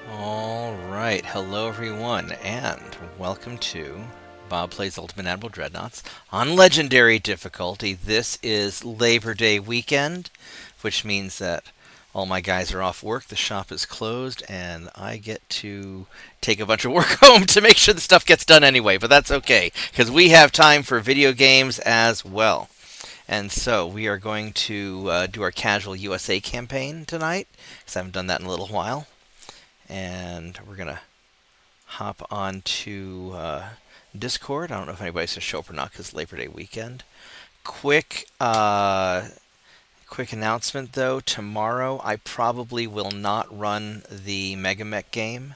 Alright, hello everyone, and welcome to Bob Plays Ultimate Admiral Dreadnoughts on Legendary difficulty. This is Labor Day weekend, which means that all my guys are off work, the shop is closed, and I get to take a bunch of work home to make sure the stuff gets done anyway, but that's okay, because we have time for video games as well. And so we are going to do our casual USA campaign tonight, because I haven't done that in a little while. And we're going to hop on to Discord. I don't know if anybody's going to show up or not because Labor Day weekend. Quick announcement though. Tomorrow I probably will not run the Mega Mech game.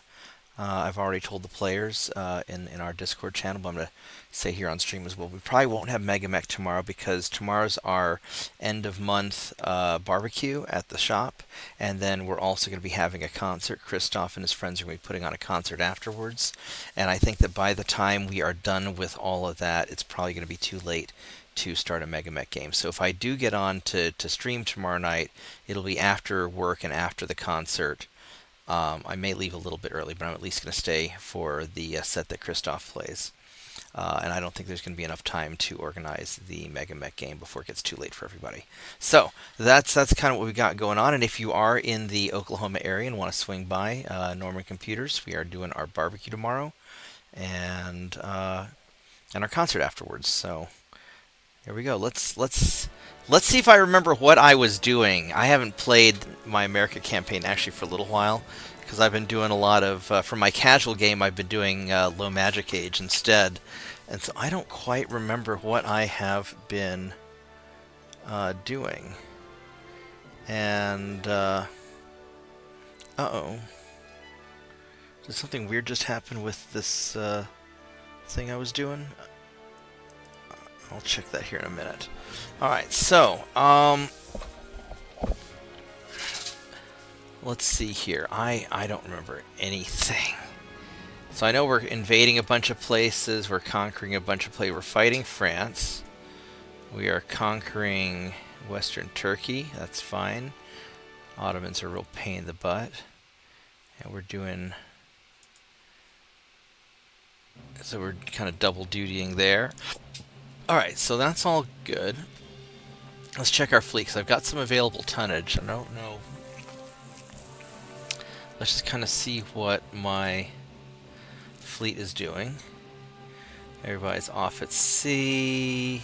I've already told the players in our Discord channel, but I'm going to say here on stream as well. We probably won't have Mega Mech tomorrow because tomorrow's our end of month barbecue at the shop, and then we're also going to be having a concert. Christoph and his friends are going to be putting on a concert afterwards, and I think that by the time we are done with all of that, it's probably going to be too late to start a Mega Mech game. So if I do get on to stream tomorrow night, it'll be after work and after the concert. I may leave a little bit early, but I'm at least going to stay for the set that Christoph plays. And I don't think there's going to be enough time to organize the Mega Mech game before it gets too late for everybody. So that's kind of what we got going on. And if you are in the Oklahoma area and want to swing by Norman Computers, we are doing our barbecue tomorrow, and our concert afterwards. So here we go. Let's see if I remember what I was doing. I haven't played my America campaign actually for a little while because I've been doing a lot of for my casual game. I've been doing low magic age instead, and so I don't quite remember what I have been doing. And uh-oh, did something weird just happen with this thing I was doing? I'll check that here in a minute. Alright, so, let's see here. I don't remember anything. So I know we're invading a bunch of places, we're conquering a bunch of places. We're fighting France. We are conquering Western Turkey, that's fine. Ottomans are a real pain in the butt. And we're doing... So we're kind of double dutying there. Alright, so that's all good. Let's check our fleet, because I've got some available tonnage. I don't know. Let's just kind of see what my fleet is doing. Everybody's off at sea.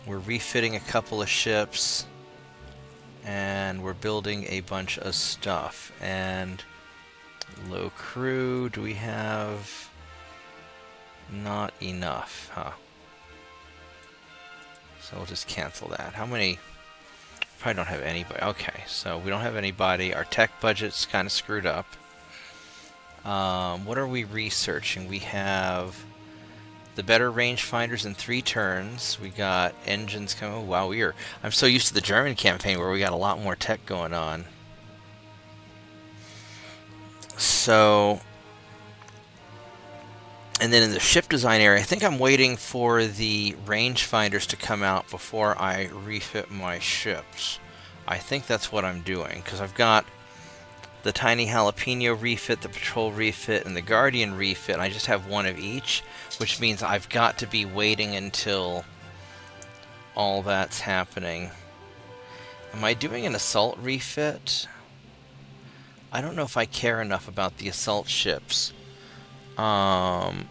We're refitting a couple of ships. And we're building a bunch of stuff. And low crew, do we have... Not enough, huh? So we'll just cancel that. How many? Probably don't have anybody. Okay, so we don't have anybody. Our tech budget's kind of screwed up. What are we researching? We have the better rangefinders in 3 turns. We got engines coming. Oh, wow, I'm so used to the German campaign where we got a lot more tech going on. So... And then in the ship design area, I think I'm waiting for the rangefinders to come out before I refit my ships. I think that's what I'm doing, because I've got the Tiny Jalapeno refit, the Patrol refit, and the Guardian refit, and I just have one of each, which means I've got to be waiting until all that's happening. Am I doing an Assault refit? I don't know if I care enough about the Assault ships. I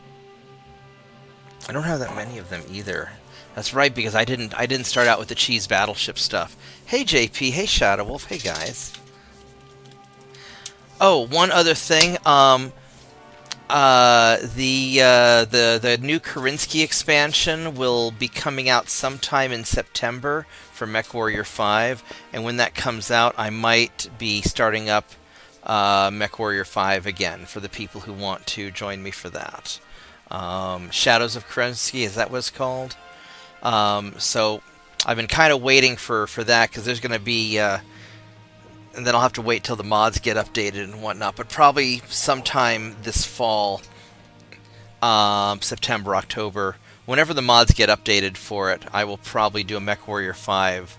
don't have that many of them either. That's right, because I didn't start out with the cheese battleship stuff. Hey JP, hey Shadow Wolf, hey guys. Oh, one other thing. The new Karinsky expansion will be coming out sometime in September for MechWarrior 5, and when that comes out, I might be starting up MechWarrior 5 again for the people who want to join me for that. Shadows of Karinsky, is that what it's called? So I've been kind of waiting for that, because there's going to be... and then I'll have to wait till the mods get updated and whatnot, but probably sometime this fall, September, October, whenever the mods get updated for it, I will probably do a MechWarrior 5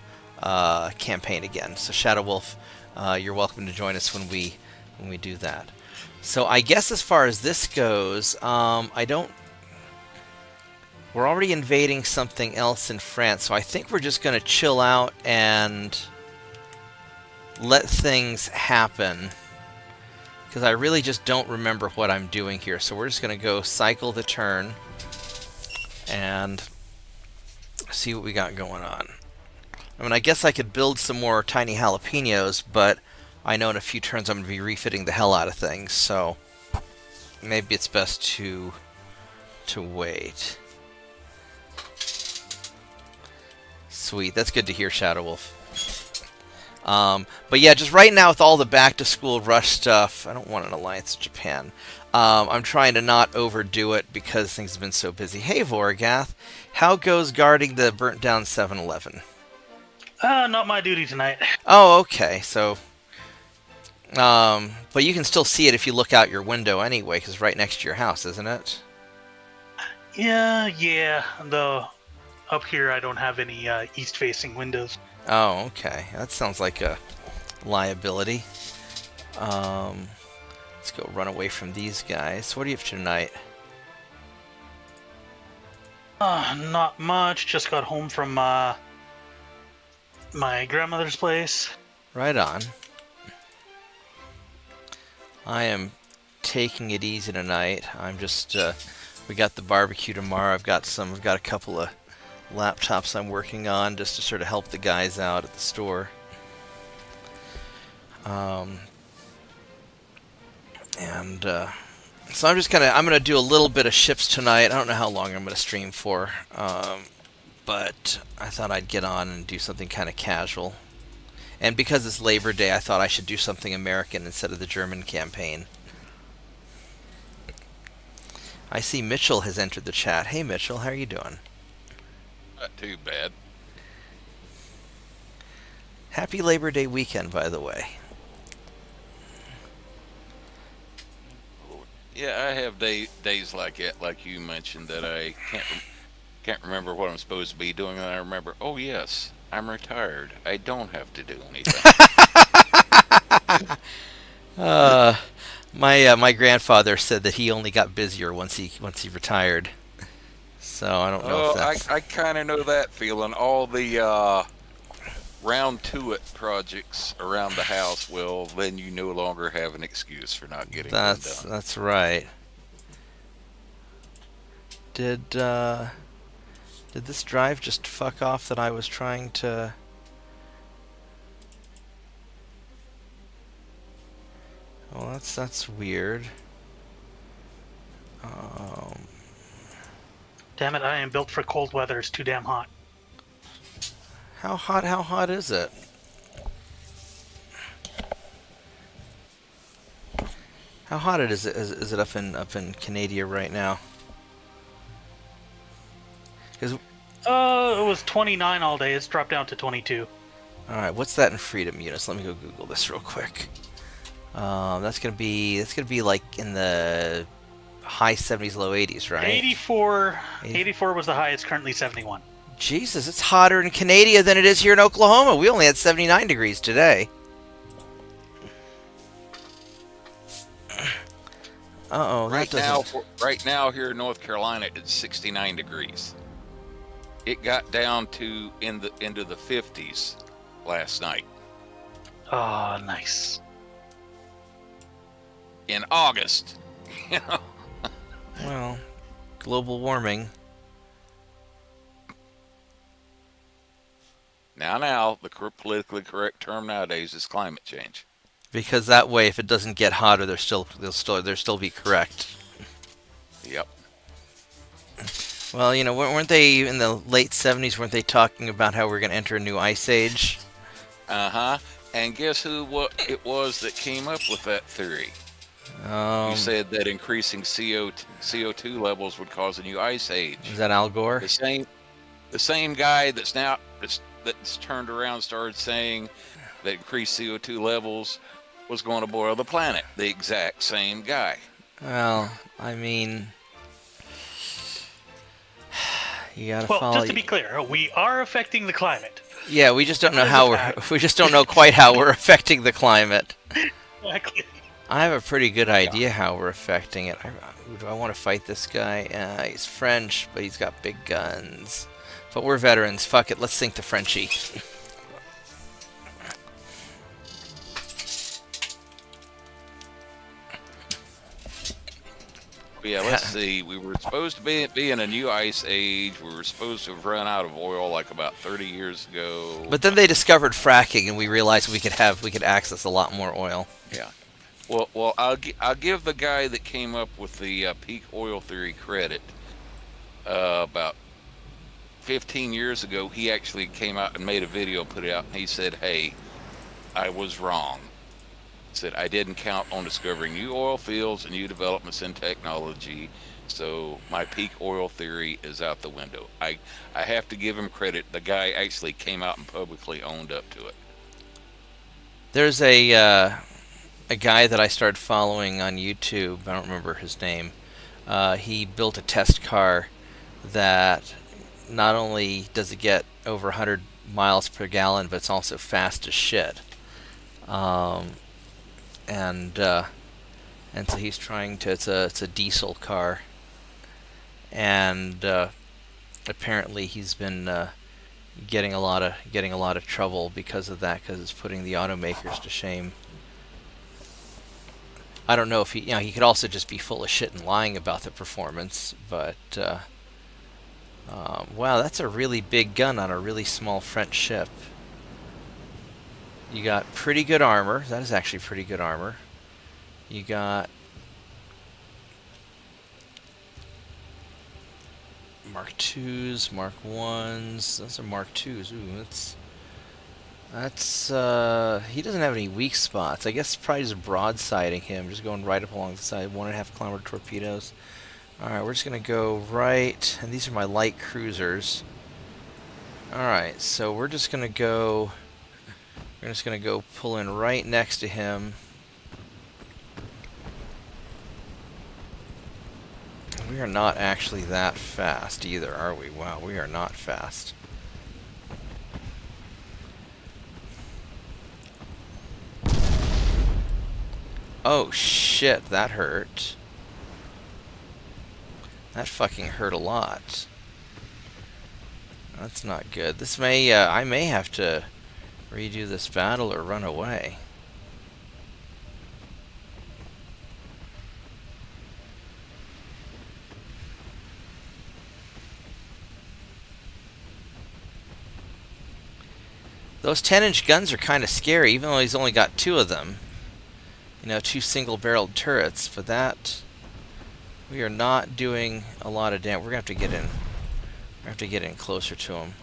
campaign again. So Shadow Wolf, you're welcome to join us when we do that. So I guess as far as this goes, I don't. We're already invading something else in France, so I think we're just going to chill out and let things happen. Because I really just don't remember what I'm doing here. So we're just going to go cycle the turn and see what we got going on. I mean, I guess I could build some more tiny jalapenos, but I know in a few turns I'm going to be refitting the hell out of things, so maybe it's best to wait. Sweet, that's good to hear, Shadow Wolf. But yeah, just right now with all the back-to-school rush stuff, I don't want an alliance with Japan. I'm trying to not overdo it because things have been so busy. Hey, Voragath, how goes guarding the burnt-down 7-Eleven? Not my duty tonight. Oh, okay, so... but you can still see it if you look out your window anyway, because it's right next to your house, isn't it? Yeah, though up here I don't have any east-facing windows. Oh, okay. That sounds like a liability. Let's go run away from these guys. What are you up to tonight? Not much. Just got home from my grandmother's place. Right on. I am taking it easy tonight. I'm just, we got the barbecue tomorrow. I've got a couple of laptops I'm working on just to sort of help the guys out at the store. So I'm gonna do a little bit of ships tonight. I don't know how long I'm gonna stream for, but I thought I'd get on and do something kind of casual. And because it's Labor Day, I thought I should do something American instead of the German campaign. I see Mitchell has entered the chat. Hey Mitchell, how are you doing? Not too bad. Happy Labor Day weekend, by the way. Yeah, I have days like it, like you mentioned, that I can't remember what I'm supposed to be doing, and I remember, oh yes, I'm retired. I don't have to do anything. My grandfather said that he only got busier once he retired. So I don't know if that's... I kind of know that feeling. All the round to it projects around the house, well, then you no longer have an excuse for not getting them done. That's right. Did this drive just fuck off that I was trying to... Well, that's weird. Damn it, I am built for cold weather. It's too damn hot. How hot is it? How hot is it up in Canada right now? It was 29 all day. It's dropped down to 22. Alright, what's that in freedom units? Let me go Google this real quick. That's gonna be like in the high 70s, low 80s, right? 84 was the high. It's currently 71. Jesus, it's hotter in Canada than it is here in Oklahoma. We only had 79 degrees today. Uh-oh, Right now here in North Carolina, it's 69 degrees. It got down to into the 50s last night. Oh, nice. In August, you know. Well, global warming. Now, the politically correct term nowadays is climate change. Because that way, if it doesn't get hotter, they'll still be correct. Yep. Well, you know, weren't they in the late 70s? Weren't they talking about how we're going to enter a new ice age? And guess who it was that came up with that theory? You said that increasing CO2 levels would cause a new ice age. Is that Al Gore? The same guy that's turned around and started saying that increased CO2 levels was going to boil the planet. The exact same guy. Well, I mean, you gotta follow. Well, just to be clear, we are affecting the climate. Yeah, we just don't know how we just don't know quite how we're affecting the climate. Exactly. I have a pretty good idea how we're affecting it. Do I want to fight this guy? He's French, but he's got big guns. But we're veterans. Fuck it. Let's sink the Frenchie. Yeah, let's see. We were supposed to be in a new ice age. We were supposed to have run out of oil like about 30 years ago. But then they discovered fracking, and we realized we could access a lot more oil. Yeah. Well, I'll give the guy that came up with the peak oil theory credit. About 15 years ago, he actually came out and made a video, put it out, and he said, "Hey, I was wrong." Said I didn't count on discovering new oil fields and new developments in technology, so my peak oil theory is out the window. I have to give him credit. The guy actually came out and publicly owned up to it. There's a guy that I started following on YouTube. I don't remember his name. He built a test car that not only does it get over 100 miles per gallon, but it's also fast as shit. And so he's trying to. It's a diesel car, and apparently he's been getting a lot of trouble because of that, because it's putting the automakers to shame. I don't know if he could also just be full of shit and lying about the performance, but wow, that's a really big gun on a really small French ship. You got pretty good armor. That is actually pretty good armor. You got Mark IIs, Mark I's. Those are Mark IIs. Ooh, that's he doesn't have any weak spots. I guess probably just broadsiding him, just going right up along the side. 1.5 kilometer torpedoes. All right, we're just gonna go right, and these are my light cruisers. All right, so we're just gonna go. We're just going to go pull in right next to him. We are not actually that fast either, are we? Wow, we are not fast. Oh shit, that hurt. That fucking hurt a lot. That's not good. This may, I may have to redo this battle or run away. Those 10-inch guns are kind of scary, even though he's only got 2 of them. You know, 2 single-barreled turrets. But that, we are not doing a lot of damage. We're gonna have to get in. We're gonna have to get in closer to him.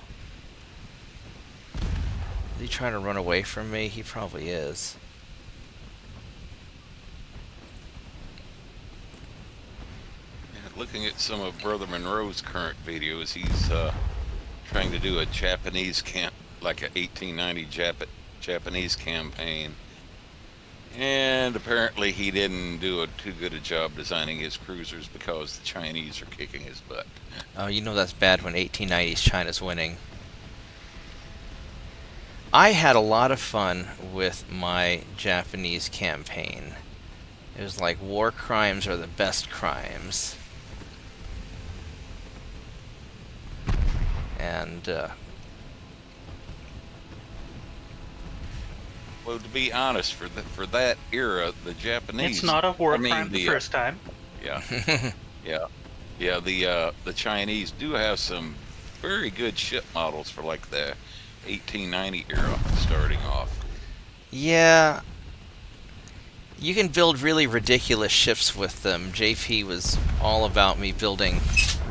Is he trying to run away from me? He probably is. Looking at some of Brother Monroe's current videos, he's trying to do a Japanese like a 1890 Japanese campaign, and apparently he didn't do too good a job designing his cruisers because the Chinese are kicking his butt. Oh, you know that's bad when 1890s China's winning. I had a lot of fun with my Japanese campaign. It was like war crimes are the best crimes. And, well, to be honest, for that era, the Japanese... It's not a war crime the first time. Yeah. Yeah, the Chinese do have some very good ship models for like the 1890 era starting off. Yeah. You can build really ridiculous ships with them. JP was all about me building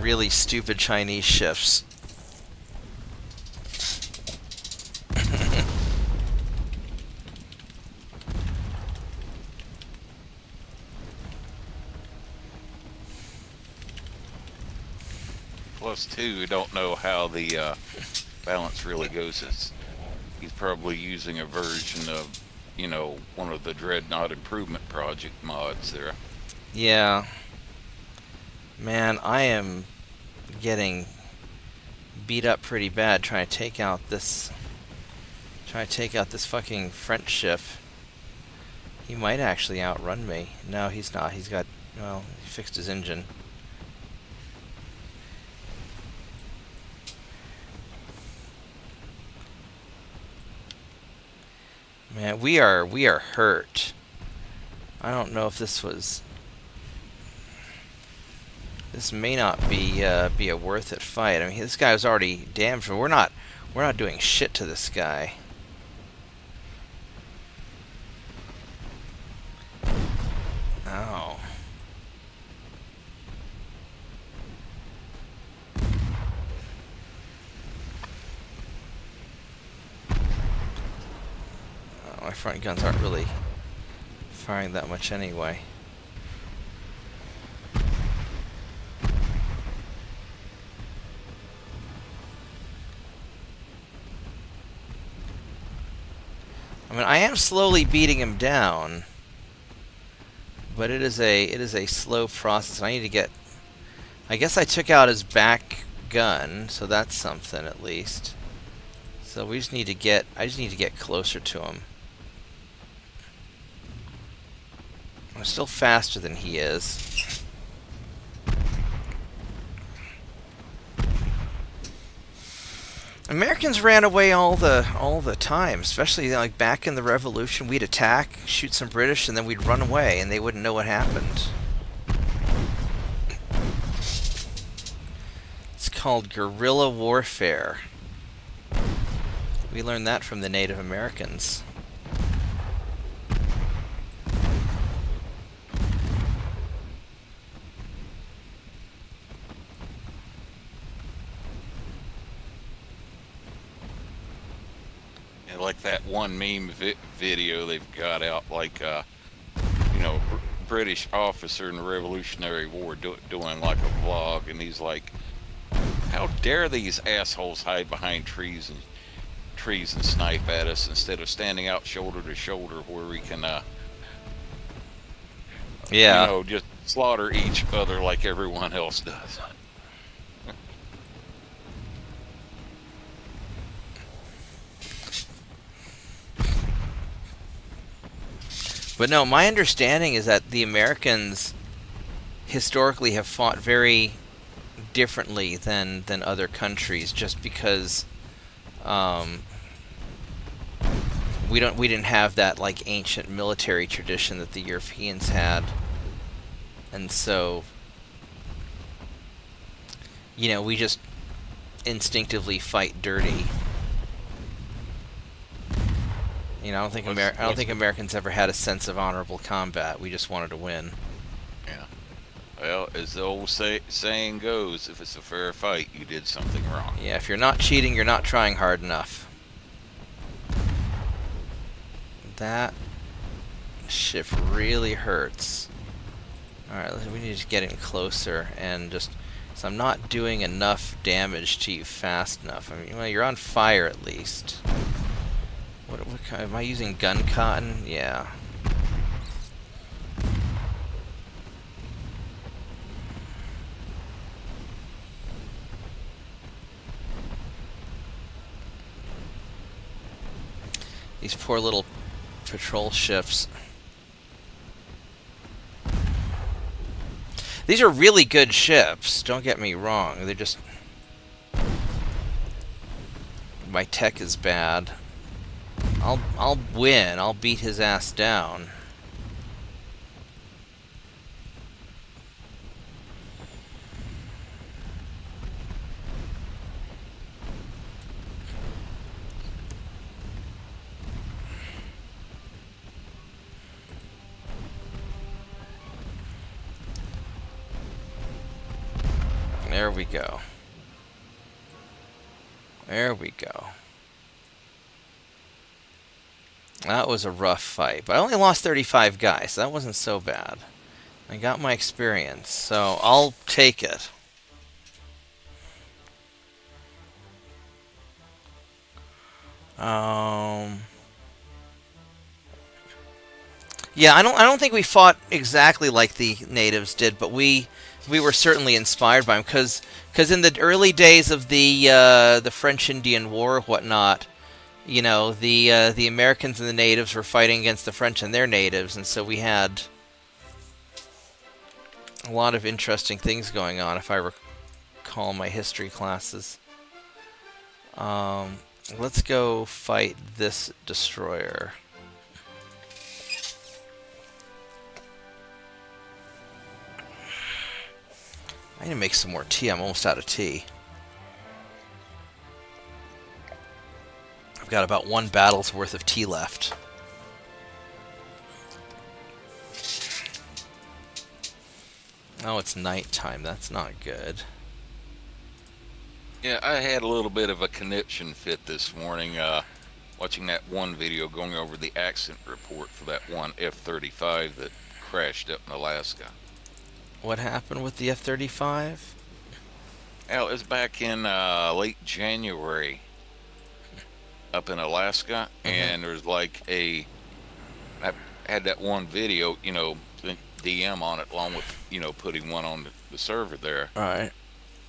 really stupid Chinese ships. Plus, too, we don't know how the balance really goes. He's probably using a version of, one of the Dreadnought Improvement Project mods there. Yeah. Man, I am getting beat up pretty bad trying to take out this fucking French ship. He might actually outrun me. No, he's not. He's got... Well, he fixed his engine. Man, we are hurt. I don't know if this was... This may not be a worth it fight. I mean, this guy was already damaged. We're not doing shit to this guy. Oh. My front guns aren't really firing that much anyway. I mean, I am slowly beating him down, but it is a slow process. I need to get... I guess I took out his back gun, so that's something at least. So we just need to get... I just need to get closer to him. I'm still faster than he is. Americans ran away all the time, especially like back in the Revolution. We'd attack, shoot some British, and then we'd run away, and they wouldn't know what happened. It's called guerrilla warfare. We learned that from the Native Americans. Like that one meme video they've got out, like British officer in the Revolutionary War doing like a vlog, and he's like, "How dare these assholes hide behind trees and snipe at us instead of standing out shoulder to shoulder where we can, just slaughter each other like everyone else does." But no, my understanding is that the Americans historically have fought very differently than other countries, just because we didn't have that like ancient military tradition that the Europeans had, and so we just instinctively fight dirty. I don't think Americans ever had a sense of honorable combat. We just wanted to win. Yeah. Well, as the old saying goes, if it's a fair fight, you did something wrong. Yeah, if you're not cheating, you're not trying hard enough. That shift really hurts. Alright, we need to get in closer and just... So I'm not doing enough damage to you fast enough. I mean, well, you're on fire at least. What kind, am I using gun cotton? Yeah. These poor little patrol ships. These are really good ships, don't get me wrong. They're just... My tech is bad. I'll win. I'll beat his ass down. There we go. There we go. That was a rough fight, but I only lost 35 guys, so that wasn't so bad. I got my experience, so I'll take it. Yeah, I don't think we fought exactly like the natives did, but we were certainly inspired by them, because in the early days of the French Indian War or whatnot, you know, the Americans and the natives were fighting against the French and their natives, and so we had a lot of interesting things going on, if I recall my history classes. Let's go fight this destroyer. I need to make some more tea. I'm almost out of tea. I've got about 1 battle's worth of tea left. Oh, it's nighttime. That's not good. Yeah, I had a little bit of a conniption fit this morning, watching that one video going over the accident report for that one F-35 that crashed up in Alaska. What happened with the F-35? Well, it was back in late January up in Alaska, and there was like I had that one video, you know, DM on it, along with, you know, putting one on the server there. All right.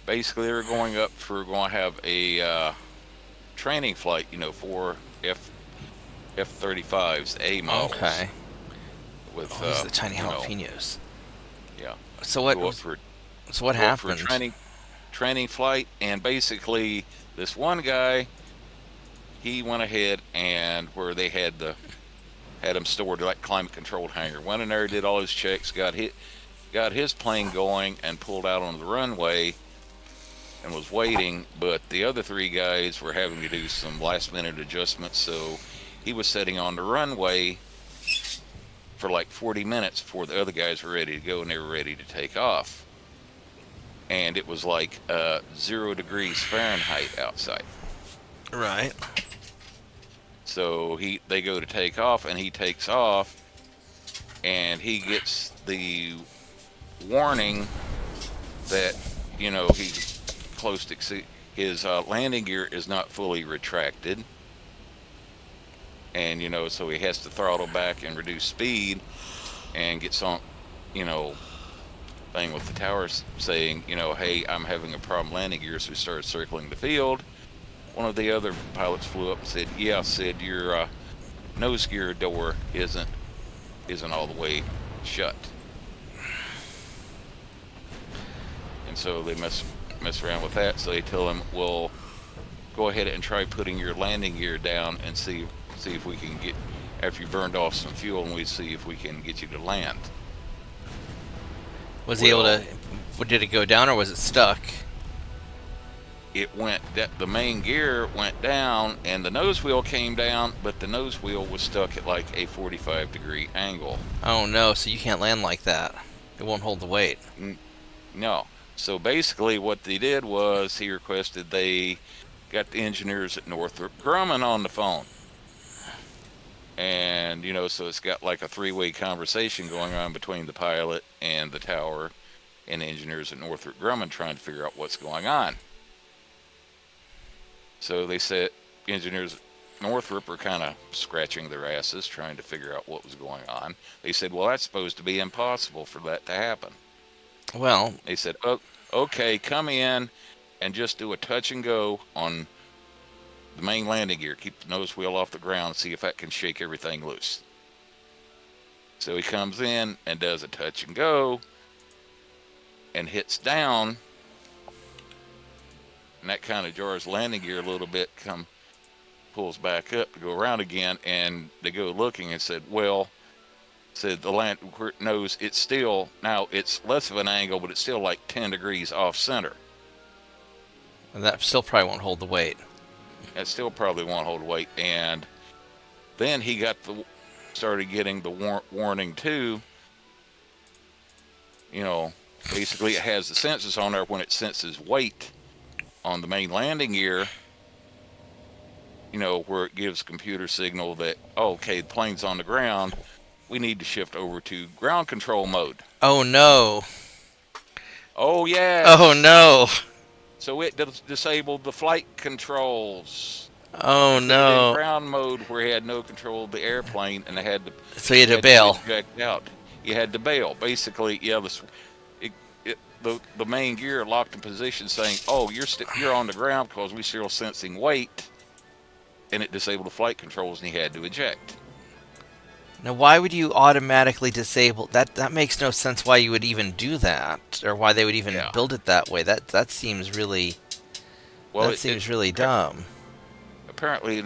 Basically, they're going to have a training flight, you know, for F-35s, A models. Okay. With these are the tiny you know, jalapenos. yeah. So what? So what happened? For training flight, and basically this one guy, he went ahead and where they had him stored like climate controlled hangar. Went in there, did all his checks, got his plane going, and pulled out on the runway and was waiting. But the other 3 guys were having to do some last minute adjustments, so he was sitting on the runway for like 40 minutes before the other guys were ready to go, and they were ready to take off. And it was like 0 degrees Fahrenheit outside. Right. So they go to take off, and he takes off, and he gets the warning that, you know, he's close to his landing gear is not fully retracted, and, you know, so he has to throttle back and reduce speed, and gets on, you know, thing with the towers saying, you know, hey, I'm having a problem landing gear. So we started circling the field. One of the other pilots flew up and said, yeah, Sid, your nose gear door isn't all the way shut. And so they mess around with that. So they tell him, well, go ahead and try putting your landing gear down and see if we can get, after you burned off some fuel, and we see if we can get you to land. Was he able to? Did it go down, or was it stuck? It went. The main gear went down, and the nose wheel came down, but the nose wheel was stuck at like a 45-degree angle. Oh no! So you can't land like that. It won't hold the weight. No. So basically, what they did was he requested they got the engineers at Northrop Grumman on the phone. And, you know, so it's got like a 3-way conversation going on between the pilot and the tower and the engineers at Northrop Grumman trying to figure out what's going on. So they said engineers at Northrop are kind of scratching their asses trying to figure out what was going on. They said, well, that's supposed to be impossible for that to happen. Well, they said, oh, okay, come in and just do a touch and go on the main landing gear. Keep the nose wheel off the ground, see if that can shake everything loose. So he comes in and does a touch and go and hits down, and that kind of jars landing gear a little bit, pulls back up to go around again, and they go looking and said, well, the land knows it's still, now it's less of an angle, but it's still like 10 degrees off center. And that still probably won't hold the weight. That still probably won't hold weight. And then he started getting the warning too. You know, basically it has the sensors on there when it senses weight on the main landing gear, you know, where it gives computer signal that, oh, okay, the plane's on the ground. We need to shift over to ground control mode. Oh no. Oh yeah. Oh no. So it disabled the flight controls. Oh no. In ground mode where he had no control of the airplane, and they had to. So he had to bail. Out. You had to bail. Basically, yeah. The main gear locked in position, saying, "Oh, you're on the ground because we're still sensing weight." and it disabled the flight controls, and he had to eject. Now, why would you automatically disable that? That makes no sense. Why you would even do that, or why they would even Yeah. build it that way? That seems really really dumb. Apparently,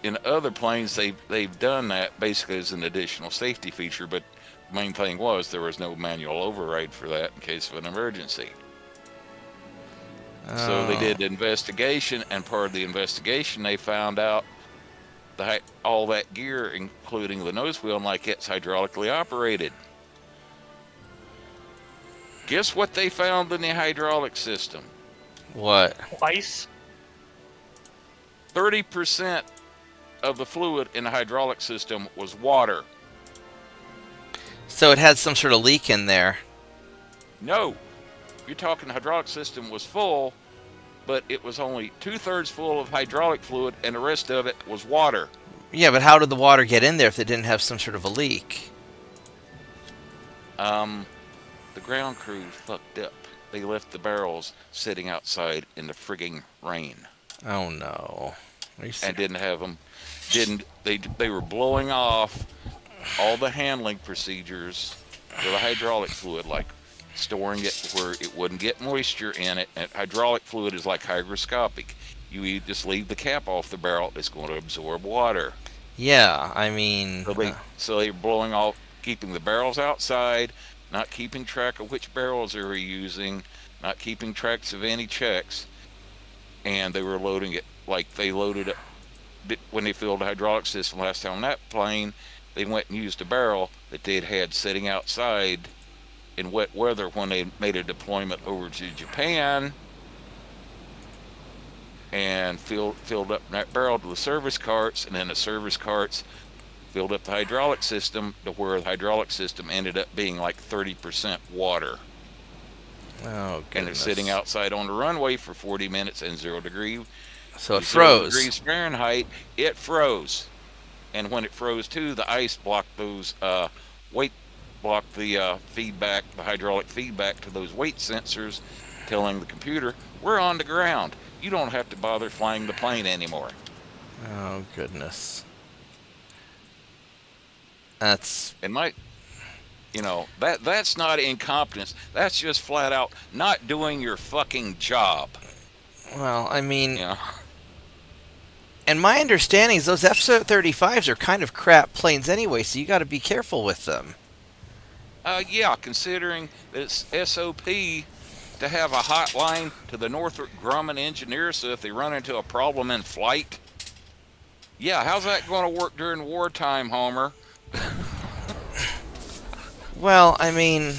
in other planes, they've done that basically as an additional safety feature. But the main thing was there was no manual override for that in case of an emergency. So they did the investigation, and part of the investigation, they found out all that gear, including the nose wheel and like it's hydraulically operated. Guess what they found in the hydraulic system? What? Twice? 30% of the fluid in the hydraulic system was water. So it had some sort of leak in there. No, you're talking the hydraulic system was full, but it was only 2/3 full of hydraulic fluid, and the rest of it was water. Yeah, but how did the water get in there if it didn't have some sort of a leak? The ground crew fucked up. They left the barrels sitting outside in the frigging rain. Oh no! And didn't have them. They were blowing off all the handling procedures for the hydraulic fluid, like storing it where it wouldn't get moisture in it. And hydraulic fluid is like hygroscopic. You just leave the cap off the barrel, it's going to absorb water. Yeah, I mean... So they're blowing off, keeping the barrels outside, not keeping track of which barrels they were using, not keeping tracks of any checks, and they were loading it like they loaded it when they filled the hydraulic system last time on that plane. They went and used a barrel that they'd had sitting outside in wet weather when they made a deployment over to Japan, and filled up that barrel to the service carts, and then the service carts filled up the hydraulic system to where the hydraulic system ended up being like 30% water. Oh, goodness. And they're sitting outside on the runway for 40 minutes and 0 degrees. So it froze. 0 degrees Fahrenheit, it froze. And when it froze too, the ice blocked those blocked the feedback, the hydraulic feedback to those weight sensors, telling the computer, we're on the ground. You don't have to bother flying the plane anymore. Oh, goodness. That's... And that's not incompetence. That's just flat out not doing your fucking job. Well, I mean... Yeah. And my understanding is those F-35s are kind of crap planes anyway, so you got to be careful with them. Yeah, considering that it's SOP to have a hotline to the Northrop Grumman engineers, so if they run into a problem in flight. Yeah, how's that going to work during wartime, Homer? Well, I mean,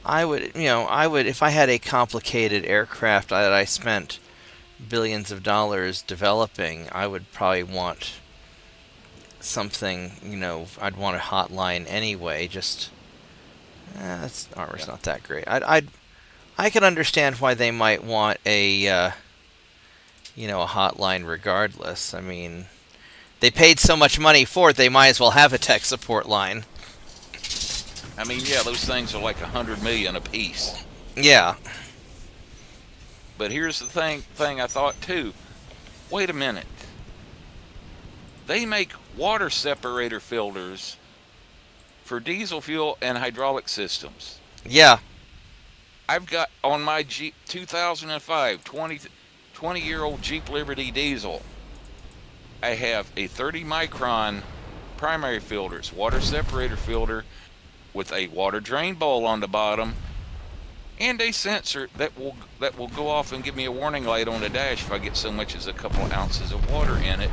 I would, if I had a complicated aircraft that I spent billions of dollars developing, I would probably want something, I'd want a hotline anyway. Just, armor's not that great. I could understand why they might want a hotline regardless. I mean, they paid so much money for it, they might as well have a tech support line. I mean, yeah, those things are like $100 million a piece. Yeah. But here's the thing I thought too. Wait a minute. They make water separator filters for diesel fuel and hydraulic systems. Yeah. I've got on my Jeep 2005 20-year-old Jeep Liberty diesel, I have a 30 micron primary filters, water separator filter with a water drain bowl on the bottom, and a sensor that will go off and give me a warning light on the dash if I get so much as a couple ounces of water in it,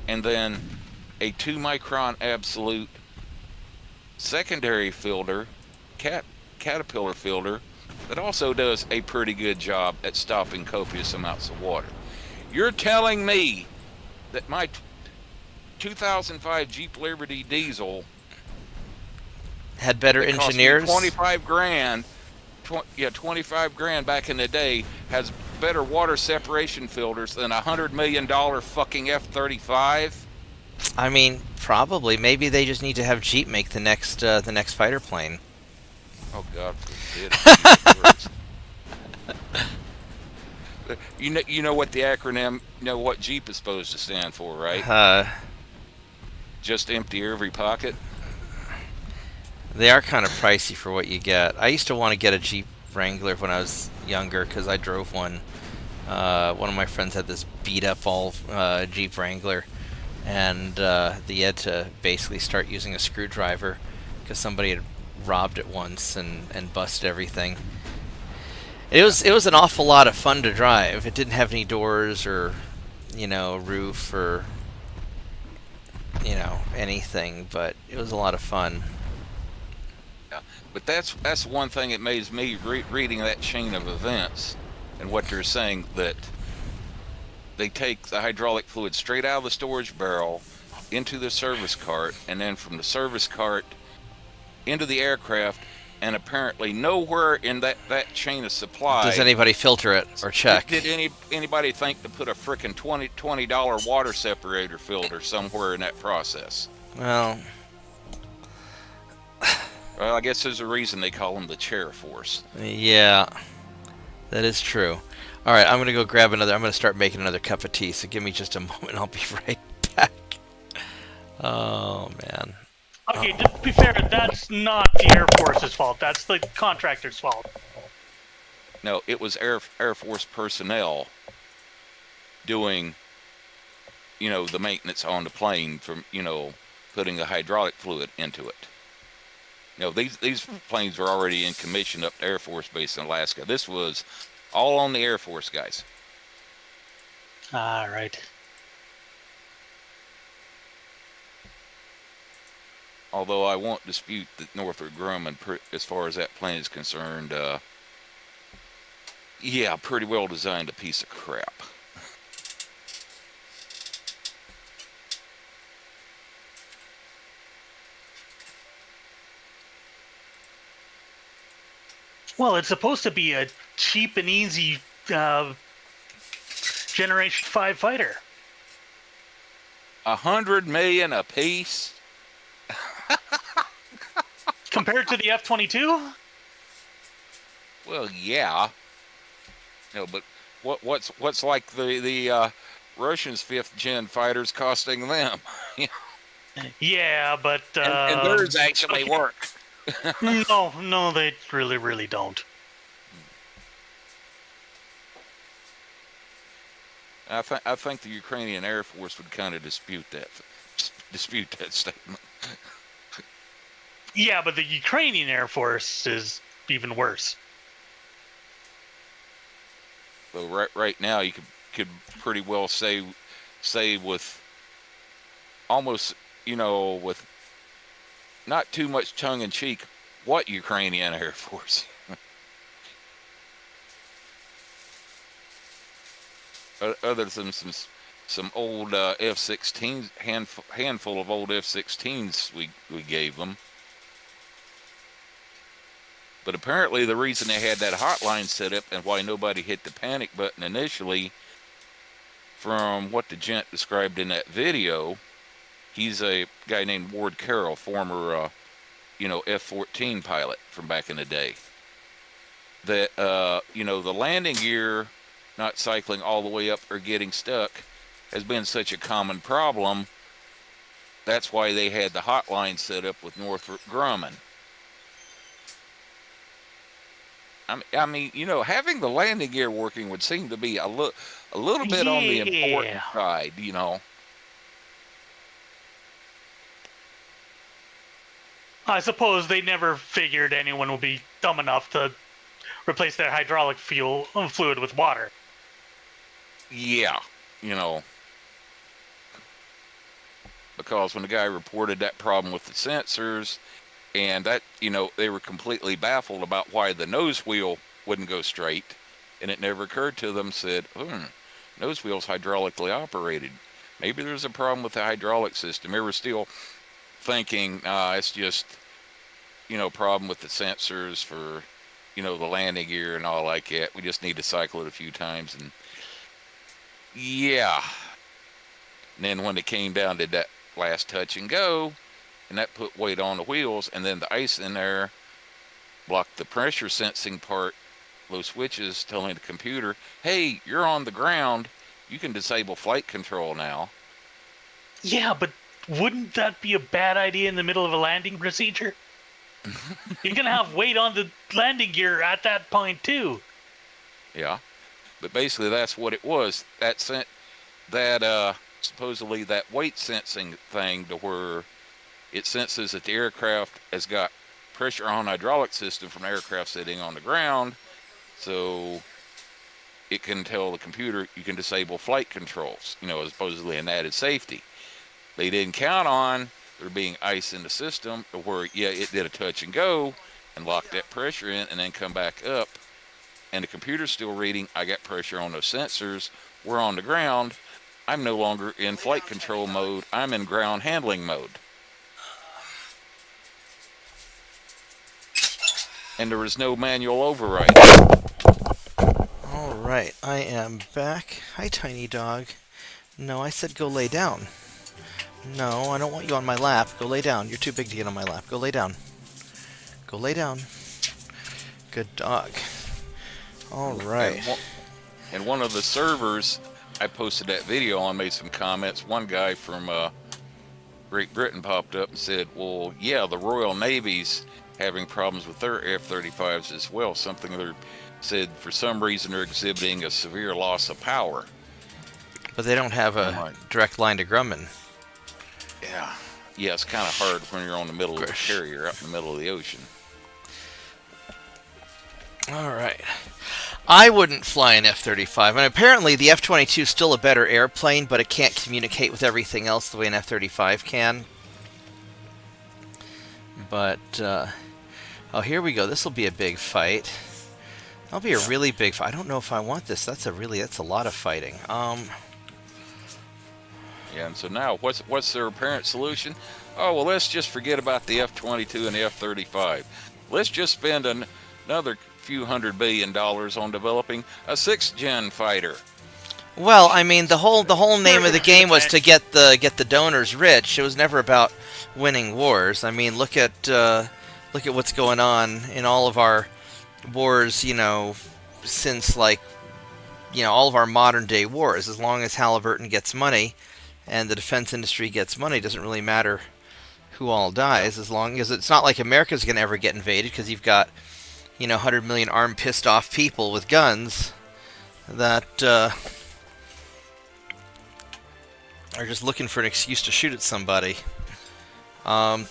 and then a 2 micron absolute secondary filter, Caterpillar filter, that also does a pretty good job at stopping copious amounts of water. You're telling me that my 2005 Jeep Liberty diesel had better engineers? 25 grand, 25 grand back in the day, has better water separation filters than a $100 million fucking F-35? I mean, probably. Maybe they just need to have Jeep make the next fighter plane. Oh, God forbid. You know what the acronym, you know what Jeep is supposed to stand for, right? Uh, Just empty every pocket. they are kind of pricey for what you get. I used to want to get a Jeep Wrangler when I was younger because I drove one. One of my friends had this beat up all Jeep Wrangler, and they had to basically start using a screwdriver because somebody had robbed it once and busted everything. It was an awful lot of fun to drive. It didn't have any doors or roof or anything, but it was a lot of fun. Yeah. But that's one thing that made me reading that chain of events and what they're saying, that they take the hydraulic fluid straight out of the storage barrel into the service cart, and then from the service cart into the aircraft, and apparently nowhere in that chain of supply Does anybody filter it or check? did anybody think to put a frickin' $20 water separator filter somewhere in that process. Well, Well, I guess there's a reason they call them the chair force. yeah, that is true. All right, I'm gonna go grab another. I'm gonna start making another cup of tea. So give me just a moment. I'll be right back. Oh man. Okay, to be fair, that's not the Air Force's fault. That's the contractor's fault. No, it was Air Force personnel doing, the maintenance on the plane from, putting the hydraulic fluid into it. These planes were already in commission up to Air Force Base in Alaska. This was all on the Air Force guys. All right. Although I won't dispute that Northrop Grumman, as far as that plane is concerned, yeah, pretty well designed a piece of crap. Well, it's supposed to be a cheap and easy Generation 5 fighter. $100 million a piece. Compared to the F-22? Well, yeah. But what's like the Russians' 5th-gen fighters costing them? Yeah, but... and theirs actually work. No, they really don't. I think the Ukrainian Air Force would kind of dispute that statement. Yeah, but the Ukrainian Air Force is even worse. So right now you could pretty well say with almost, with not too much tongue in cheek, what Ukrainian Air Force? Other than some old F-16s, handful of old F-16s we gave them. But apparently the reason they had that hotline set up and why nobody hit the panic button initially, from what the gent described in that video, he's a guy named Ward Carroll, former, F-14 pilot from back in the day. That, the landing gear not cycling all the way up or getting stuck has been such a common problem. That's why they had the hotline set up with Northrop Grumman. I mean, having the landing gear working would seem to be a little bit on the important side, I suppose they never figured anyone would be dumb enough to replace their hydraulic fluid with water. Yeah, because when the guy reported that problem with the sensors, and that, they were completely baffled about why the nose wheel wouldn't go straight, and it never occurred to them, said, nose wheel's hydraulically operated. Maybe there's a problem with the hydraulic system. They were still thinking, it's just, problem with the sensors for, the landing gear and all like that. We just need to cycle it a few times, and yeah. And then when it came down to that last touch and go, and that put weight on the wheels, and then the ice in there blocked the pressure sensing part those switches telling the computer, "Hey, you're on the ground. You can disable flight control now." Yeah, but wouldn't that be a bad idea in the middle of a landing procedure? You're gonna have weight on the landing gear at that point too. Yeah, but basically that's what it was. That sent that supposedly that weight sensing thing to where it senses that the aircraft has got pressure on hydraulic system from aircraft sitting on the ground, so it can tell the computer you can disable flight controls, as supposedly an added safety. They didn't count on there being ice in the system to where, yeah, it did a touch and go and locked that pressure in and then come back up. And the computer's still reading, I got pressure on those sensors. We're on the ground. I'm no longer in flight control mode. I'm in ground handling mode. And there was no manual override. All right, I am back. Hi, tiny dog. No, I said go lay down. No, I don't want you on my lap. Go lay down. You're too big to get on my lap. Go lay down. Go lay down. Good dog. All right. And one of the servers, I posted that video on, made some comments. One guy from Great Britain popped up and said, well, yeah, the Royal Navy's having problems with their F-35s as well. Something they said for some reason they're exhibiting a severe loss of power. But they don't have a direct line to Grumman. Yeah, it's kind of hard when you're on the middle of the carrier, out in the middle of the ocean. All right. I wouldn't fly an F-35. And apparently the F-22 is still a better airplane, but it can't communicate with everything else the way an F-35 can. But, oh, here we go. This will be a big fight. That'll be a really big fight. I don't know if I want this. That's a lot of fighting. Yeah, and so now, what's their apparent solution? Oh, well, let's just forget about the F-22 and the F-35. Let's just spend another few $100 billion on developing a 6th-gen fighter. Well, I mean, the whole name of the game was to get the donors rich. It was never about winning wars. I mean, look at what's going on in all of our wars. Since all of our modern day wars. As long as Halliburton gets money, and the defense industry gets money, it doesn't really matter who all dies. As long as it's not like America's going to ever get invaded, because you've got 100 million armed, pissed off people with guns that are just looking for an excuse to shoot at somebody. But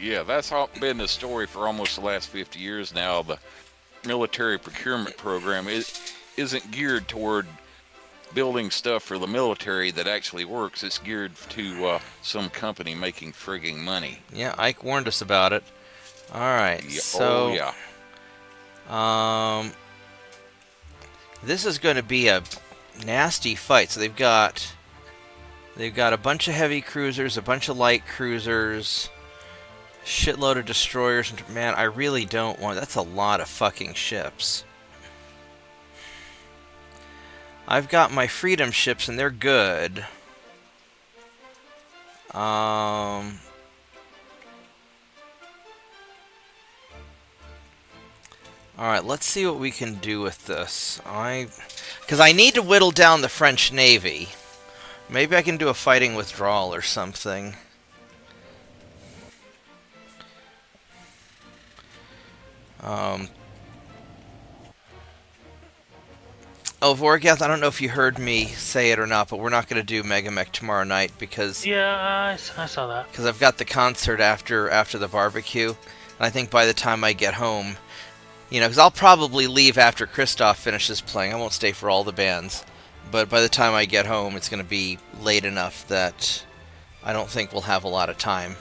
yeah, that's been the story for almost the last 50 years now. The military procurement program isn't geared toward building stuff for the military that actually works. It's geared to some company making frigging money. Yeah, Ike warned us about it. All right, yeah, so yeah. This is going to be a nasty fight. So they've got a bunch of heavy cruisers, a bunch of light cruisers, shitload of destroyers. Man, I really don't want. That's a lot of fucking ships. I've got my freedom ships, and they're good. Alright, let's see what we can do with this. Because I need to whittle down the French Navy. Maybe I can do a fighting withdrawal or something. Oh, Vorgath, I don't know if you heard me say it or not, but we're not going to do Megamech tomorrow night because... Yeah, I saw that. Because I've got the concert after the barbecue. And I think by the time I get home, because I'll probably leave after Christoph finishes playing. I won't stay for all the bands. But by the time I get home, it's going to be late enough that I don't think we'll have a lot of time.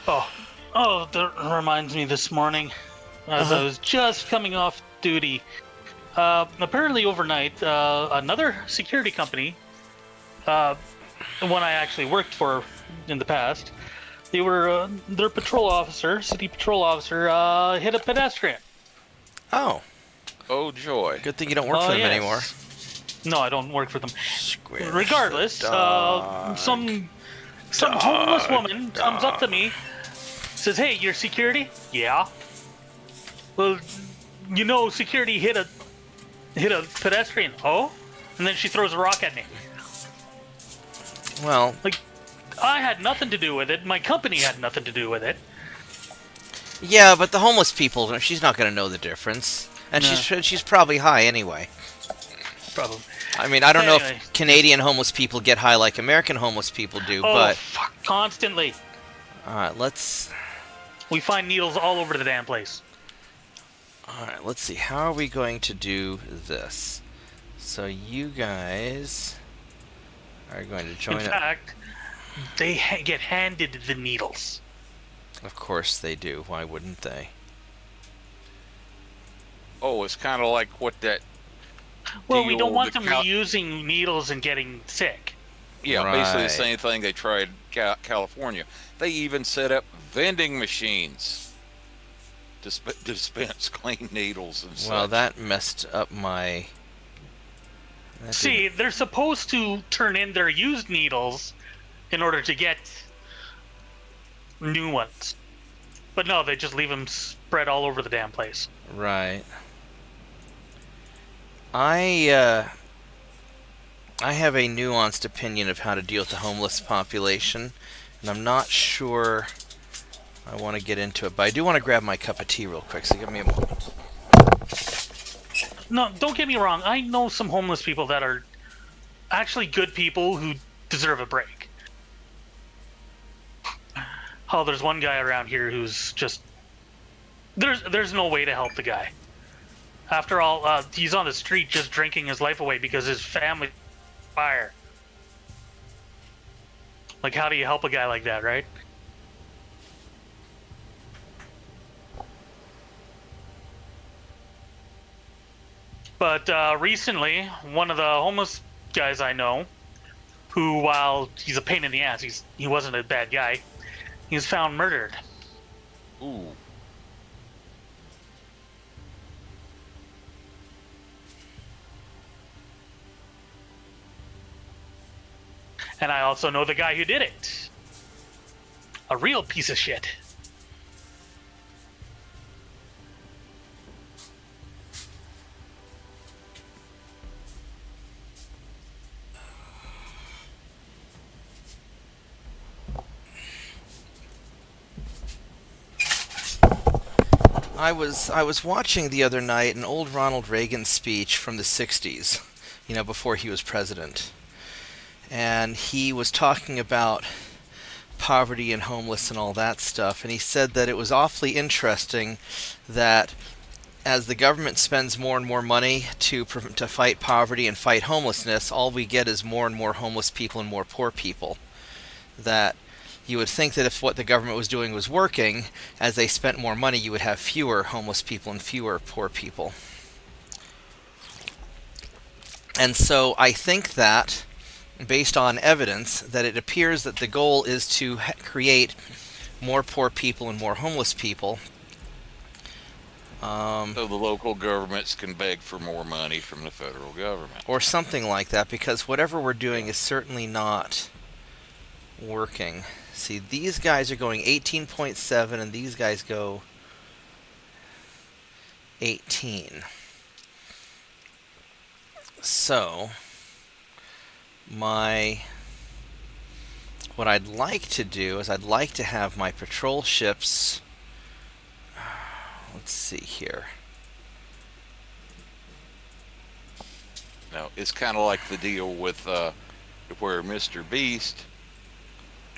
Oh, that reminds me this morning. As I was just coming off duty, apparently overnight, another security company, the one I actually worked for in the past, their patrol officer, city patrol officer, hit a pedestrian. Oh. Oh, joy. Good thing you don't work for them anymore. No, I don't work for them. Square Regardless, some Some homeless woman comes up to me, says, "Hey, you're security?" "Yeah." "Well, you know, security hit a pedestrian." "Oh?" And then she throws a rock at me. Well, Like, I had nothing to do with it. My company had nothing to do with it. yeah, but the homeless people, she's not going to know the difference. And No. she's probably high anyway. Problem. I mean, I don't know Anyway. if Canadian homeless people get high like American homeless people do, Oh, but... fuck. Constantly. Alright, let's... We find needles all over the damn place. Alright, let's see. How are we going to do this? So you guys are going to join In up. fact, they get handed the needles. Of course they do. Why wouldn't they? Oh, it's kind of like what that. Well, we deal don't want with them reusing needles and getting sick. Yeah, basically the Right. same thing they tried California. They even set up vending machines to dispense clean needles and such. Well, that messed up my... that See, didn't- they're supposed to turn in their used needles in order to get new ones. But no, they just leave them spread all over the damn place. Right. I have a nuanced opinion of how to deal with the homeless population, and I'm not sure I want to get into it, but I do want to grab my cup of tea real quick, so give me a moment. No, don't get me wrong. I know some homeless people that are actually good people who deserve a break. Oh, there's one guy around here who's just... There's no way to help the guy. After all, he's on the street just drinking his life away because his family fire. Like, how do you help a guy like that, right? But recently, one of the homeless guys I know, who, while he's a pain in the ass, he wasn't a bad guy, he was found murdered. Ooh. And I also know the guy who did it. A real piece of shit. I was watching the other night an old Ronald Reagan speech from the 60s, before he was president. And he was talking about poverty and homeless and all that stuff, and he said that it was awfully interesting that as the government spends more and more money to fight poverty and fight homelessness, all we get is more and more homeless people and more poor people. That you would think that if what the government was doing was working, as they spent more money, you would have fewer homeless people and fewer poor people. And so I think that, based on evidence, that it appears that the goal is to create more poor people and more homeless people. So the local governments can beg for more money from the federal government. Or something like that, because whatever we're doing is certainly not working. See, these guys are going 18.7 and these guys go 18. So, what I'd like to do is I'd like to have my patrol ships, let's see here. Now, it's kind of like the deal with where Mr. Beast,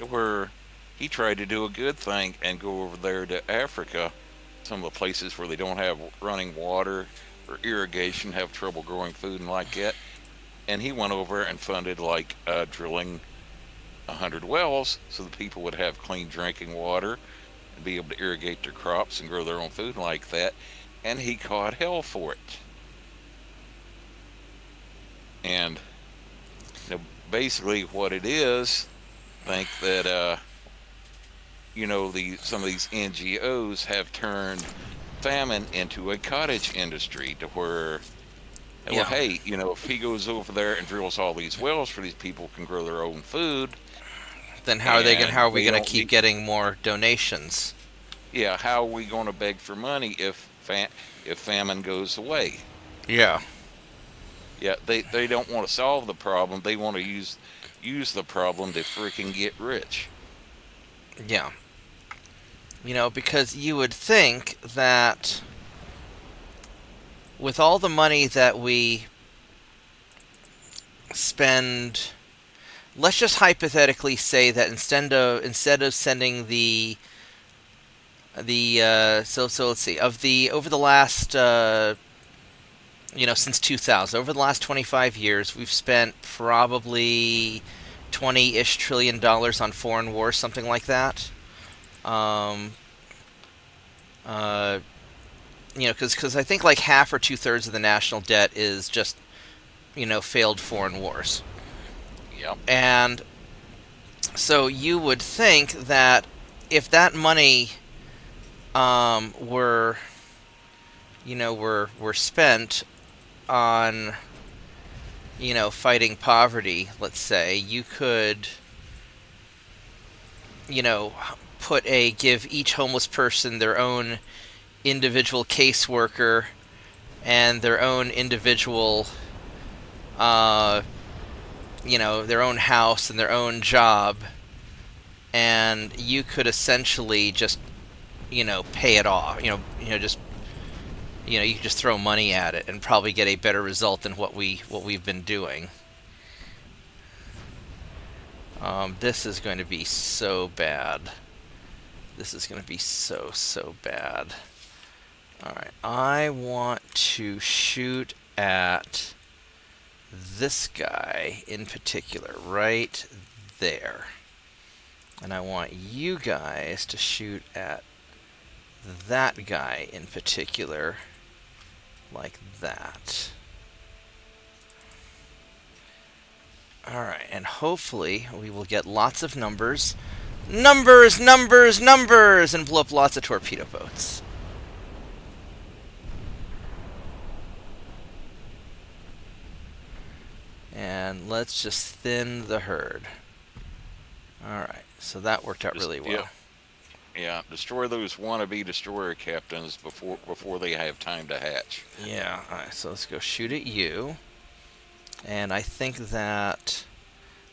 where he tried to do a good thing and go over there to Africa, some of the places where they don't have running water or irrigation, have trouble growing food and like that. And he went over and funded drilling 100 wells so the people would have clean drinking water and be able to irrigate their crops and grow their own food like that. And he caught hell for it. And basically what it is, I think that some of these NGOs have turned famine into a cottage industry to where, well, hey, if he goes over there and drills all these wells for these people can grow their own food, Then and how are we they gonna don't keep need. getting more donations? Yeah, how are we going to beg for money if famine goes away? Yeah. Yeah, they don't want to solve the problem. They want to use the problem to freaking get rich. Yeah. Because you would think that with all the money that we spend, let's just hypothetically say that instead of sending so let's see, of the over the last since 2000, over the last 25 years, we've spent probably 20-ish trillion dollars on foreign wars, something like that. Um, uh, because I think like half or 2/3 of the national debt is just failed foreign wars. Yep. And so you would think that if that money were were spent on fighting poverty, let's say, you could you know give each homeless person their own individual caseworker and their own individual uh their own house and their own job, and you could essentially just pay it off. Just you could just throw money at it and probably get a better result than what we've been doing. This is going to be so bad. This is going to be so bad. All right, I want to shoot at this guy in particular right there. And I want you guys to shoot at that guy in particular like that. Alright, and hopefully we will get lots of numbers. Numbers, numbers, numbers! And blow up lots of torpedo boats. And let's just thin the herd. Alright, so that worked out really well. Yeah, destroy those wannabe destroyer captains before they have time to hatch. Yeah, alright, so let's go shoot at you. And I think that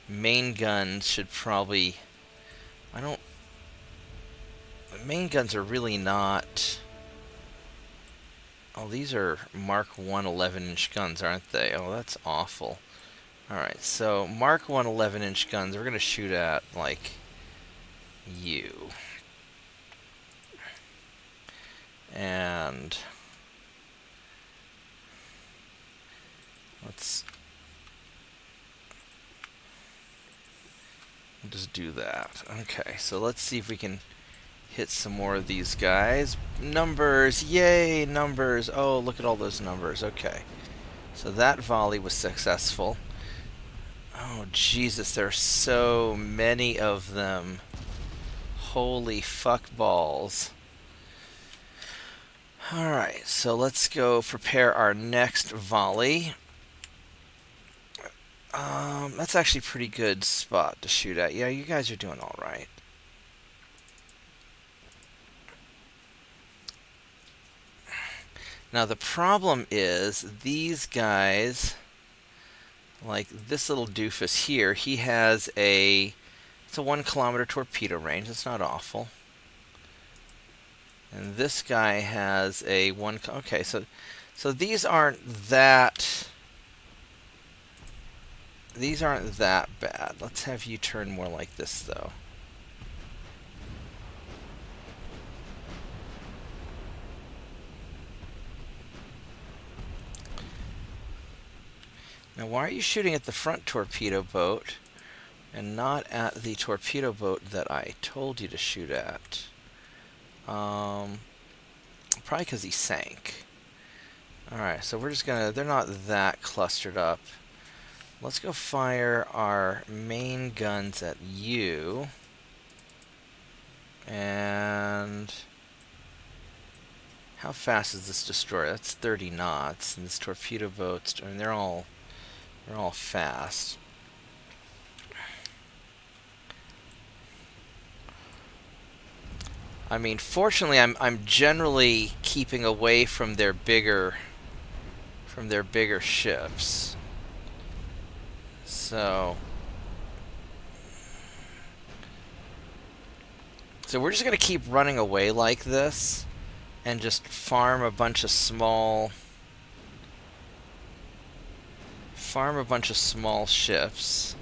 main guns should probably... Main guns are really not... Oh, these are Mark 1 11-inch guns, aren't they? Oh, that's awful. Alright, so Mark 1 11-inch guns, we're going to shoot at, like, you. And let's just do that. Okay, so let's see if we can hit some more of these guys. Numbers, yay, numbers. Oh, look at all those numbers. Okay, so that volley was successful. Oh, Jesus, there are so many of them. Holy fuck balls. Alright, so let's go prepare our next volley. That's actually a pretty good spot to shoot at. Yeah, you guys are doing alright. Now the problem is, these guys, like this little doofus here, he has it's a 1 kilometer torpedo range. It's not awful. And this guy has a okay, so these aren't that bad. Let's have you turn more like this though. Now why are you shooting at the front torpedo boat and not at the torpedo boat that I told you to shoot at? Probably because he sank. Alright, so we're just gonna... They're not that clustered up. Let's go fire our main guns at you. And... how fast is this destroyer? That's 30 knots. And this torpedo boat's... I mean, they're all fast. I mean, fortunately, I'm generally keeping away from their bigger ships. So we're just gonna keep running away like this, and just farm a bunch of small ships.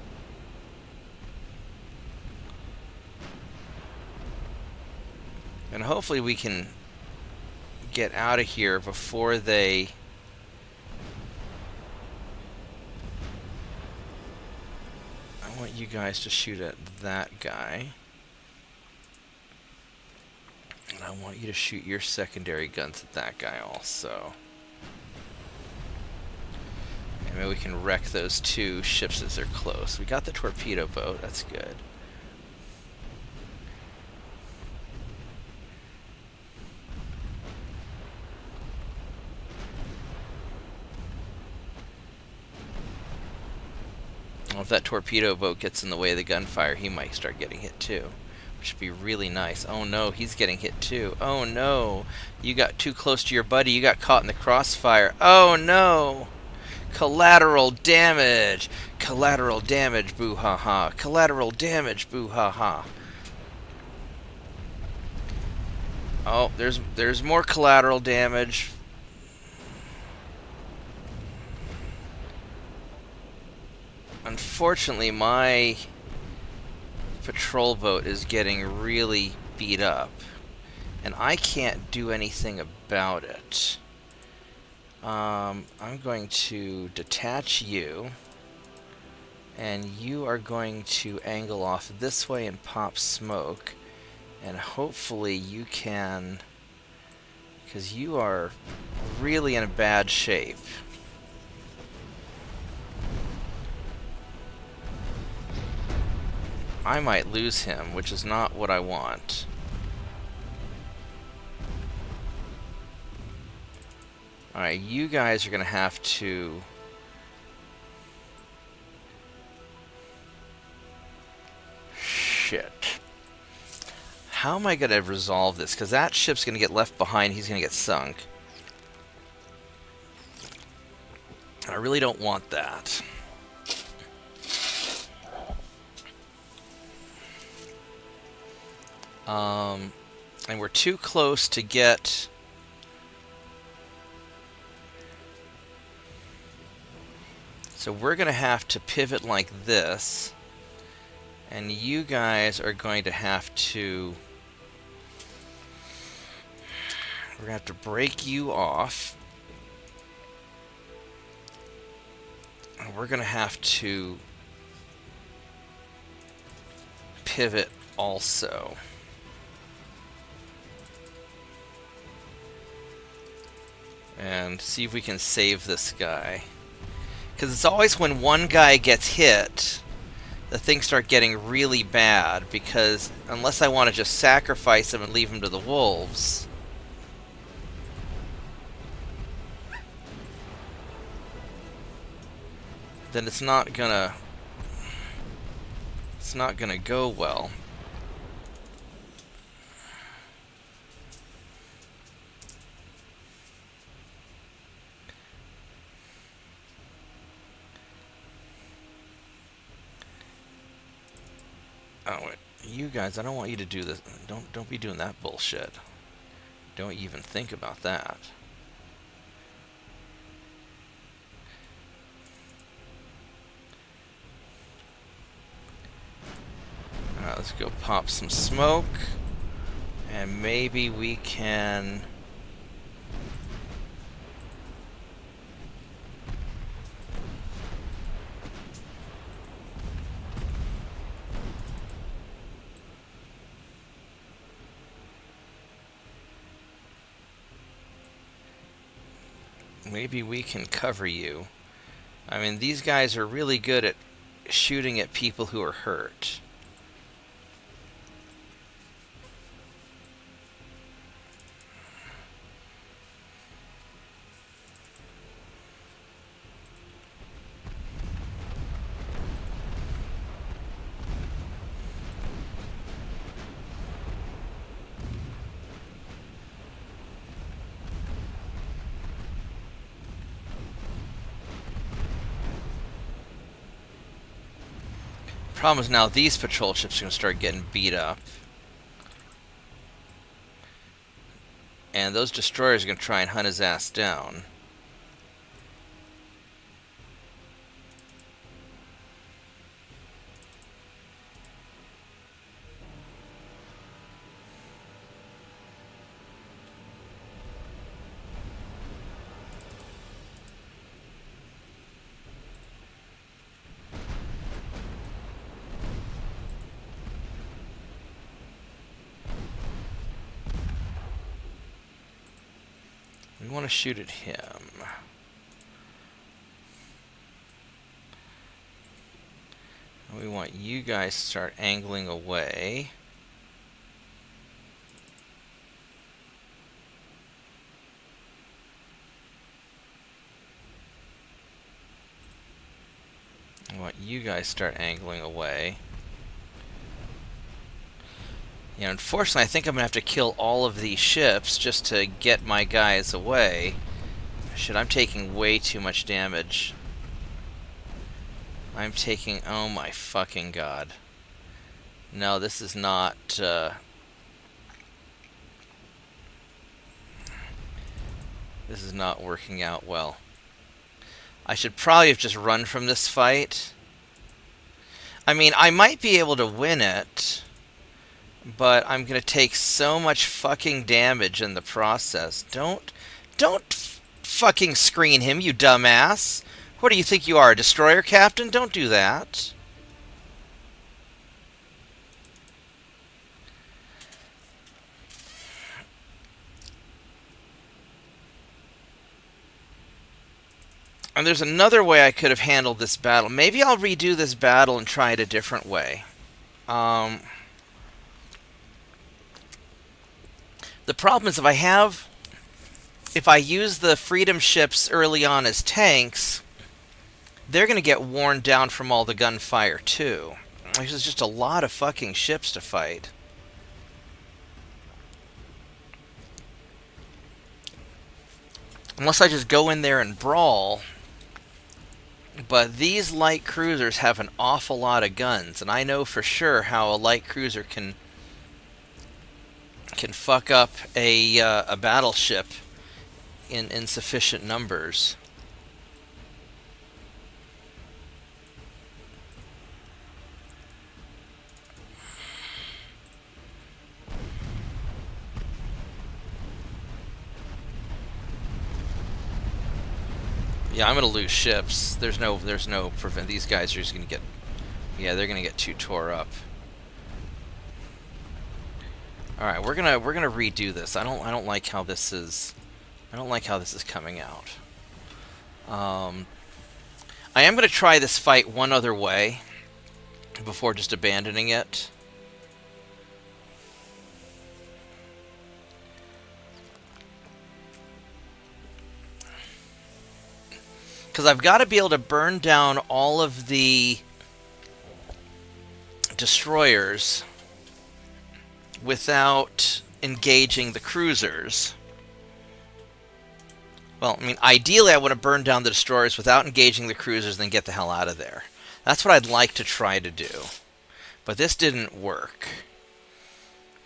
And hopefully we can get out of here before they... I want you guys to shoot at that guy. And I want you to shoot your secondary guns at that guy also. And maybe we can wreck those 2 ships as they're close. We got the torpedo boat, that's good. Well, if that torpedo boat gets in the way of the gunfire, he might start getting hit too. Which would be really nice. Oh no, he's getting hit too. Oh no, you got too close to your buddy. You got caught in the crossfire. Oh no! Collateral damage! Collateral damage, boo ha ha. Collateral damage, boo ha ha. Oh, there's more collateral damage. Unfortunately, my patrol boat is getting really beat up, and I can't do anything about it. I'm going to detach you, and you are going to angle off this way and pop smoke, and hopefully you can, because you are really in a bad shape. I might lose him, which is not what I want. Alright, you guys are going to have to... Shit. How am I going to resolve this? Because that ship's going to get left behind, he's going to get sunk. I really don't want that. And we're too close to get... So we're going to have to pivot like this. And you guys are going to have to... We're going to have to break you off. And we're going to have to pivot also. And see if we can save this guy. Because it's always when one guy gets hit, the things start getting really bad. Because unless I want to just sacrifice him and leave him to the wolves, then it's not gonna go well. Oh, wait. You guys, I don't want you to do this. Don't be doing that bullshit. Don't even think about that. Alright, let's go pop some smoke. And maybe we can... Maybe we can cover you. I mean, these guys are really good at shooting at people who are hurt. Problem is now these patrol ships are going to start getting beat up. And those destroyers are going to try and hunt his ass down. We want to shoot at him. We want you guys to start angling away. I want you guys to start angling away. Yeah, unfortunately, I think I'm going to have to kill all of these ships just to get my guys away. Shit, I'm taking way too much damage. I'm taking... Oh my fucking god. No, this is not... This is not working out well. I should probably have just run from this fight. I mean, I might be able to win it, but I'm going to take so much fucking damage in the process. Don't fucking screen him, you dumbass. What do you think you are, a destroyer captain? Don't do that. And there's another way I could have handled this battle. Maybe I'll redo this battle and try it a different way. The problem is if I use the Freedom ships early on as tanks, they're going to get worn down from all the gunfire too. There's just a lot of fucking ships to fight. Unless I just go in there and brawl. But these light cruisers have an awful lot of guns, and I know for sure how a light cruiser can fuck up a battleship in insufficient numbers. Yeah, I'm gonna lose ships. There's no prevent. These guys are just gonna get, yeah, they're gonna get too tore up. All right, we're gonna redo this. I don't like how this is. I don't like how this is coming out. I am gonna try this fight one other way before just abandoning it. Because I've got to be able to burn down all of the destroyers without engaging the cruisers. Well, I mean, ideally I want to burn down the destroyers without engaging the cruisers and then get the hell out of there. That's what I'd like to try to do. But this didn't work.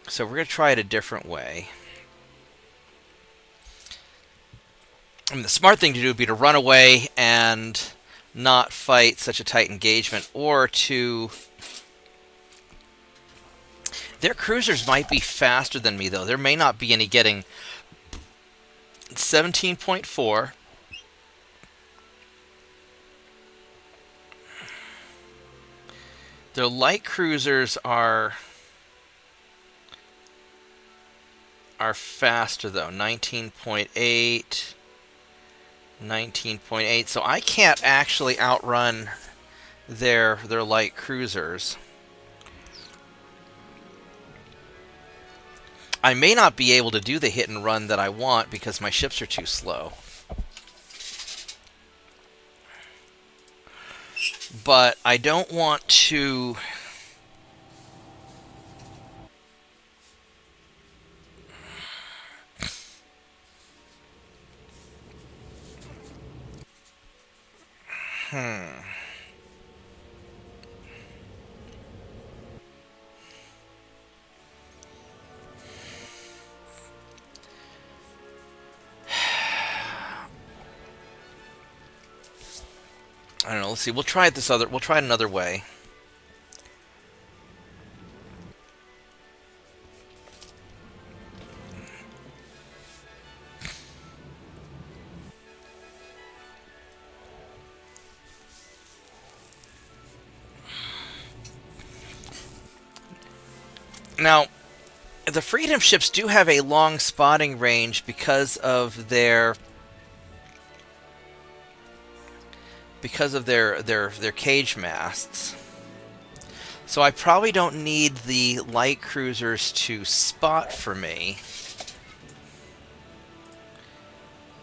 So we're going to try it a different way. I mean, the smart thing to do would be to run away and not fight such a tight engagement, or to... Their cruisers might be faster than me, though. There may not be any getting 17.4. Their light cruisers are faster, though. 19.8. 19.8, so I can't actually outrun their light cruisers. I may not be able to do the hit and run that I want because my ships are too slow. But I don't want to... I don't know. Let's see. We'll try it this other. We'll try it another way. Now, the Freedom ships do have a long spotting range because of their cage masts. So I probably don't need the light cruisers to spot for me.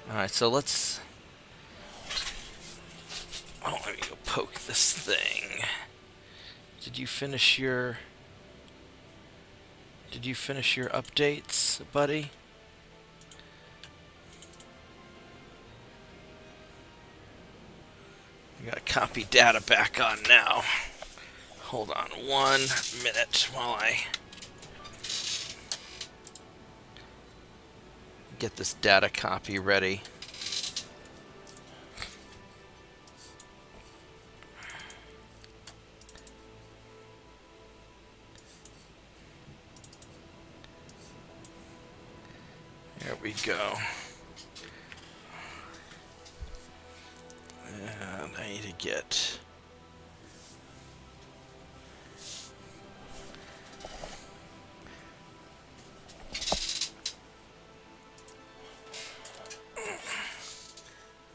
Alright, so let's... Oh, let me go poke this thing. Did you finish your updates, buddy? I gotta copy data back on now. Hold on 1 minute while I get this data copy ready. There we go. And I need to get...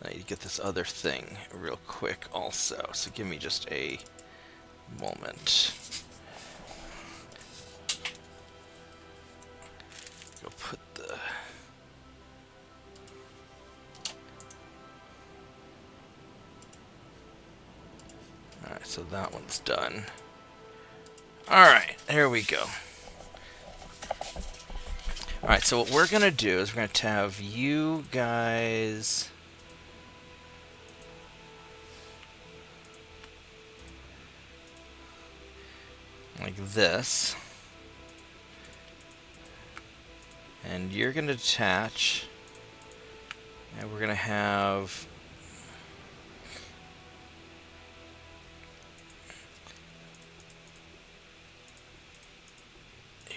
I need to get this other thing real quick also. So give me just a moment. Go put the... Alright, so that one's done. Alright, here we go. Alright, so what we're going to do is we're going to have you guys... like this. And you're going to detach. And we're going to have...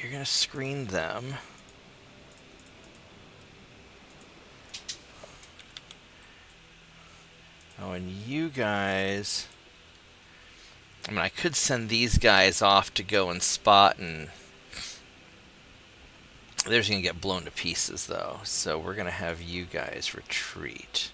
You're going to screen them. Oh, and you guys... I mean, I could send these guys off to go and spot, and they're just going to get blown to pieces, though. So we're going to have you guys retreat.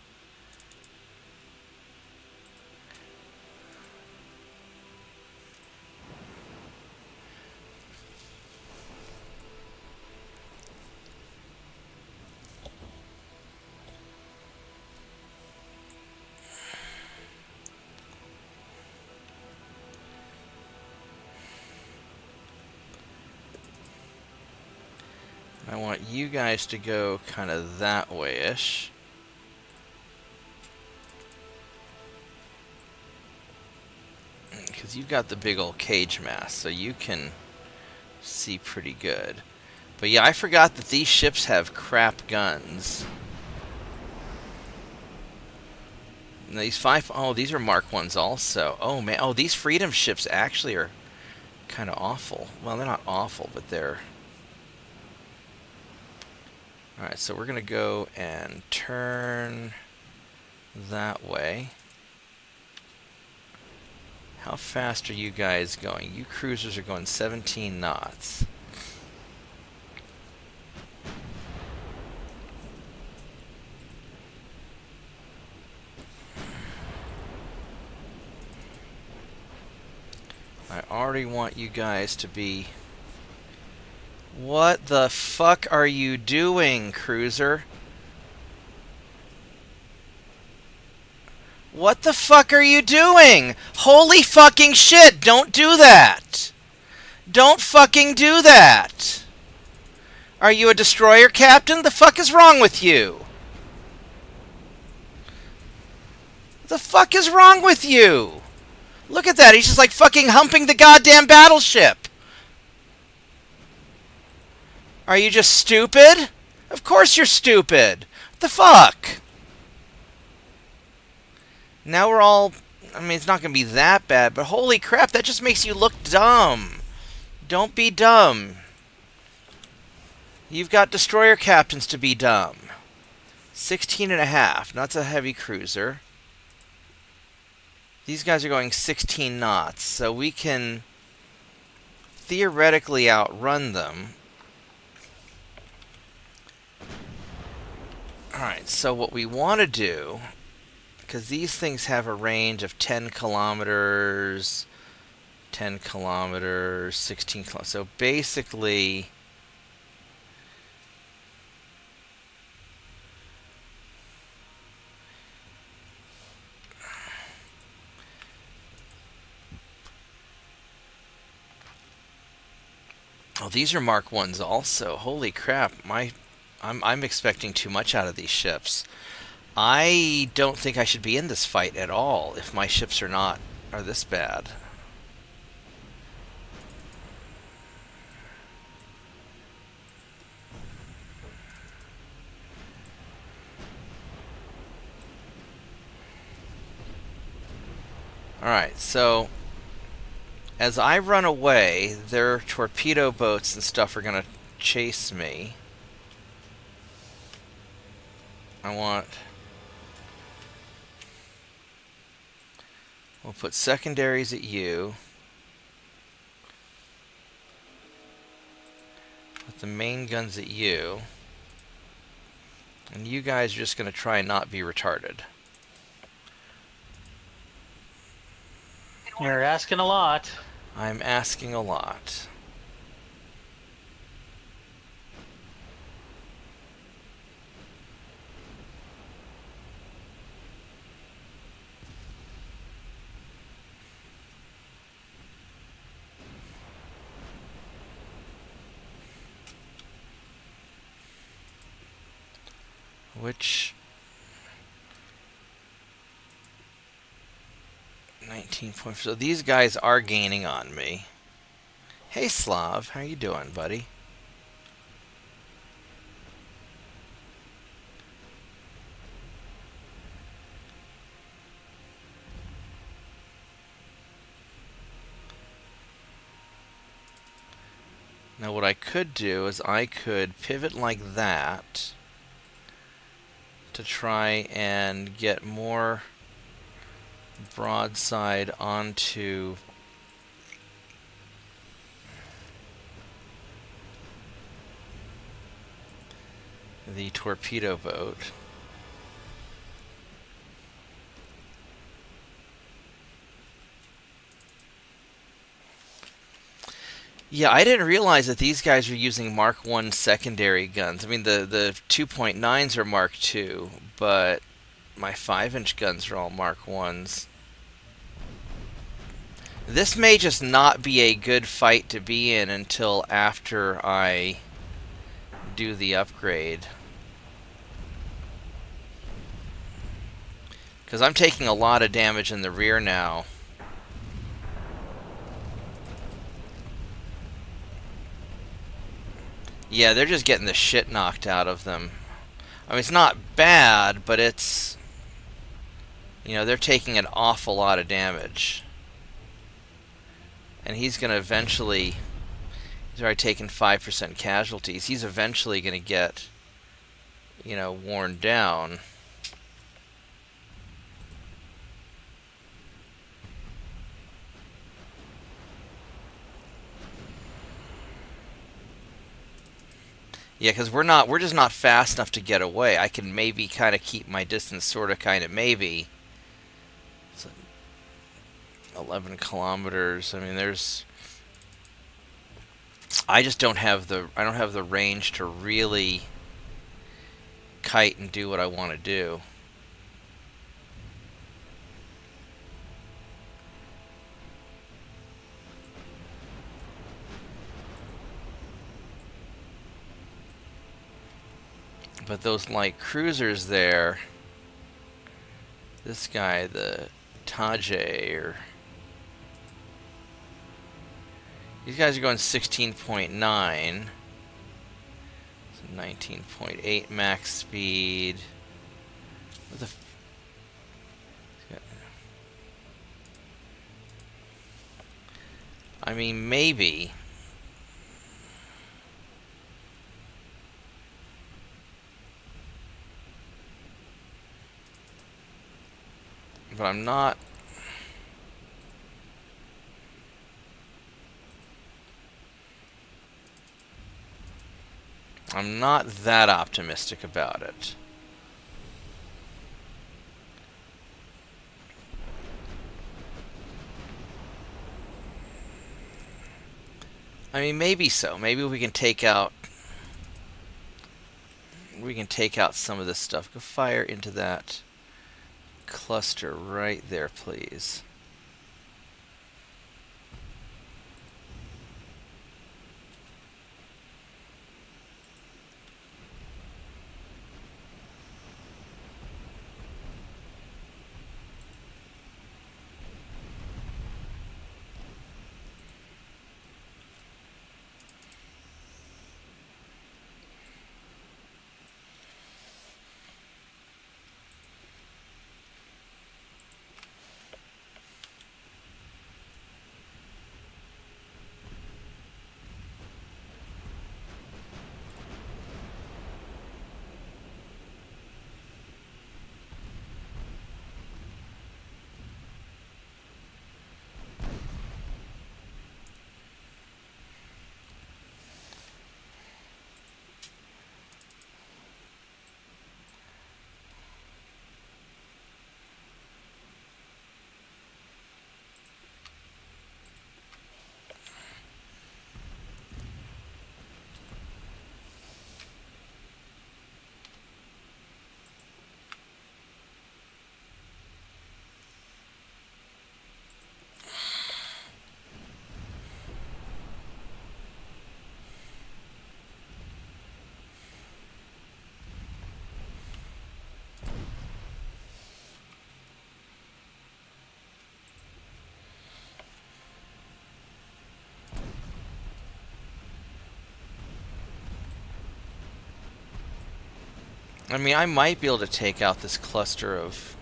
I want you guys to go kind of that way-ish. Because you've got the big old cage mass, so you can see pretty good. But yeah, I forgot that these ships have crap guns. And these these are Mark 1s also. Oh man, oh, these Freedom ships actually are kind of awful. Well, they're not awful, but they're... Alright, so we're going to go and turn that way. How fast are you guys going? You cruisers are going 17 knots. I already want you guys to be... What the fuck are you doing, cruiser? What the fuck are you doing? Holy fucking shit, don't do that! Don't fucking do that! Are you a destroyer captain? The fuck is wrong with you? The fuck is wrong with you? Look at that, he's just like fucking humping the goddamn battleship! Are you just stupid? Of course you're stupid! What the fuck? Now we're all I mean, it's not going to be that bad, but holy crap, that just makes you look dumb. Don't be dumb. You've got destroyer captains to be dumb. 16.5. That's a heavy cruiser. These guys are going 16 knots, so we can theoretically outrun them. Alright, so what we want to do, because these things have a range of 10 kilometers, 10 kilometers, 16 kilometers. So basically, oh, these are Mark 1s also. Holy crap, I'm expecting too much out of these ships. I don't think I should be in this fight at all if my ships are this bad. Alright, so as I run away, their torpedo boats and stuff are going to chase me. We'll put secondaries at you. Put the main guns at you. And you guys are just going to try and not be retarded. You're asking a lot. I'm asking a lot. Which 19 points. So these guys are gaining on me. Hey Slav, how you doing, buddy? Now what I could do is I could pivot like that to try and get more broadside onto the torpedo boat. Yeah, I didn't realize that these guys were using Mark 1 secondary guns. I mean, the 2.9s are Mark 2, but my 5-inch guns are all Mark 1s. This may just not be a good fight to be in until after I do the upgrade. Because I'm taking a lot of damage in the rear now. Yeah, they're just getting the shit knocked out of them. I mean, it's not bad, but it's... You know, they're taking an awful lot of damage. And he's going to eventually... He's already taken 5% casualties. He's eventually going to get, you know, worn down. Yeah, because we're just not fast enough to get away. I can maybe kind of keep my distance, sort of, kind of, maybe. It's 11 kilometers. I mean, there's... I just don't have the range to really kite and do what I want to do. But those light cruisers there, this guy, the Tajay, or these guys are going 16.9, so 19.8 max speed. What the I mean, maybe. But I'm not. I'm not that optimistic about it. I mean, maybe so. Maybe we can take out. We can take out some of this stuff. Go fire into that cluster right there, please. I mean, I might be able to take out this cluster of.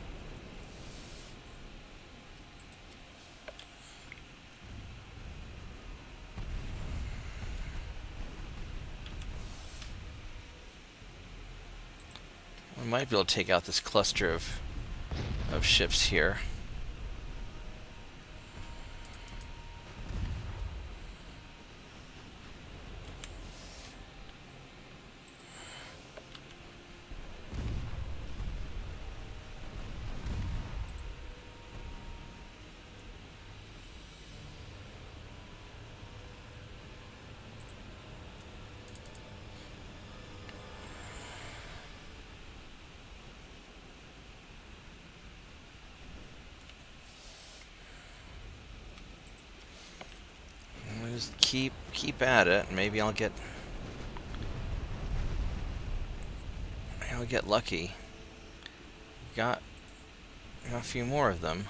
I might be able to take out this cluster of ships here. Just keep at it. Maybe I'll get lucky. Got a few more of them.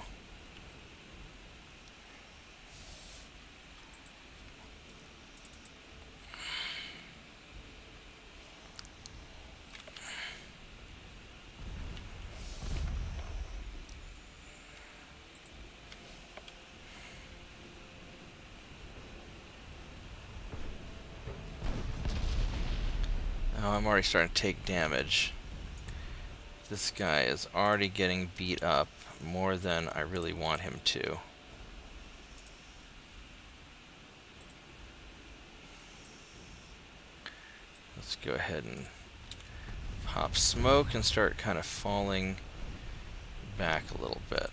Oh, I'm already starting to take damage. This guy is already getting beat up more than I really want him to. Let's go ahead and pop smoke and start kind of falling back a little bit.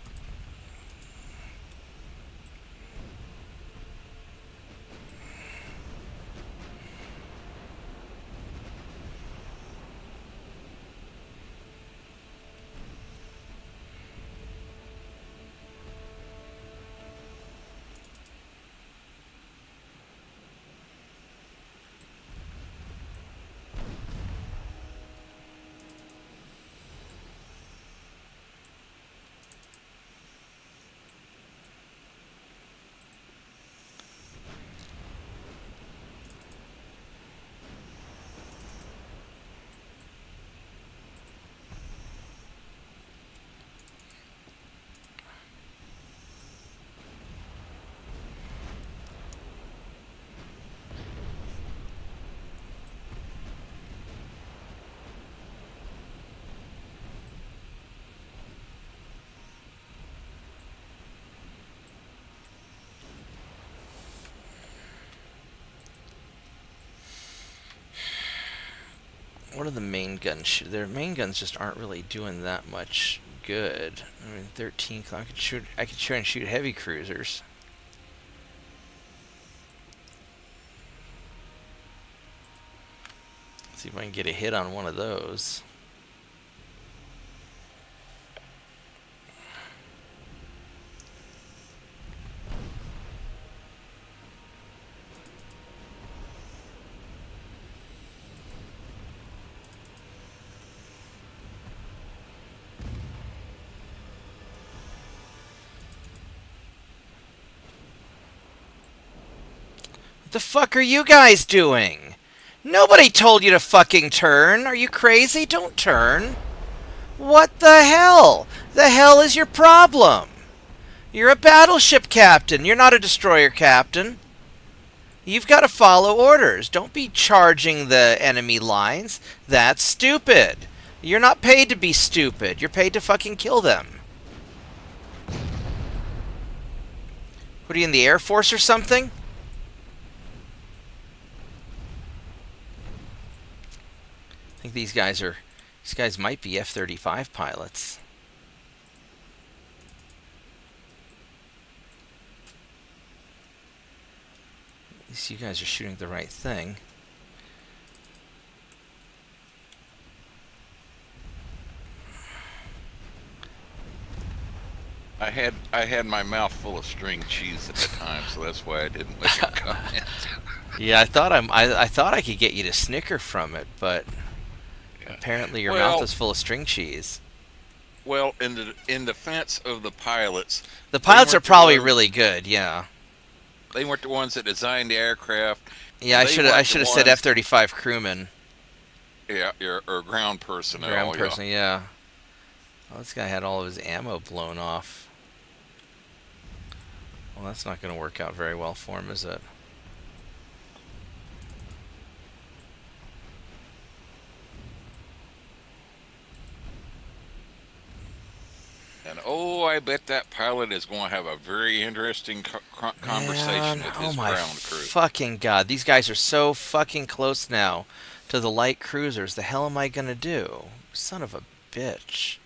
What are the main guns shoot? Their main guns just aren't really doing that much good. I mean, 13. I could try and shoot heavy cruisers. See if I can get a hit on one of those. What the fuck are you guys doing? Nobody told you to fucking turn. Are you crazy? Don't turn. What the hell? The hell is your problem? You're a battleship captain. You're not a destroyer captain. You've got to follow orders. Don't be charging the enemy lines. That's stupid. You're not paid to be stupid. You're paid to fucking kill them. What are you, in the Air Force or something? I think these guys might be F-35 pilots. At least you guys are shooting the right thing. I had my mouth full of string cheese at the time, so that's why I didn't make a comment. Yeah, I thought I could get you to snicker from it, but apparently your mouth is full of string cheese. Well, in defense of the pilots, The pilots are probably really good. Yeah. They weren't the ones that designed the aircraft. Yeah, I should have said F-35 crewman. Yeah, or ground personnel. Ground person, yeah. Well, this guy had all of his ammo blown off. Well, that's not going to work out very well for him, is it? And I bet that pilot is going to have a very interesting conversation with his ground crew. Fucking God, these guys are so fucking close now to the light cruisers. The hell am I going to do? Son of a bitch.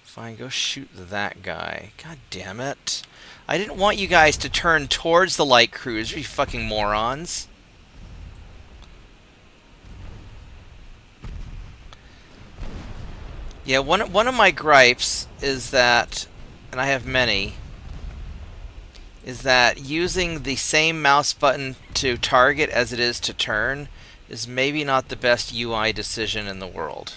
Fine, go shoot that guy. God damn it. I didn't want you guys to turn towards the light cruiser, you fucking morons. Yeah, one of my gripes is that, and I have many, is that using the same mouse button to target as it is to turn is maybe not the best UI decision in the world.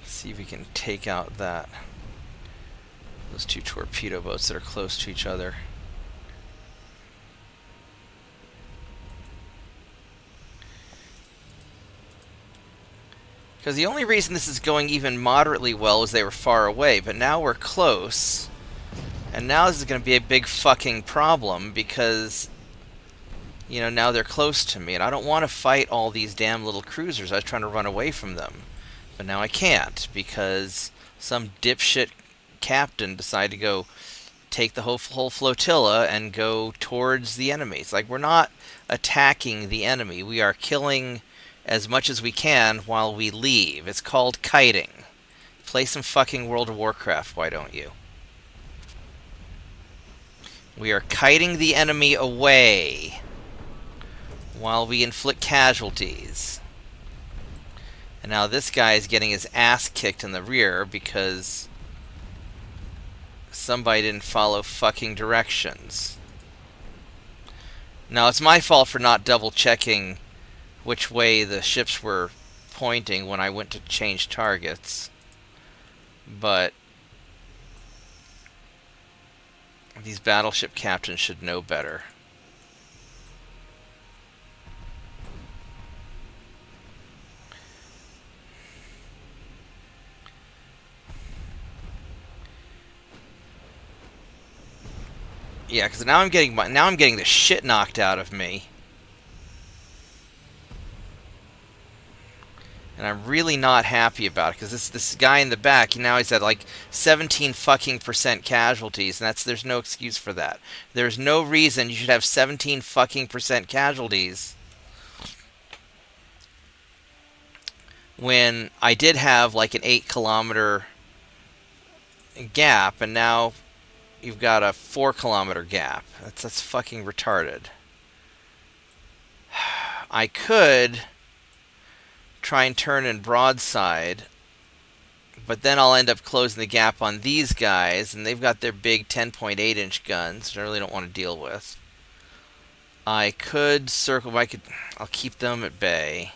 See if we can take out those two torpedo boats that are close to each other. Because the only reason this is going even moderately well is they were far away, but now we're close. And now this is going to be a big fucking problem because, you know, now they're close to me. And I don't want to fight all these damn little cruisers. I was trying to run away from them. But now I can't because some dipshit captain decided to go take the whole flotilla and go towards the enemy. It's like we're not attacking the enemy. We are killing as much as we can while we leave. It's called kiting. Play some fucking World of Warcraft, why don't you? We are kiting the enemy away while we inflict casualties. And now this guy is getting his ass kicked in the rear because somebody didn't follow fucking directions. Now, it's my fault for not double checking which way the ships were pointing when I went to change targets. But these battleship captains should know better. Yeah, because now I'm getting the shit knocked out of me. And I'm really not happy about it, because this guy in the back, now he's at like 17 fucking percent casualties, and there's no excuse for that. There's no reason you should have 17 fucking percent casualties when I did have like an 8 kilometer gap, and now you've got a 4 kilometer gap. That's fucking retarded. I could try and turn in broadside, but then I'll end up closing the gap on these guys, and they've got their big 10.8-inch guns, which I really don't want to deal with. I could circle, I'll keep them at bay.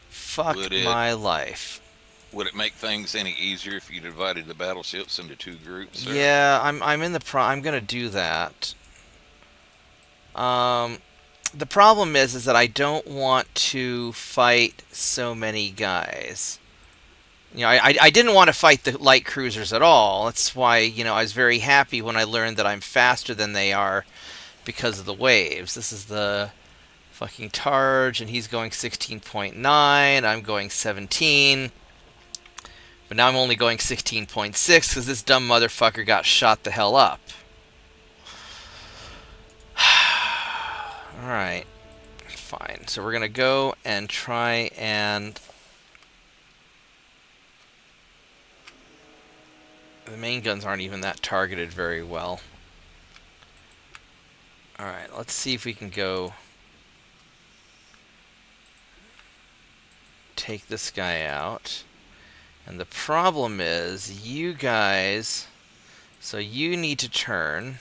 Fuck my life. Would it make things any easier if you divided the battleships into 2 groups? Or? Yeah, I'm gonna do that. The problem is that I don't want to fight so many guys. I didn't want to fight the light cruisers at all. That's why, I was very happy when I learned that I'm faster than they are because of the waves. This is the fucking Targe, and he's going 16.9. I'm going 17. But now I'm only going 16.6 because this dumb motherfucker got shot the hell up. Alright. Fine. So we're going to go and try and... The main guns aren't even that targeted very well. Alright, let's see if we can go... take this guy out. And the problem is, you guys... So you need to turn...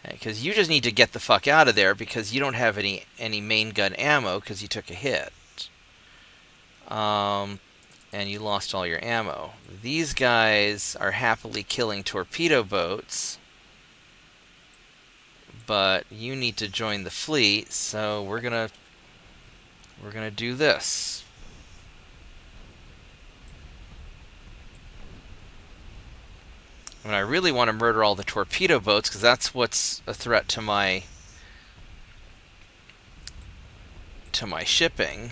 Because you just need to get the fuck out of there because you don't have any main gun ammo because you took a hit. And you lost all your ammo. These guys are happily killing torpedo boats. But you need to join the fleet, so we're gonna do this. I mean, I really want to murder all the torpedo boats because that's what's a threat to my shipping.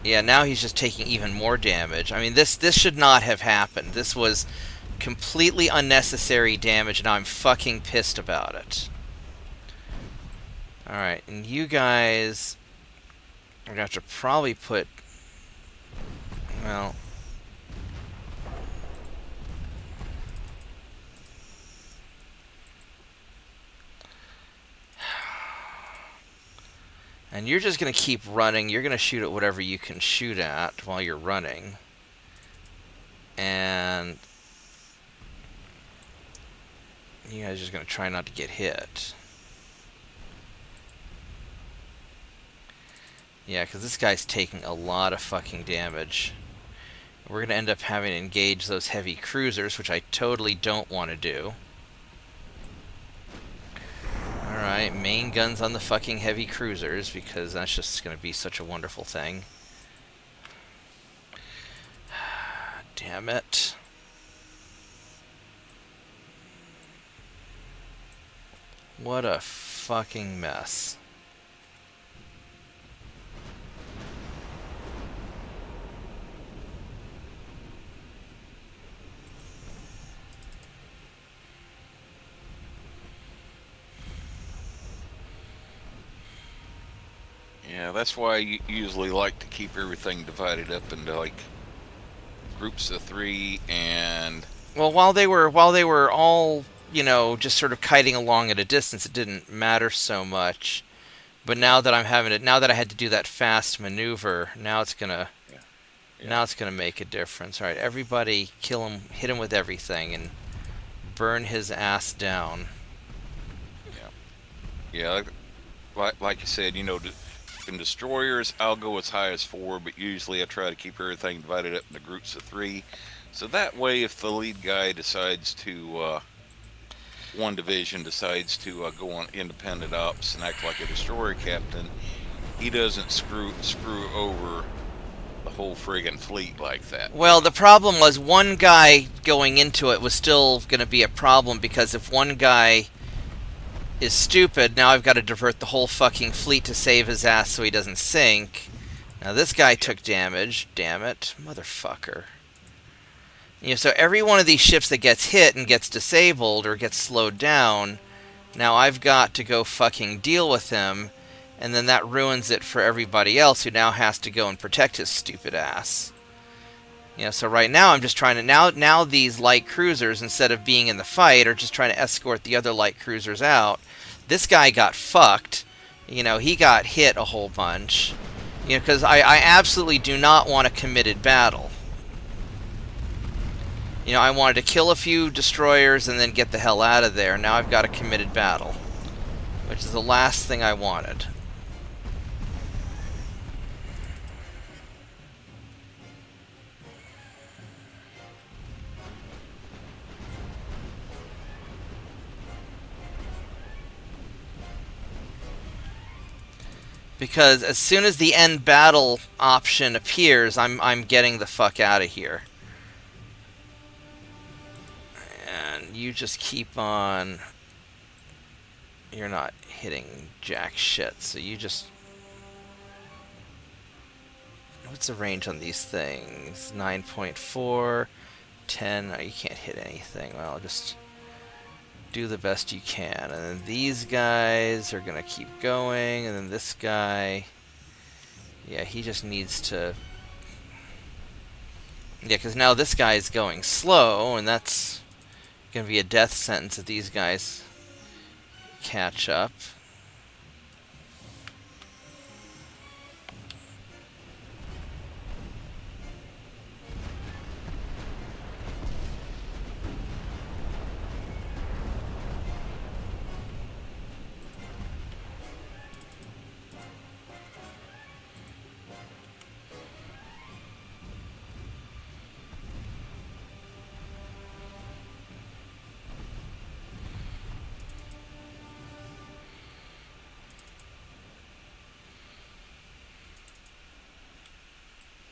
Yeah, now he's just taking even more damage. I mean, this should not have happened. This was completely unnecessary damage, and now I'm fucking pissed about it. Alright, and you guys... I'm going to have to probably put... Well... And you're just going to keep running. You're going to shoot at whatever you can shoot at while you're running. And... you guys are just going to try not to get hit. Yeah, because this guy's taking a lot of fucking damage. We're going to end up having to engage those heavy cruisers, which I totally don't want to do. Alright, main guns on the fucking heavy cruisers, because that's just going to be such a wonderful thing. Damn it. What a fucking mess. Yeah, that's why I usually like to keep everything divided up into like groups of 3 and... Well, while they were all, just sort of kiting along at a distance, it didn't matter so much. But now that now that I had to do that fast maneuver, now it's gonna make a difference. All right, everybody, kill him, hit him with everything, and burn his ass down. Yeah, like you said, in destroyers, I'll go as high as 4, but usually I try to keep everything divided up into groups of 3. So that way, if the lead guy decides to, one division decides to go on independent ops and act like a destroyer captain, he doesn't screw over the whole friggin' fleet like that. Well, the problem was one guy going into it was still going to be a problem, because if one guy is stupid, now I've got to divert the whole fucking fleet to save his ass so he doesn't sink. Now this guy took damage. Damn it. Motherfucker. You know, so every one of these ships that gets hit and gets disabled or gets slowed down, now I've got to go fucking deal with him, and then that ruins it for everybody else who now has to go and protect his stupid ass. You know, so right now I'm just trying to... Now these light cruisers, instead of being in the fight, are just trying to escort the other light cruisers out. This guy got fucked. You know, he got hit a whole bunch. You know, because I absolutely do not want a committed battle. You know, I wanted to kill a few destroyers and then get the hell out of there. Now I've got a committed battle, which is the last thing I wanted. Because as soon as the end battle option appears, I'm getting the fuck out of here. And you just keep on... You're not hitting jack shit, so you just... What's the range on these things? 9.4, 10... Oh, you can't hit anything. Well, just do the best you can. And then these guys are going to keep going, and then this guy... Yeah, he just needs to... Yeah, because now this guy is going slow, and that's going to be a death sentence if these guys catch up.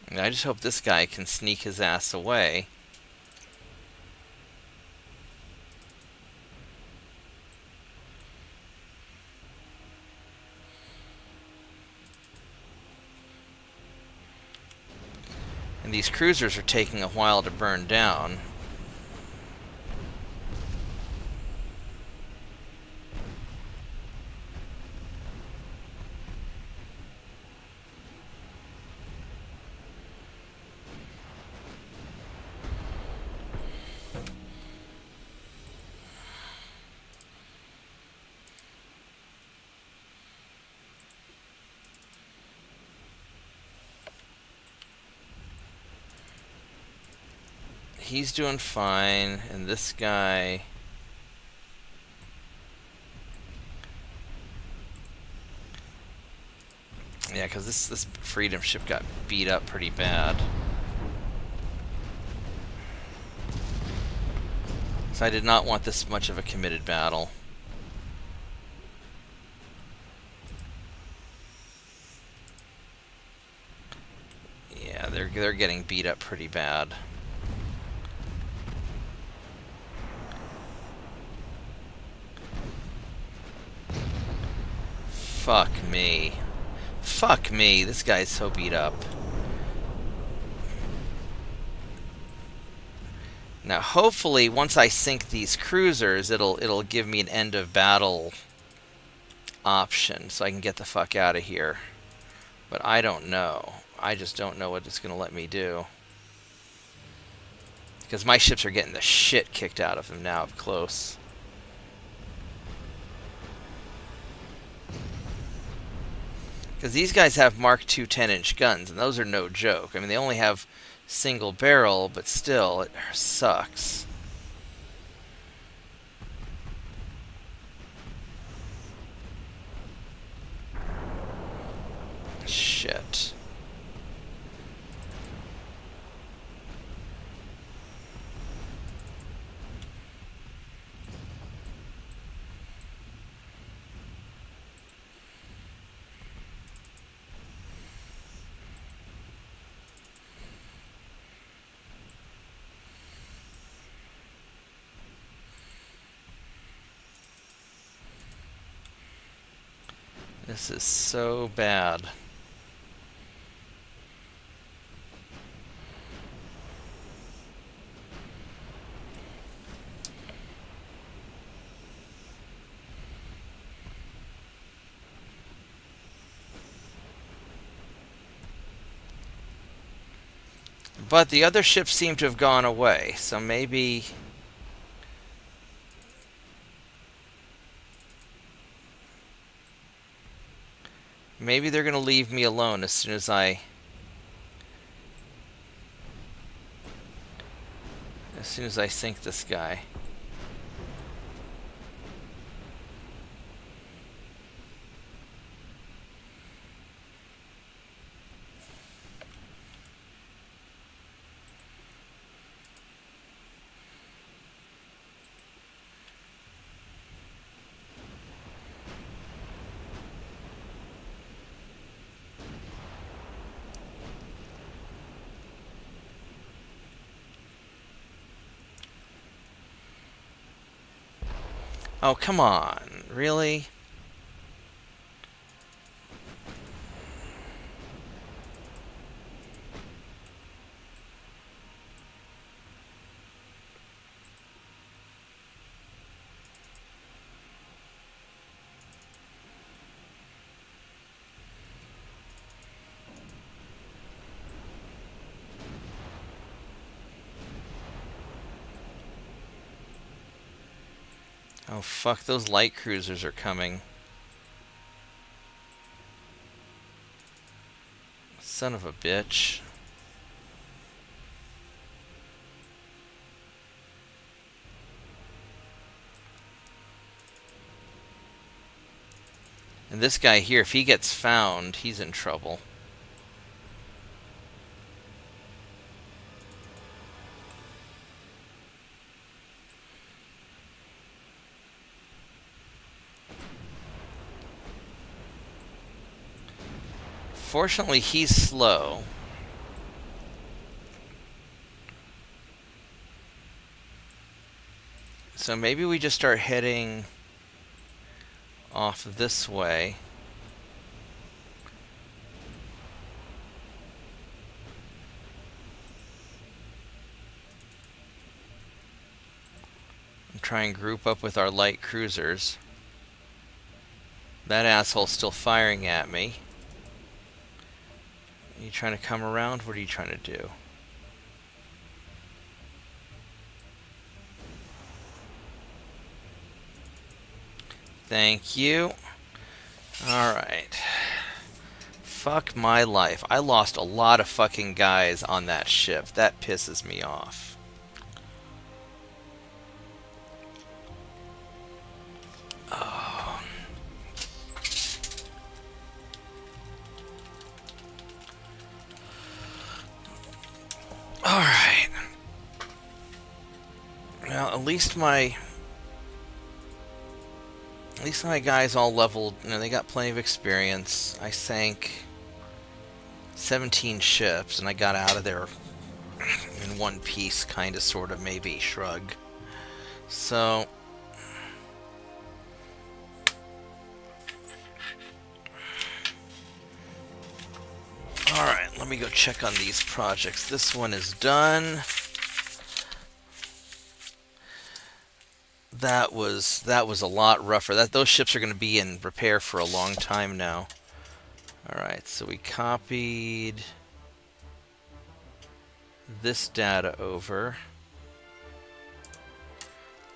And I just hope this guy can sneak his ass away. And these cruisers are taking a while to burn down. He's doing fine, and this guy... Yeah, because this Freedom ship got beat up pretty bad. So I did not want this much of a committed battle. Yeah, they're getting beat up pretty bad. Fuck me. Fuck me, this guy's so beat up. Now hopefully once I sink these cruisers, it'll give me an end of battle option so I can get the fuck out of here. But I don't know. I just don't know what it's gonna let me do. Because my ships are getting the shit kicked out of them now up close. Because these guys have Mark II 10-inch guns, and those are no joke. I mean, they only have single barrel, but still, it sucks. Shit. This is so bad. But the other ships seem to have gone away, so maybe... Maybe they're going to leave me alone as soon as I sink this guy. Oh, come on. Really? Oh, fuck, those light cruisers are coming. Son of a bitch. And this guy here, if he gets found, he's in trouble. Fortunately, he's slow. So maybe we just start heading off this way. And try and group up with our light cruisers. That asshole's still firing at me. Are you trying to come around? What are you trying to do? Thank you. Alright. Fuck my life. I lost a lot of fucking guys on that ship. That pisses me off. Oh. Alright. Well, at least my guys all leveled, you know, they got plenty of experience. I sank 17 ships and I got out of there in one piece, kind of, sort of, maybe, shrug. So alright, let me go check on these projects. This one is done. That was a lot rougher. Those ships are going to be in repair for a long time now. Alright, so we copied this data over.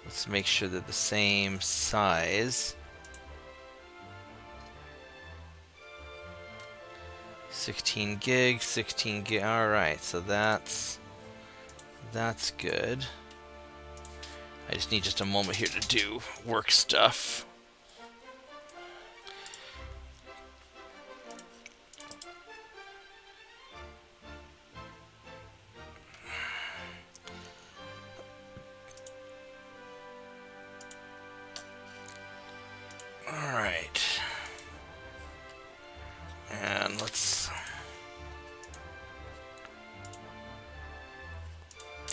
Let's make sure they're the same size. 16 gig, 16 gig. Alright, so that's good. I just need just a moment here to do work stuff. Alright. And let's...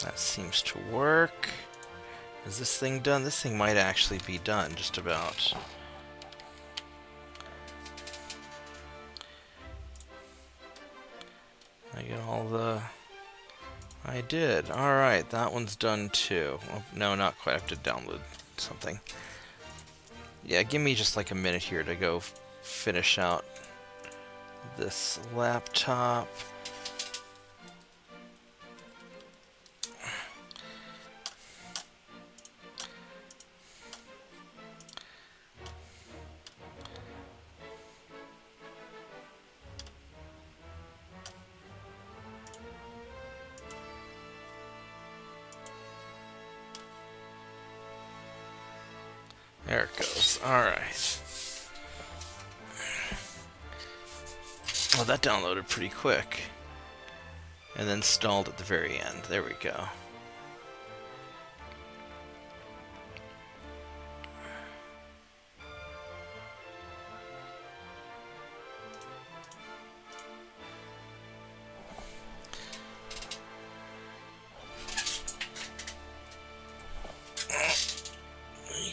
That seems to work. Is this thing done? This thing might actually be done, just about. I get all the... I did. Alright, that one's done too. Oh, no, not quite. I have to download something. Yeah, give me just like a minute here to go finish out this laptop. There it goes. Alright. Well, that downloaded pretty quick. And then stalled at the very end. There we go.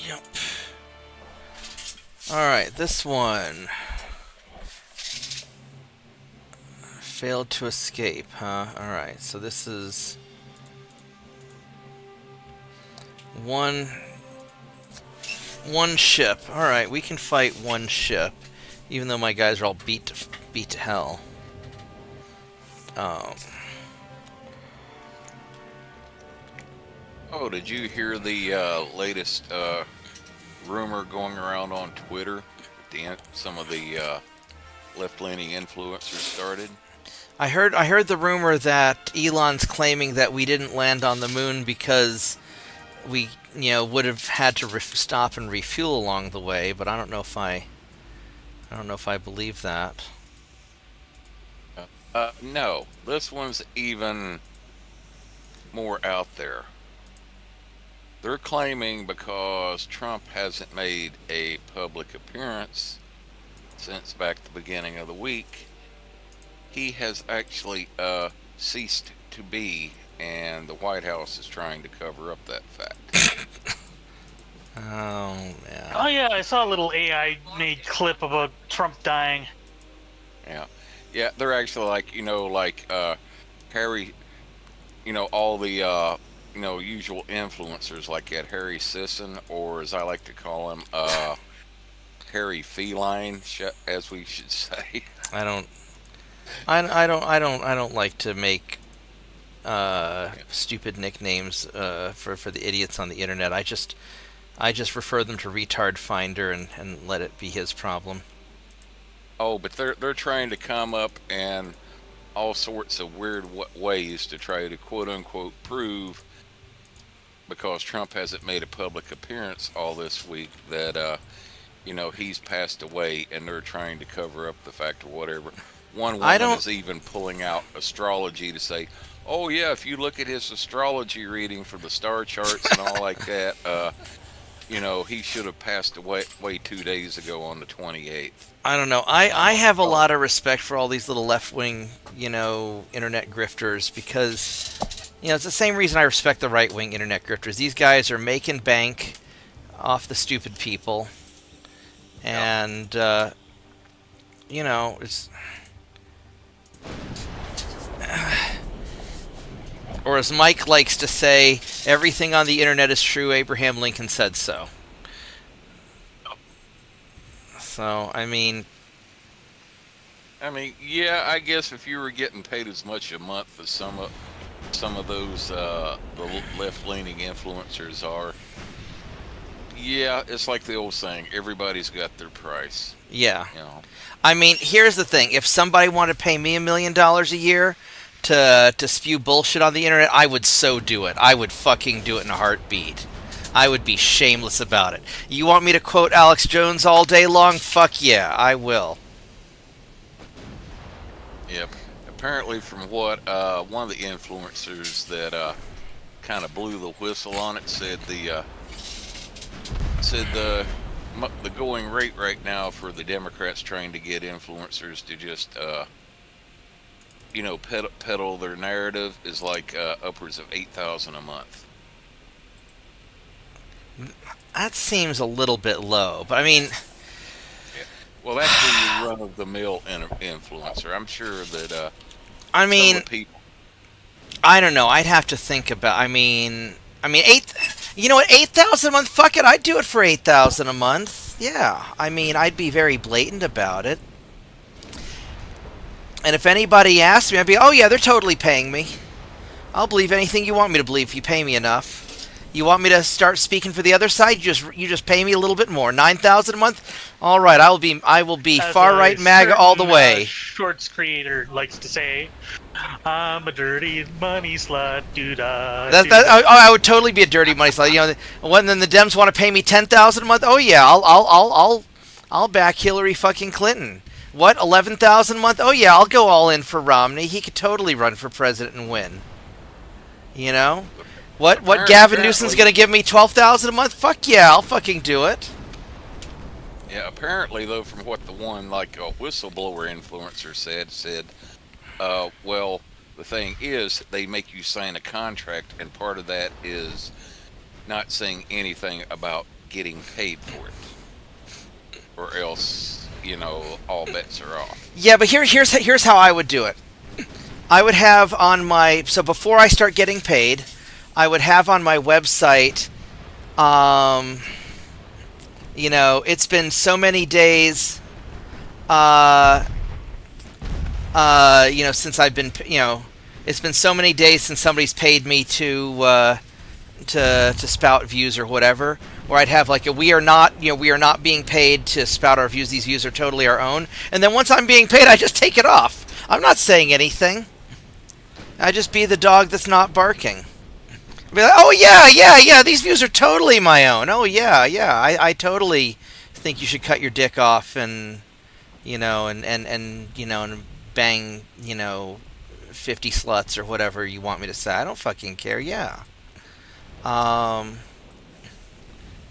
Yep. Alright, this one. Failed to escape, huh? Alright, so this is... One ship. Alright, we can fight one ship. Even though my guys are all beat to hell. Oh, did you hear the latest rumor going around on Twitter? Some of the left-leaning influencers started. I heard the rumor that Elon's claiming that we didn't land on the moon because we, would have had to stop and refuel along the way. But I don't know if I believe that. No, this one's even more out there. They're claiming because Trump hasn't made a public appearance since back at the beginning of the week, he has actually ceased to be, and the White House is trying to cover up that fact. Oh, yeah. Oh yeah, I saw a little AI-made clip about Trump dying. Yeah, they're actually like, Harry, all the, usual influencers like that, Harry Sisson, or as I like to call him, Harry Feline, as we should say. I don't like to make stupid nicknames for the idiots on the internet. I just refer them to Retard Finder and let it be his problem. Oh, but they're trying to come up in all sorts of weird ways to try to quote unquote prove, because Trump hasn't made a public appearance all this week, that he's passed away, and they're trying to cover up the fact or whatever. One woman is even pulling out astrology to say, oh yeah, if you look at his astrology reading for the star charts and all like that, he should have passed away 2 days ago on the 28th. I don't know. I have a lot of respect for all these little left-wing, internet grifters, because, it's the same reason I respect the right-wing internet grifters. These guys are making bank off the stupid people. And, it's... Or as Mike likes to say, everything on the internet is true, Abraham Lincoln said so. So, yeah, I guess if you were getting paid as much a month as some of those the left-leaning influencers are, yeah, it's like the old saying, everybody's got their price. Yeah. Here's the thing. If somebody wanted to pay me $1 million a year to spew bullshit on the internet, I would so do it. I would fucking do it in a heartbeat. I would be shameless about it. You want me to quote Alex Jones all day long? Fuck yeah, I will. Yep. Apparently, from what one of the influencers that kind of blew the whistle on it said, the going rate right now for the Democrats trying to get influencers to just peddle their narrative is like upwards of $8,000 a month. That seems a little bit low, but Yeah. Well, that's the run-of-the-mill influencer. I'm sure that I some of mean, the people. I don't know. I'd have to think about. Eight. You know what? 8,000 a month. Fuck it. I'd do it for 8,000 a month. Yeah. I mean, I'd be very blatant about it. And if anybody asked me, I'd be, oh yeah, they're totally paying me. I'll believe anything you want me to believe if you pay me enough. You want me to start speaking for the other side? You just pay me a little bit more. 9,000 a month. All right. I will be As far a right MAGA all the certain, way. Shorts creator likes to say, "I'm a dirty money slut, I would totally be a dirty money slut. You know, when then the Dems want to pay me 10,000 a month. Oh yeah, I'll back Hillary fucking Clinton. What, 11,000 a month? Oh yeah, I'll go all in for Romney. He could totally run for president and win. You know, what Gavin Newsom's gonna give me 12,000 a month? Fuck yeah, I'll fucking do it. Yeah, apparently though, from what the one like a whistleblower influencer said, well, the thing is they make you sign a contract, and part of that is not saying anything about getting paid for it, or else all bets are off. Yeah, but here's how I would do it. I would have on my before I start getting paid, I would have on my website, it's been so many days, since I've been, it's been so many days since somebody's paid me to spout views or whatever. Or I'd have like we are not being paid to spout our views. These views are totally our own. And then once I'm being paid, I just take it off. I'm not saying anything. I just be the dog that's not barking. Be like, oh yeah, these views are totally my own. Oh yeah, I totally think you should cut your dick off and and bang 50 sluts or whatever you want me to say. I don't fucking care. Yeah.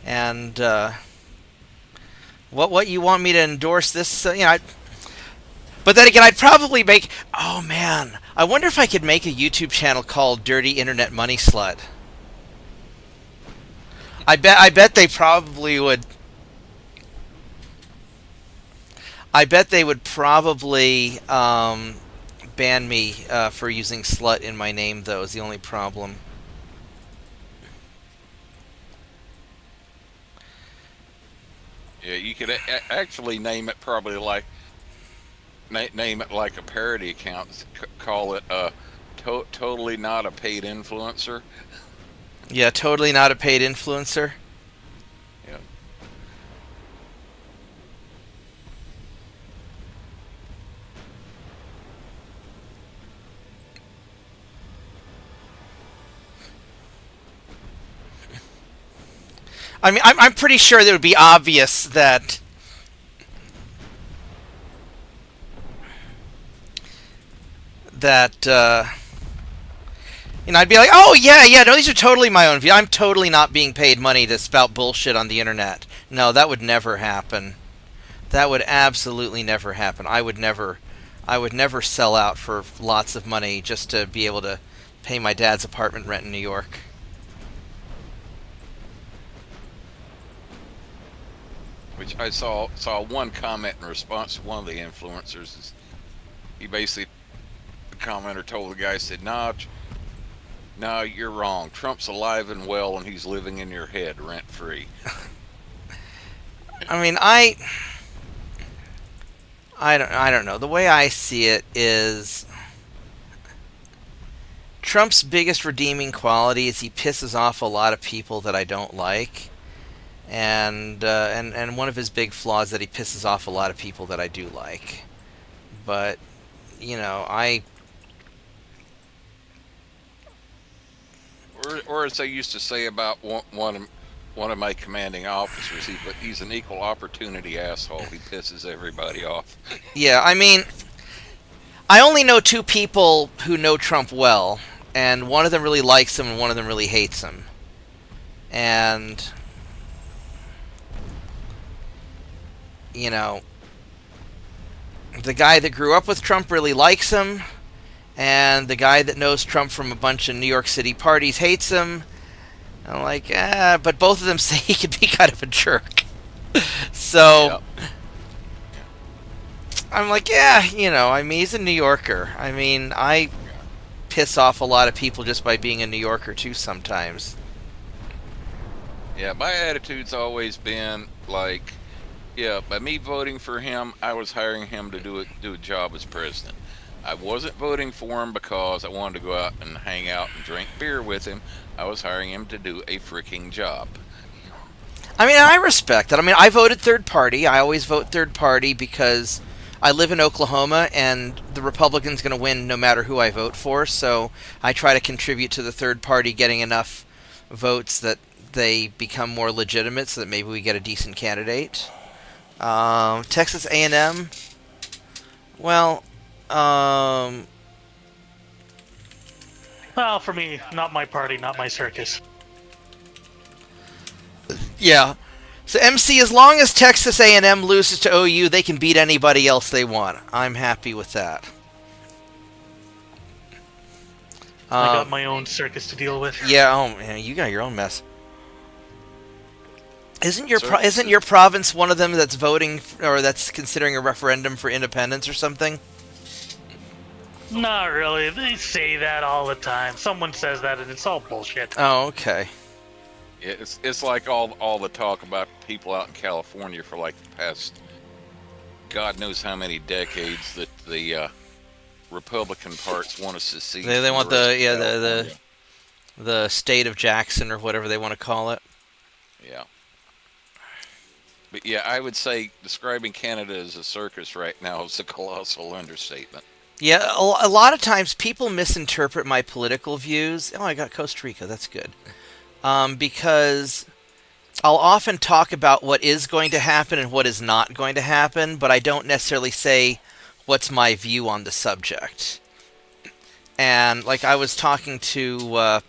And what you want me to endorse this? But then again, I'd probably make. Oh man, I wonder if I could make a YouTube channel called Dirty Internet Money Slut. I bet they probably would. I bet they would probably ban me for using slut in my name, though, is the only problem. Yeah, you could actually name it probably like name it like a parody account. Call it totally not a paid influencer. Yeah, totally not a paid influencer. Yeah. I mean, I'm pretty sure that it would be obvious that I'd be like, oh yeah, no, these are totally my own view. I'm totally not being paid money to spout bullshit on the internet. No, that would never happen. That would absolutely never happen. I would never sell out for lots of money just to be able to pay my dad's apartment rent in New York. Which I saw one comment in response to one of the influencers. Is he basically, the commenter told the guy, said, "No, you're wrong. Trump's alive and well, and he's living in your head rent free." I mean, I don't know. The way I see it is Trump's biggest redeeming quality is he pisses off a lot of people that I don't like. And one of his big flaws is that he pisses off a lot of people that I do like. But, Or as they used to say about one of my commanding officers, he's an equal opportunity asshole. He pisses everybody off. Yeah, I mean, I only know two people who know Trump well, and one of them really likes him and one of them really hates him. And the guy that grew up with Trump really likes him, and the guy that knows Trump from a bunch of New York City parties hates him. I'm like, but both of them say he could be kind of a jerk. So, I'm like, yeah, I mean, he's a New Yorker. I mean, I piss off a lot of people just by being a New Yorker too sometimes. Yeah, my attitude's always been like, yeah, by me voting for him, I was hiring him to do a job as president. I wasn't voting for him because I wanted to go out and hang out and drink beer with him. I was hiring him to do a freaking job. I mean, I respect that. I mean, I voted third party. I always vote third party because I live in Oklahoma and the Republican's going to win no matter who I vote for. So I try to contribute to the third party getting enough votes that they become more legitimate so that maybe we get a decent candidate. Texas A&M, well, Well, for me, not my party, not my circus. yeah. So MC, as long as Texas A&M loses to OU, they can beat anybody else they want. I'm happy with that. I got my own circus to deal with. Yeah. Oh man, you got your own mess. Isn't Sir? your province one of them that's voting or that's considering a referendum for independence or something? Not really. They say that all the time. Someone says that, and it's all bullshit. Oh, okay. Yeah, it's like all the talk about people out in California for like the past God knows how many decades that the Republican parts want us to see. They want the state of Jackson or whatever they want to call it. Yeah. But yeah, I would say describing Canada as a circus right now is a colossal understatement. Yeah, a lot of times people misinterpret my political views. Oh, I got Costa Rica. That's good. Because I'll often talk about what is going to happen and what is not going to happen, but I don't necessarily say what's my view on the subject. And like I was talking to,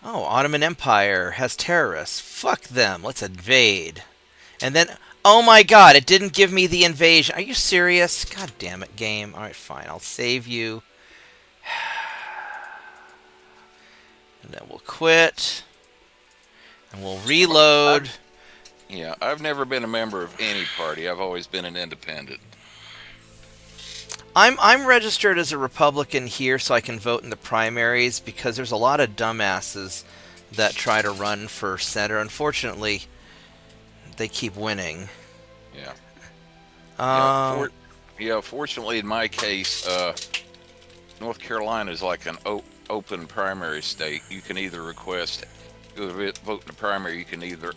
Ottoman Empire has terrorists. Fuck them. Let's invade. And then, oh my god, it didn't give me the invasion. Are you serious? God damn it, game. Alright, fine. I'll save you. And then we'll quit. And we'll reload. Yeah, I've never been a member of any party. I've always been an independent. I'm registered as a Republican here so I can vote in the primaries because there's a lot of dumbasses that try to run for senator. Unfortunately, they keep winning. Yeah. Fortunately, in my case, North Carolina is like an open primary state. You can either request vote in the primary. You can either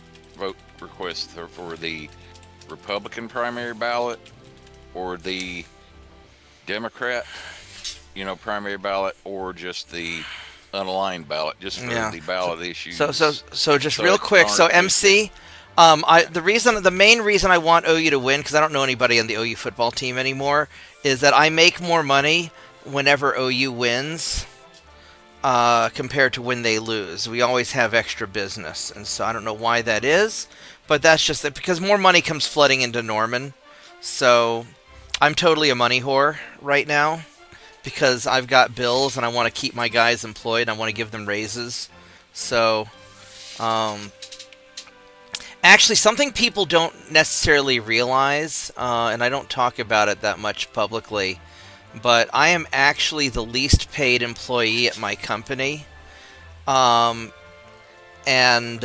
request for the Republican primary ballot or the Democrat, primary ballot, or just the unaligned ballot, just for the ballot issues. So just real quick. So MC, the main reason I want OU to win, because I don't know anybody on the OU football team anymore, is that I make more money whenever OU wins compared to when they lose. We always have extra business, and so I don't know why that is, but that's just it, because more money comes flooding into Norman. So I'm totally a money whore right now because I've got bills and I want to keep my guys employed and I want to give them raises. So, actually, something people don't necessarily realize, and I don't talk about it that much publicly, but I am actually the least paid employee at my company, and probably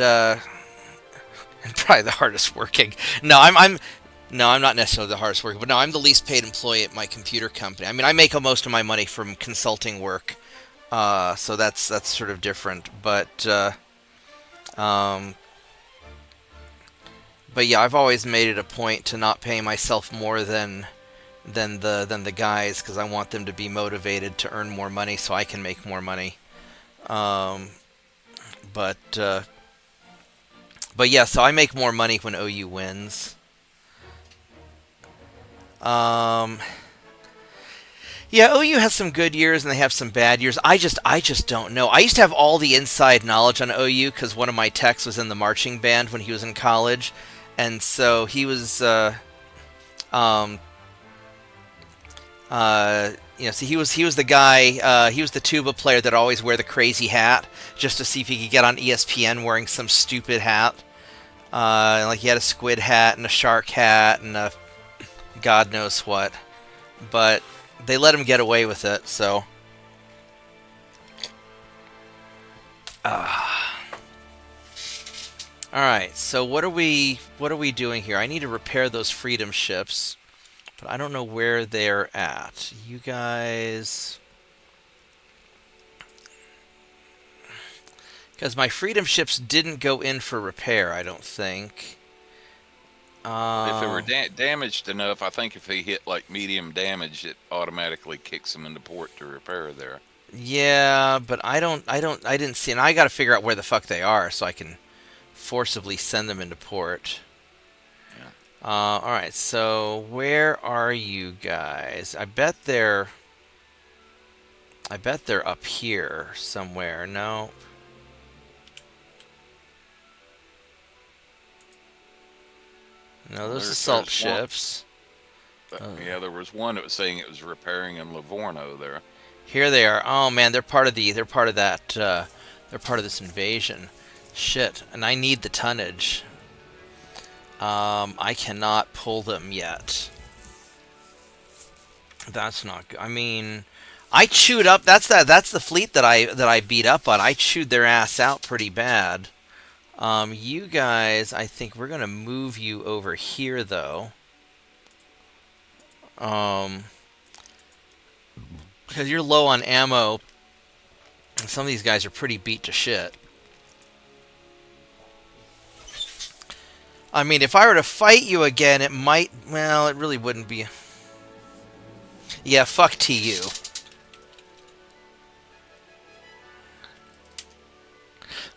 the hardest working. No, I'm not necessarily the hardest working, but no, I'm the least paid employee at my computer company. I mean, I make most of my money from consulting work, so that's sort of different. But yeah, I've always made it a point to not pay myself more than the guys because I want them to be motivated to earn more money so I can make more money. But yeah, so I make more money when OU wins. Yeah, OU has some good years and they have some bad years. I just don't know. I used to have all the inside knowledge on OU because one of my techs was in the marching band when he was in college, and so he was, so he was the guy. He was the tuba player that always wear the crazy hat just to see if he could get on ESPN wearing some stupid hat. Like he had a squid hat and a shark hat and a God knows what. But they let him get away with it, so... Alright, so what are we doing here? I need to repair those freedom ships, but I don't know where they're at. You guys... Because my freedom ships didn't go in for repair, I don't think. If they were damaged enough, I think if they hit like medium damage, it automatically kicks them into port to repair there. Yeah, but I didn't see, and I got to figure out where the fuck they are so I can forcibly send them into port. Yeah. All right, so where are you guys? I bet they're up here somewhere. No. No, those assault ships. Yeah, there was one that was saying it was repairing in Livorno there. Here they are. Oh man, they're part of that. They're part of this invasion. Shit, and I need the tonnage. I cannot pull them yet. That's not good. I mean, I chewed up. That's the fleet that I beat up on. I chewed their ass out pretty bad. You guys, I think we're gonna move you over here though. Because you're low on ammo, and some of these guys are pretty beat to shit. I mean, if I were to fight you again, it might... Well, it really wouldn't be... Yeah, fuck TU.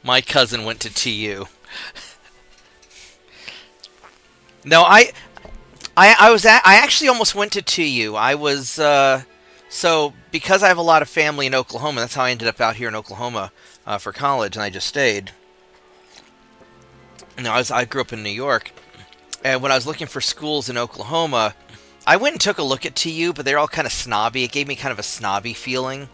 My cousin went to TU. No, I actually almost went to TU. I was... So, because I have a lot of family in Oklahoma, that's how I ended up out here in Oklahoma for college, and I just stayed. No, I grew up in New York, and when I was looking for schools in Oklahoma, I went and took a look at TU, but they're all kind of snobby. It gave me kind of a snobby feeling.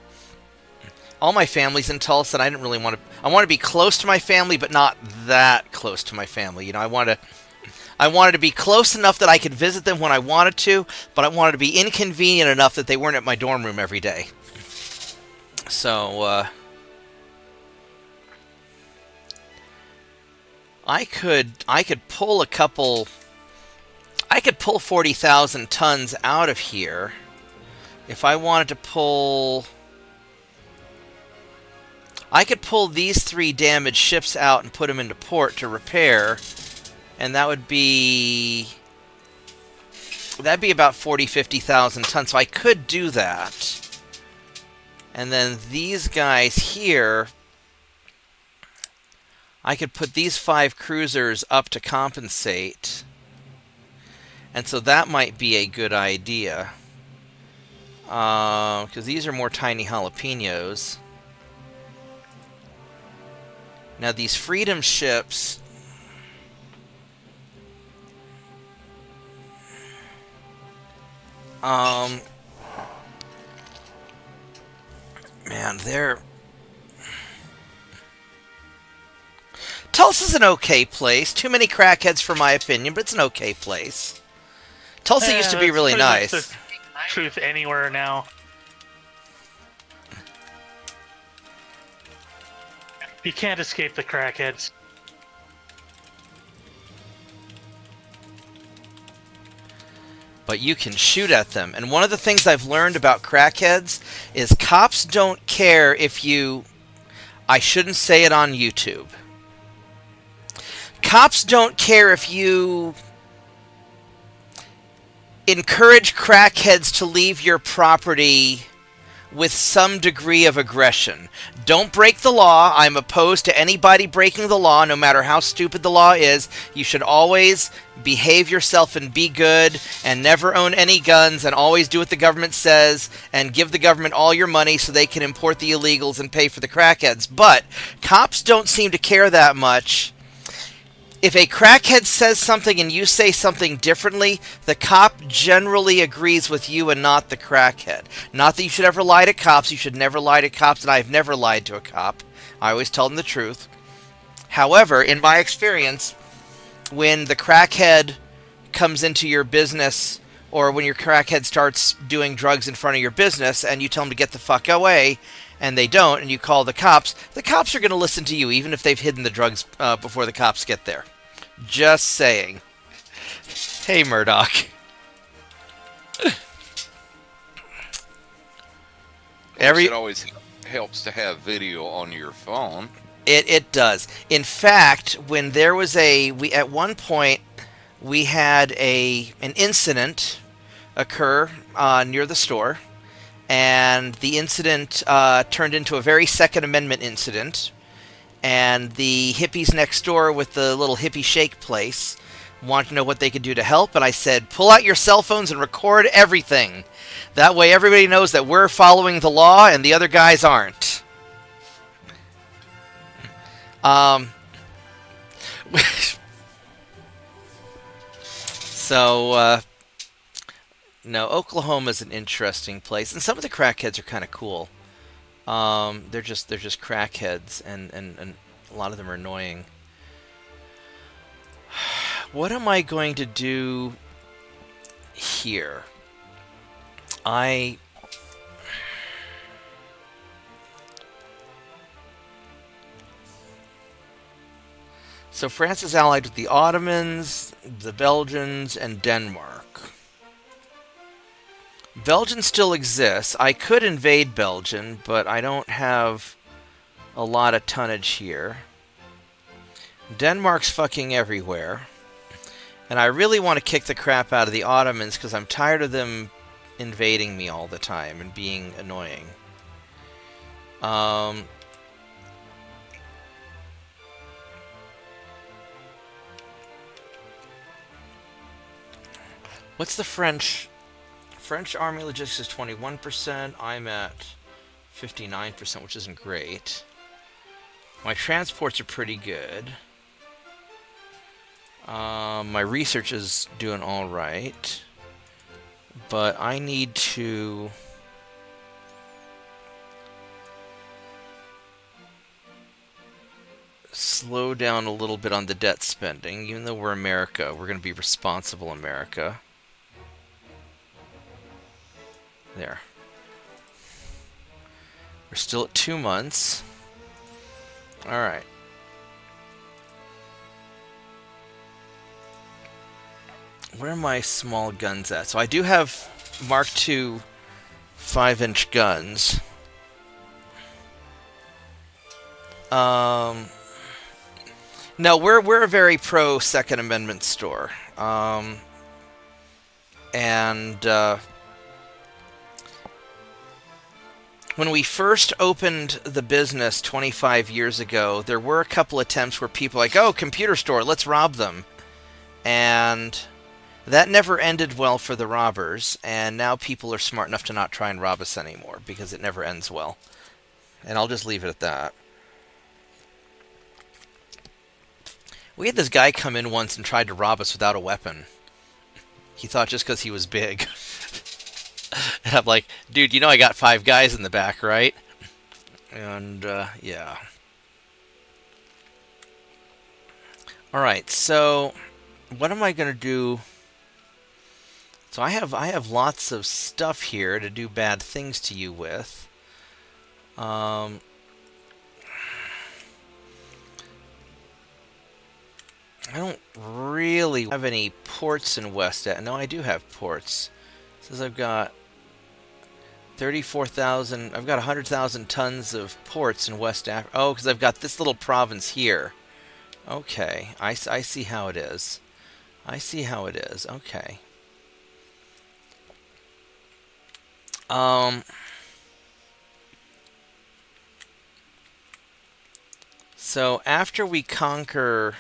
All my family's in Tulsa, and I didn't really want to... I want to be close to my family, but not that close to my family. You know, I wanted to be close enough that I could visit them when I wanted to, but I wanted to be inconvenient enough that they weren't at my dorm room every day. So, I could pull a couple... I could pull 40,000 tons out of here if I wanted to pull... I could pull these 3 damaged ships out and put them into port to repair, and that would be... That'd be about 50,000 tons, so I could do that. And then these guys here... I could put these 5 cruisers up to compensate. And so that might be a good idea. Because these are more tiny jalapenos. Now these freedom ships... Man, they're... Tulsa's an okay place. Too many crackheads for my opinion, but it's an okay place. Tulsa used to be really nice. That's the truth anywhere now. You can't escape the crackheads. But you can shoot at them. And one of the things I've learned about crackheads is cops don't care if you... I shouldn't say it on YouTube. Cops don't care if you encourage crackheads to leave your property with some degree of aggression. Don't break the law. I'm opposed to anybody breaking the law, no matter how stupid the law is. You should always behave yourself and be good, and never own any guns, and always do what the government says, and give the government all your money so they can import the illegals and pay for the crackheads. But cops don't seem to care that much. If a crackhead says something and you say something differently, the cop generally agrees with you and not the crackhead. Not that you should ever lie to cops. You should never lie to cops, and I've never lied to a cop. I always tell them the truth. However, in my experience, when the crackhead comes into your business Or when your crackhead starts doing drugs in front of your business and you tell them to get the fuck away and they don't and you call the cops are going to listen to you even if they've hidden the drugs before the cops get there. Just saying. Hey, Murdoch. It always helps to have video on your phone. It does. In fact, when there was at one point we had an incident occur near the store, and the incident turned into a very Second Amendment incident, and the hippies next door with the little hippie shake place wanted to know what they could do to help, and I said, pull out your cell phones and record everything. That way everybody knows that we're following the law and the other guys aren't. So, no, Oklahoma's an interesting place, and some of the crackheads are kind of cool. They're just crackheads, and a lot of them are annoying. What am I going to do here? So France is allied with the Ottomans, the Belgians, and Denmark. Belgium still exists. I could invade Belgium, but I don't have a lot of tonnage here. Denmark's fucking everywhere. And I really want to kick the crap out of the Ottomans because I'm tired of them invading me all the time and being annoying. What's the French? French Army logistics is 21%. I'm at 59%, which isn't great. My transports are pretty good. My research is doing all right. But I need to slow down a little bit on the debt spending. Even though we're America, we're going to be responsible America. There. We're still at 2 months. Alright. Where are my small guns at? So I do have Mark II 5-inch guns. No, we're a very pro Second Amendment store. When we first opened the business 25 years ago, there were a couple attempts where people were like, oh, computer store, let's rob them. And that never ended well for the robbers, and now people are smart enough to not try and rob us anymore, because it never ends well. And I'll just leave it at that. We had this guy come in once and tried to rob us without a weapon. He thought just because he was big. And I'm like, dude, you know I got 5 guys in the back, right? And, yeah. Alright, so what am I going to do? So I have lots of stuff here to do bad things to you with. I don't really have any ports in West Africa. No, I do have ports. It says I've got 34,000. I've got 100,000 tons of ports in West Africa. Oh, because I've got this little province here. Okay, I see how it is. I see how it is. Okay. So after we conquer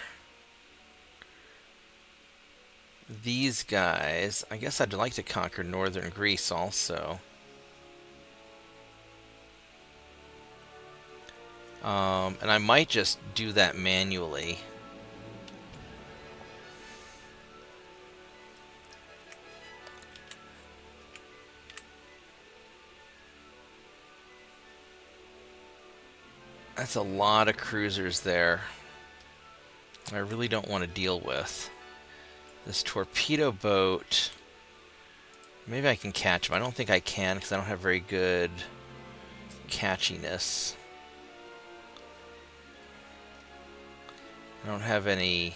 these guys, I guess I'd like to conquer northern Greece also. And I might just do that manually. That's a lot of cruisers there. I really don't want to deal with. This torpedo boat Maybe I can catch him. I don't think I can because I don't have very good catchiness. I don't have any...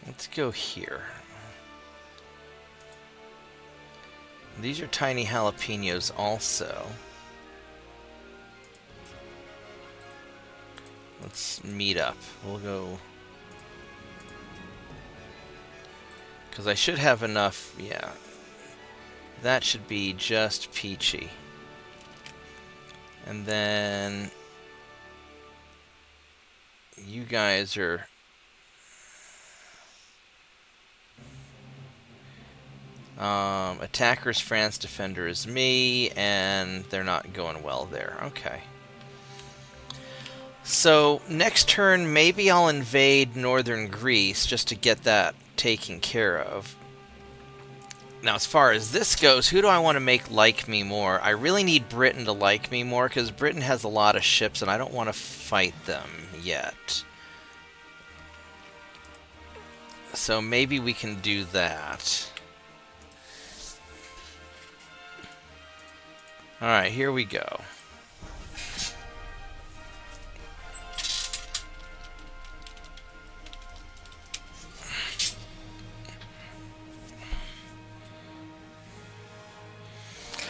Let's go here. These are tiny jalapenos also. Let's meet up. We'll go... Because I should have enough... Yeah. That should be just peachy. And then... You guys are... Attackers, France, defender is me, and they're not going well there. Okay. So, next turn, maybe I'll invade northern Greece just to get that taken care of. Now, as far as this goes, who do I want to make like me more? I really need Britain to like me more, because Britain has a lot of ships, and I don't want to fight them yet. So maybe we can do that. Alright, here we go.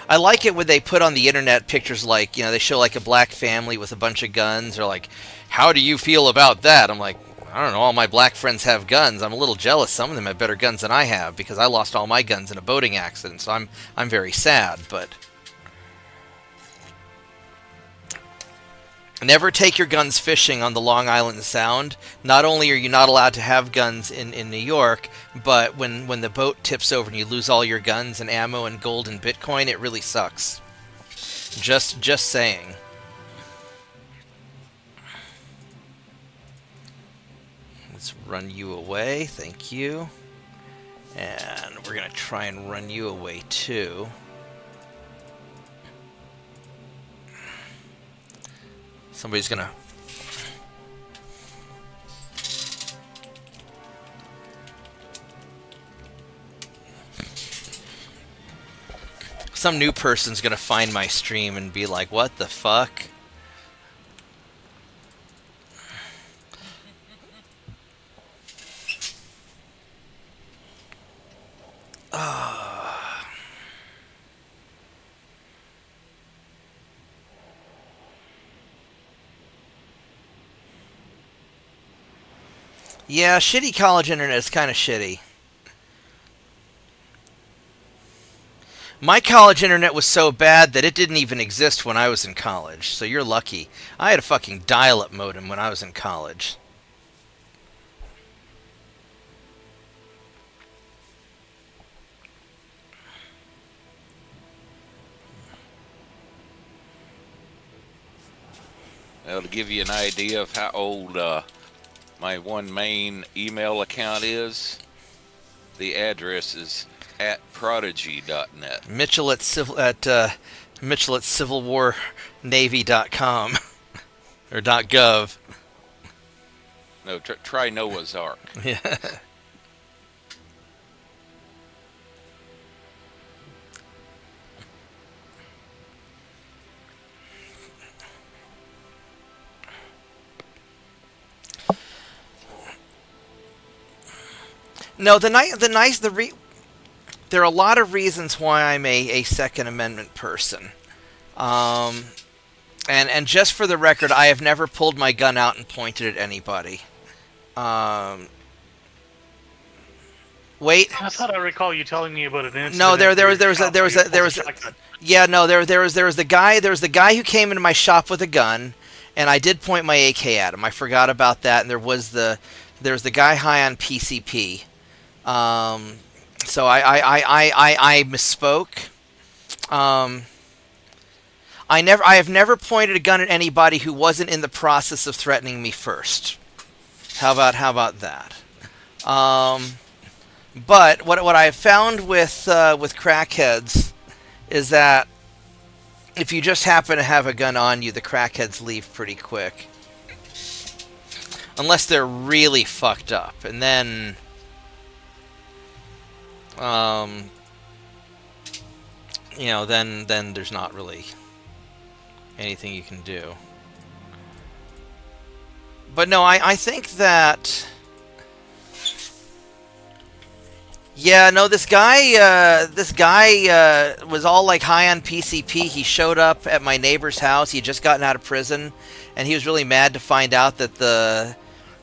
I like it when they put on the internet pictures like, they show like a black family with a bunch of guns. They're like, how do you feel about that? I'm like, I don't know, all my black friends have guns. I'm a little jealous. Some of them have better guns than I have because I lost all my guns in a boating accident, so I'm very sad, but... Never take your guns fishing on the Long Island Sound. Not only are you not allowed to have guns in New York, but when the boat tips over and you lose all your guns and ammo and gold and Bitcoin, it really sucks. Just saying. Let's run you away. Thank you. And we're going to try and run you away too. Somebody's gonna... Some new person's gonna find my stream and be like, what the fuck? Yeah, shitty college internet is kind of shitty. My college internet was so bad that it didn't even exist when I was in college, so you're lucky. I had a fucking dial-up modem when I was in college. Well, to give you an idea of how old my one main email account is, the address is at prodigy.net. Mitchell at civilwarnavy.com or .gov. No, try Noah's Ark. Yeah. No, there are a lot of reasons why I'm a Second Amendment person. And just for the record, I have never pulled my gun out and pointed at anybody. Wait. I thought I recall you telling me about an incident. No, there was the guy who came into my shop with a gun, and I did point my AK at him. I forgot about that, and there was the guy high on PCP. So I misspoke. I have never pointed a gun at anybody who wasn't in the process of threatening me first. How about that? But what I have found with crackheads is that if you just happen to have a gun on you, the crackheads leave pretty quick. Unless they're really fucked up. And then then there's not really anything you can do. But no, I think that... Yeah, no, this guy was all like high on PCP. He showed up at my neighbor's house. He had just gotten out of prison, and he was really mad to find out that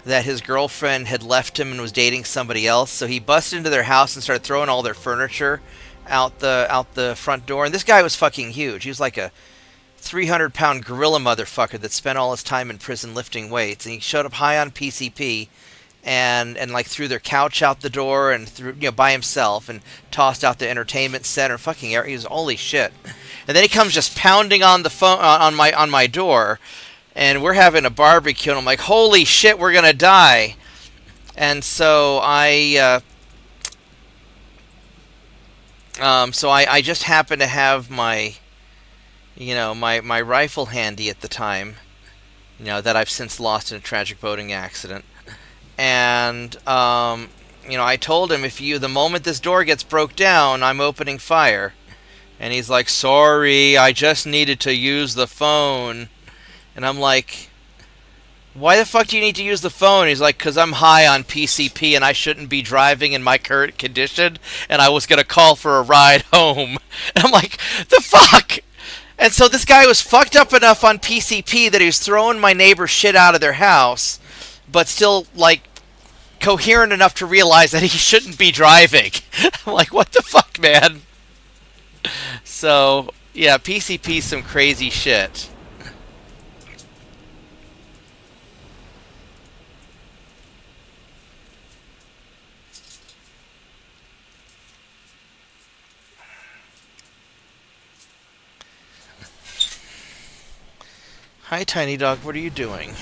his girlfriend had left him and was dating somebody else. So he busted into their house and started throwing all their furniture out the front door. And this guy was fucking huge. He was like a 300-pound gorilla motherfucker that spent all his time in prison lifting weights. And he showed up high on PCP. And like threw their couch out the door and threw by himself and tossed out the entertainment center. Fucking he was holy shit. And then he comes just pounding on the phone on my door, and we're having a barbecue, and I'm like, holy shit, we're gonna die. And so I just happened to have my my rifle handy at the time, that I've since lost in a tragic boating accident. And, I told him, the moment this door gets broke down, I'm opening fire. And he's like, sorry, I just needed to use the phone. And I'm like, why the fuck do you need to use the phone? He's like, because I'm high on PCP and I shouldn't be driving in my current condition. And I was going to call for a ride home. And I'm like, the fuck? And so this guy was fucked up enough on PCP that he was throwing my neighbor's shit out of their house, but still, like, coherent enough to realize that he shouldn't be driving. I'm like, what the fuck, man? So, yeah, PCP's some crazy shit. Hi, Tiny Dog, what are you doing?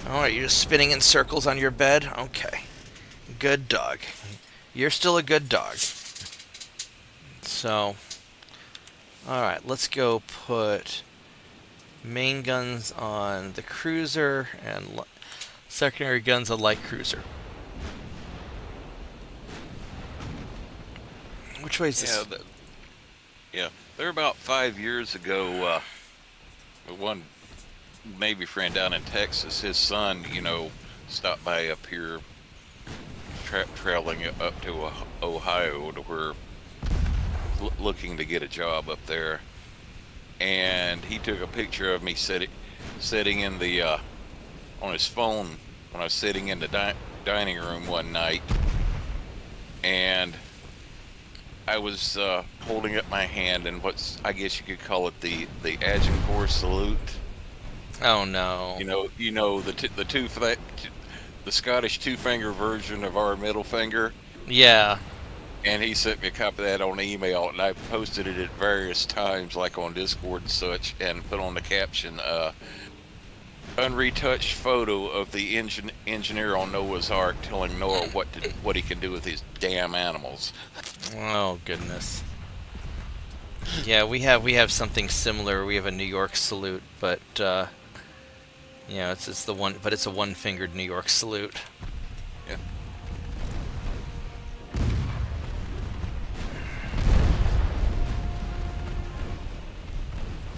Alright, you're just spinning in circles on your bed? Okay. Good dog. You're still a good dog. So, alright, let's go put main guns on the cruiser and secondary guns on light cruiser. Which way is this? Yeah, they're about 5 years ago, one Navy friend down in Texas, his son, stopped by up here, traveling up to Ohio to where, looking to get a job up there, and he took a picture of me sitting in the on his phone when I was sitting in the dining room one night, and I was holding up my hand in I guess you could call it the Agincourt salute. Oh no! The Scottish two-finger version of our middle finger. Yeah. And he sent me a copy of that on email, and I posted it at various times, like on Discord and such, and put on the caption, "Unretouched photo of the engineer on Noah's Ark telling Noah what he can do with his damn animals." Oh goodness. Yeah, we have something similar. We have a New York salute, but it's the one, but it's a one-fingered New York salute. Yeah.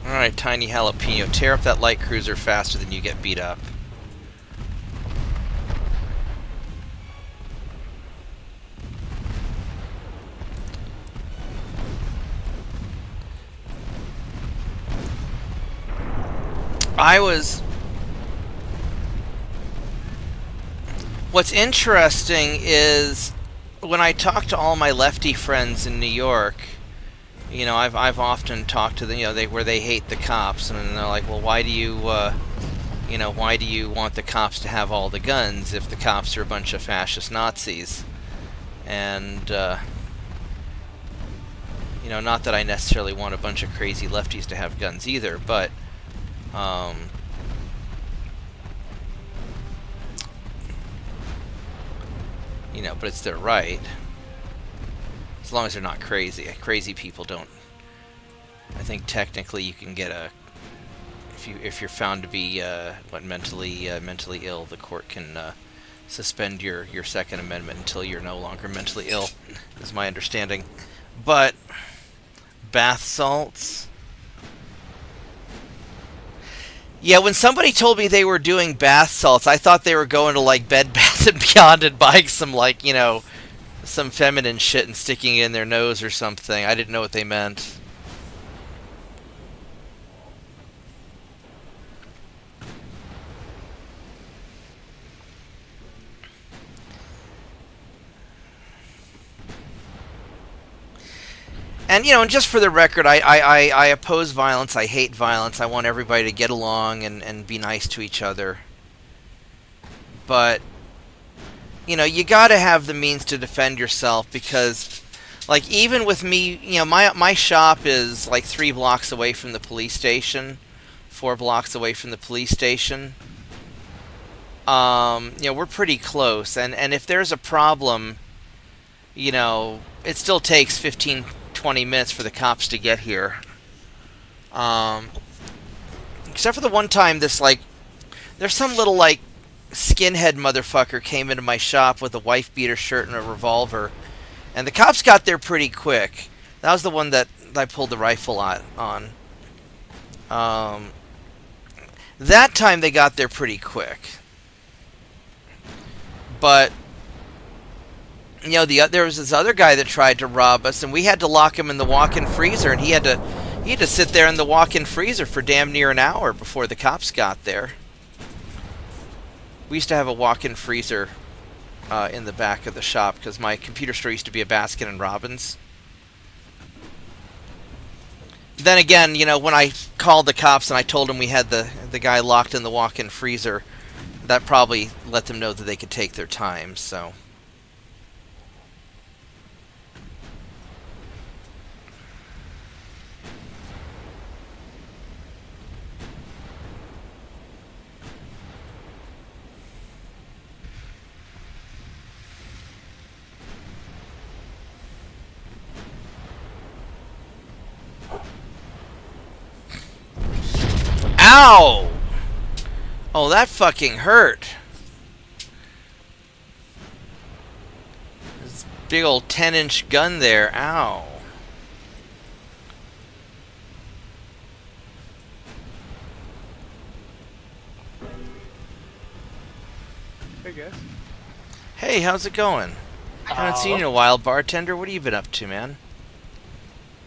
All right, Tiny Jalapeno, tear up that light cruiser faster than you get beat up. What's interesting is when I talk to all my lefty friends in New York, I've often talked to them, where they hate the cops, and they're like, well, why do you want the cops to have all the guns if the cops are a bunch of fascist Nazis? And not that I necessarily want a bunch of crazy lefties to have guns either, but but it's their right. As long as they're not crazy. Crazy people don't. I think technically you can get a. If you're found to be mentally ill, the court can suspend your Second Amendment until you're no longer mentally ill, is my understanding. But bath salts. Yeah, when somebody told me they were doing bath salts, I thought they were going to like Bed Bath and Beyond and buying some some feminine shit and sticking it in their nose or something. I didn't know what they meant. And, and just for the record, I oppose violence. I hate violence. I want everybody to get along and be nice to each other. But, you got to have the means to defend yourself because, like, even with me, my shop is, like, 3 blocks away from the police station, 4 blocks away from the police station. We're pretty close. And if there's a problem, it still takes 15-20 minutes for the cops to get here. Except for the one time there's some little, skinhead motherfucker came into my shop with a wife-beater shirt and a revolver. And the cops got there pretty quick. That was the one that I pulled the rifle on. That time they got there pretty quick. But there was this other guy that tried to rob us, and we had to lock him in the walk-in freezer, and he had to sit there in the walk-in freezer for damn near an hour before the cops got there. We used to have a walk-in freezer in the back of the shop because my computer store used to be a Baskin and Robbins. Then again, when I called the cops and I told them we had the guy locked in the walk-in freezer, that probably let them know that they could take their time, so. Ow! Oh, that fucking hurt. This big old 10-inch gun there. Ow. Hey, guys. Hey, how's it going? Haven't seen you in a while, bartender. What have you been up to, man?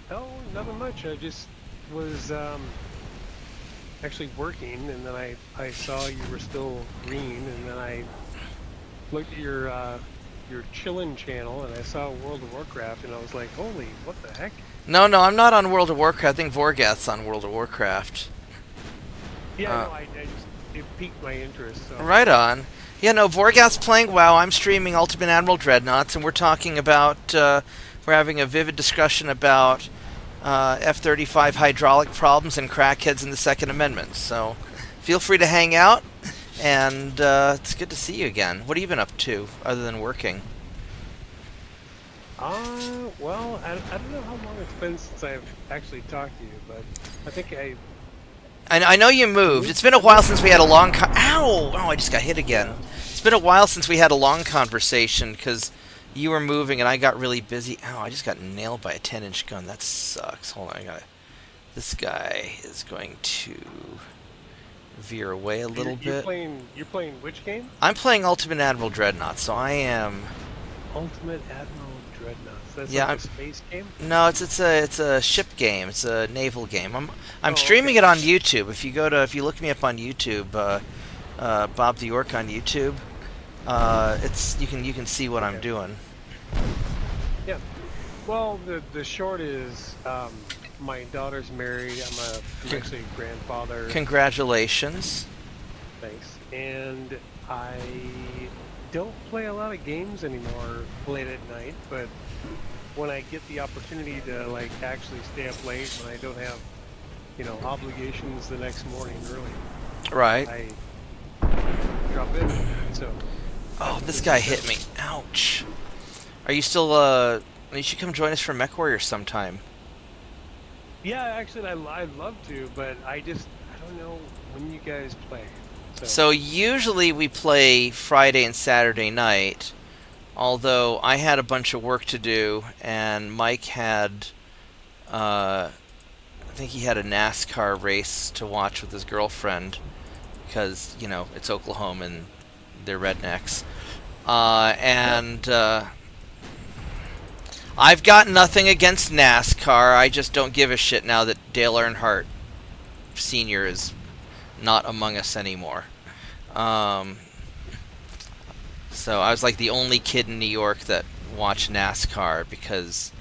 Oh, nothing much. I just was actually working, and then I saw you were still green, and then I looked at your chillin' channel, and I saw World of Warcraft, and I was like, holy, what the heck? No, I'm not on World of Warcraft. I think Vorgath's on World of Warcraft. Yeah, no, I just, it piqued my interest. So. Right on. Yeah, no, Vorgath's playing WoW. I'm streaming Ultimate Admiral Dreadnoughts, and we're talking about, we're having a vivid discussion about F-35 hydraulic problems and crackheads in the Second Amendment. So feel free to hang out, and it's good to see you again. What have you been up to other than working? Well, I don't know how long it's been since I've actually talked to you, but I think I know you moved. It's been a while since we had a long Ow! Oh, I just got hit again. It's been a while since we had a long conversation, because you were moving and I got really busy. Ow, I just got nailed by a 10-inch gun. That sucks. Hold on, this guy is going to veer away a little bit. You're playing which game? I'm playing Ultimate Admiral Dreadnoughts, so I am... Ultimate Admiral Dreadnoughts. That's yeah, like a space game? No, it's a ship game. It's a naval game. I'm streaming it on YouTube. If you look me up on YouTube, Bobtheorc on YouTube, you can see what I'm doing. Yeah. Well, the short is my daughter's married. I'm actually a grandfather. Congratulations. Thanks. And I don't play a lot of games anymore late at night, but when I get the opportunity to like actually stay up late when I don't have, obligations the next morning early, Right. I drop in. So Oh, this is guy kind hit of- me. Ouch. Are you still, you should come join us for Mech Warrior sometime. Yeah, actually, I'd love to, but I don't know when you guys play. So usually we play Friday and Saturday night, although I had a bunch of work to do, and Mike had, I think he had a NASCAR race to watch with his girlfriend, because, it's Oklahoma and they're rednecks. And I've got nothing against NASCAR. I just don't give a shit now that Dale Earnhardt Sr. is not among us anymore. So I was like the only kid in New York that watched NASCAR because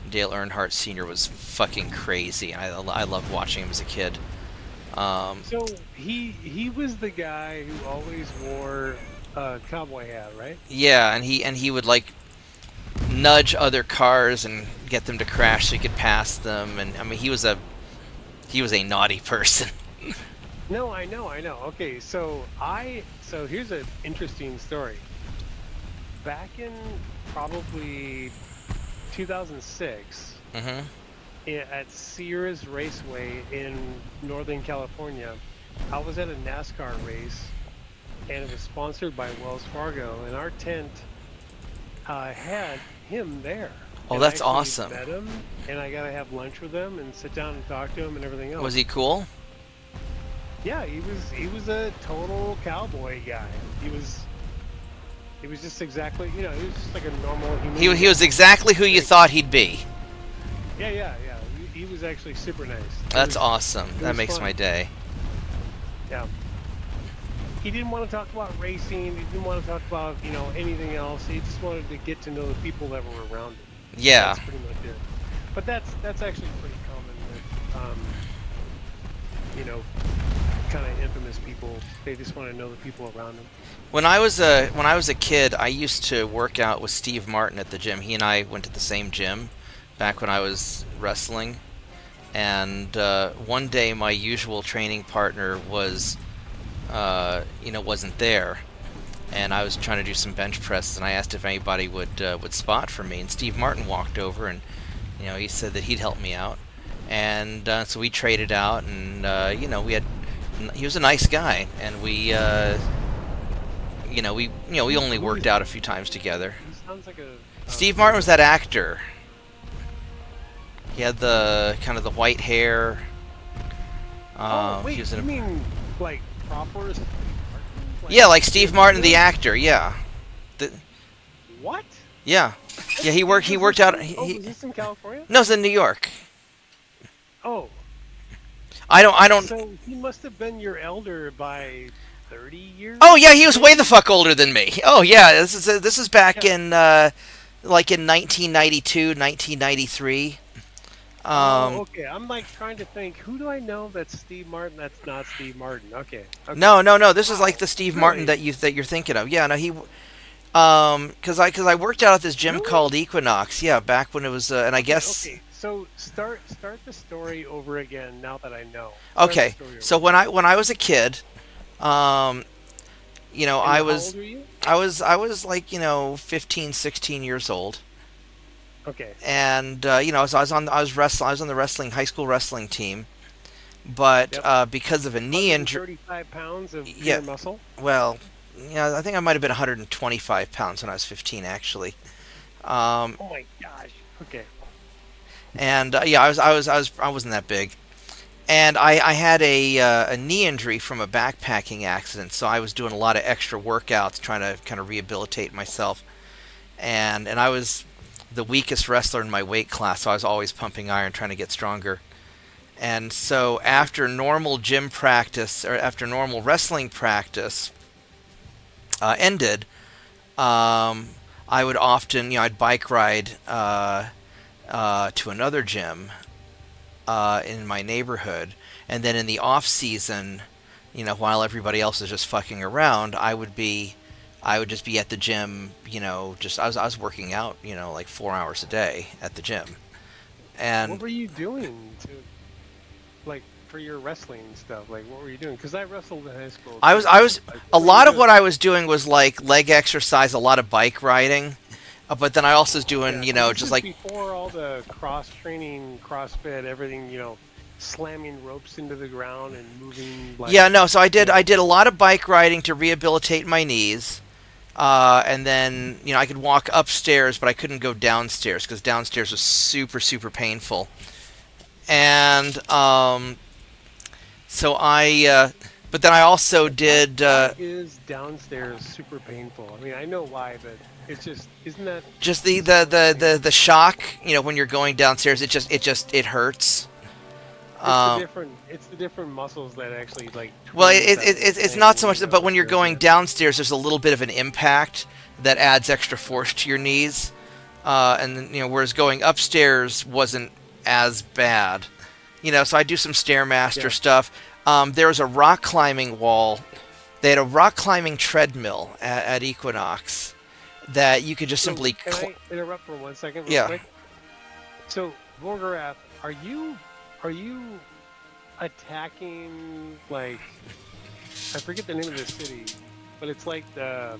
Dale Earnhardt Sr. was fucking crazy. I loved watching him as a kid. So he was the guy who always wore a cowboy hat, right? Yeah, and he would like nudge other cars and get them to crash so he could pass them. And I mean, he was a naughty person. No, I know. Okay, so here's an interesting story. Back in probably 2006, Mm-hmm. at Sears Raceway in Northern California, I was at a NASCAR race, and it was sponsored by Wells Fargo, and our tent had him there. Oh, And I that's actually awesome. Met him, and I got to have lunch with him and sit down and talk to him and everything else. Was he cool? Yeah, he was a total cowboy guy. He was just exactly, he was just like a normal human. He was exactly who you thought he'd be. Yeah. He was actually super nice. That's awesome. it That was makes fun. my day. Yeah. He didn't want to talk about racing. He didn't want to talk about, anything else. He just wanted to get to know the people that were around him. Yeah. That's pretty much it. But that's actually pretty common with, kind of infamous people. They just want to know the people around them. When I was a kid, I used to work out with Steve Martin at the gym. He and I went to the same gym back when I was wrestling. And one day, my usual training partner wasn't there, and I was trying to do some bench presses, and I asked if anybody would spot for me. And Steve Martin walked over, and he said that he'd help me out, and so we traded out, and he was a nice guy, and we only worked out a few times together. He sounds like a Steve Martin was that actor. He had the kind of the white hair. wait, He was in you mean like proper? yeah, like Steve Martin, the actor. Yeah, What? yeah. He worked out. Was this in California? No, it's in New York. Oh, I don't. so he must have been your elder by 30 years? Oh yeah, he was way the fuck older than me. Oh yeah, this is back in like in 1992, 1993. Okay. I'm like trying to think, who do I know that's Steve Martin? That's not Steve Martin. Okay. No. This is like the Wow, Steve Martin really? that you're thinking of. Yeah, no, he. Cause I worked out at this gym Really? called Equinox. Yeah, back when it was, and I guess. Okay. So start the story over again now that I know. Okay, so when I was a kid, I How was old were you? I was like 15, 16 years old, Okay. and so I was on the wrestling high school wrestling team, but Yep. because of a knee injury, 35 pounds of yeah, pure muscle. well, I think I might have been 125 pounds when I was 15 actually. Oh my gosh. Okay. And I wasn't that big, and I had a knee injury from a backpacking accident, so I was doing a lot of extra workouts trying to kind of rehabilitate myself, and I was the weakest wrestler in my weight class, so I was always pumping iron trying to get stronger. And so after normal gym practice or after normal wrestling practice ended, I would often I'd bike ride to another gym in my neighborhood, and then in the off season, while everybody else is just fucking around, I would be I would just be at the gym, just I was working out, like 4 hours a day at the gym. What And were you doing to, like, for your wrestling stuff? Like, what were you doing? Because I wrestled in high school I too. was I was Like, a what were you lot of doing? what I was doing was like leg exercise, a lot of bike riding. But then I also was doing, Yeah, and this just is like before all the cross training, CrossFit, everything. Slamming ropes into the ground and moving like, yeah, no, so I did a oh, lot of bike riding to rehabilitate my knees. And then, I could walk upstairs, but I couldn't go downstairs because downstairs was super, super painful. And so but then I also did why is downstairs super painful? I mean, I know why, but it's just, isn't that just the painful? shock. When you're going downstairs, it hurts. Um, It's the different muscles that actually like well, twinge that whole it's thing not so when much you that, go but when you're upstairs. going Yeah. downstairs, there's a little bit of an impact that adds extra force to your knees. And whereas going upstairs wasn't as bad. So I do some stairmaster Yeah. stuff. There was a rock climbing wall. They had a rock climbing treadmill at Equinox that you could just So simply can I interrupt for 1 second, real yeah. quick? So Vorgorath, are you attacking, like, I forget the name of the city, but it's like the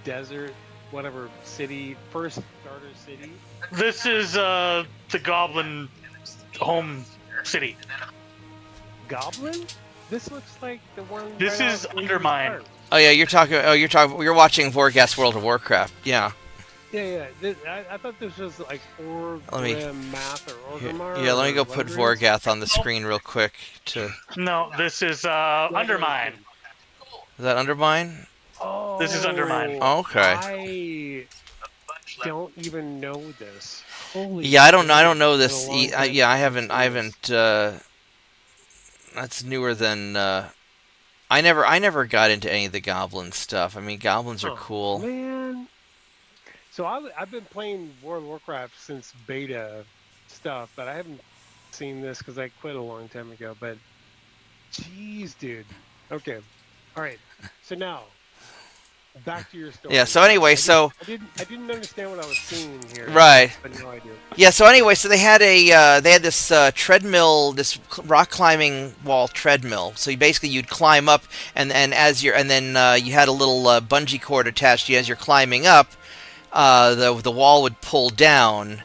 desert, whatever city, first starter city. This is the Goblin home city. Goblin? This looks like the one. This right is off where you Undermine. start. Oh yeah, you're watching Vorgas World of Warcraft. Yeah. Yeah. I thought this was like Let me Math or here- Orgrimmar. yeah, let me or go put whatever it is. Vorgath on the screen real quick to No, this is Yeah, Undermine. Is that Undermine? Oh, This is Undermine. Okay. I don't even know this. Holy Yeah, I don't shit, know it's been this. a long time Yeah, since I I've seen this. haven't. That's newer than. I never got into any of the goblin stuff. I mean, goblins are Oh cool. man. So I've been playing World of Warcraft since beta stuff, but I haven't seen this because I quit a long time ago. But jeez, dude. Okay. All right. So now back to your story. Yeah. So anyway, I didn't understand what I was seeing here. right. But now I do. Yeah. So anyway, so they had this treadmill, this rock climbing wall treadmill. So you'd climb up, and then you had a little bungee cord attached to you as you're climbing up. The wall would pull down,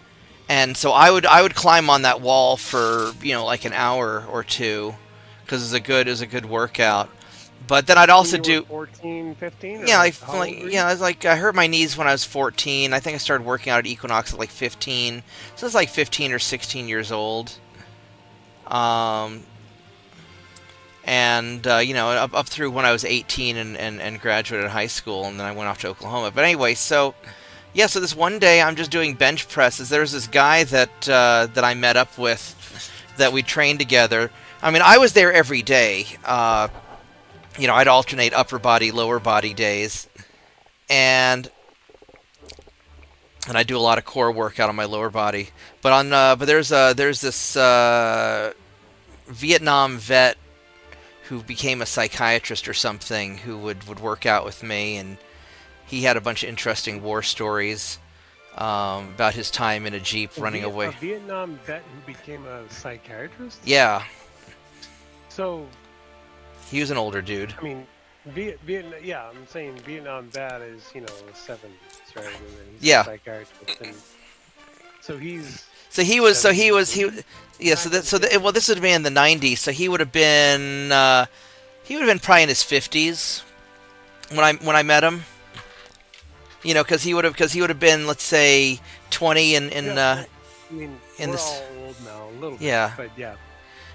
and so I would climb on that wall for like an hour or two, because it was a good workout. But then I'd also When you do were 14, 15? yeah, Or like, how old were you? yeah, I was like I hurt my knees when I was 14. I think I started working out at Equinox at like 15, so it's like 15 or 16 years old. Um, and up through when I was 18 and graduated high school, and then I went off to Oklahoma. But anyway, so yeah, so this one day I'm just doing bench presses. There's this guy that I met up with that we trained together. I mean, I was there every day. I'd alternate upper body, lower body days, and I do a lot of core workout on my lower body. But there's this Vietnam vet who became a psychiatrist or something who would work out with me, and he had a bunch of interesting war stories about his time in a Jeep running A away. Vietnam vet who became a psychiatrist? Yeah, So, he was an older dude. I mean, Vietnam, yeah, I'm saying Vietnam vet is, the 70s, right? And then he's Yeah. a psychiatrist. And so he's. So he was. Yeah. Well, this would have been in the '90s. So he would have been. He would have been probably in his 50s when I met him. Because he would have been, let's say, 20 I mean, in we're this. all old now, a little bit. Yeah. But yeah.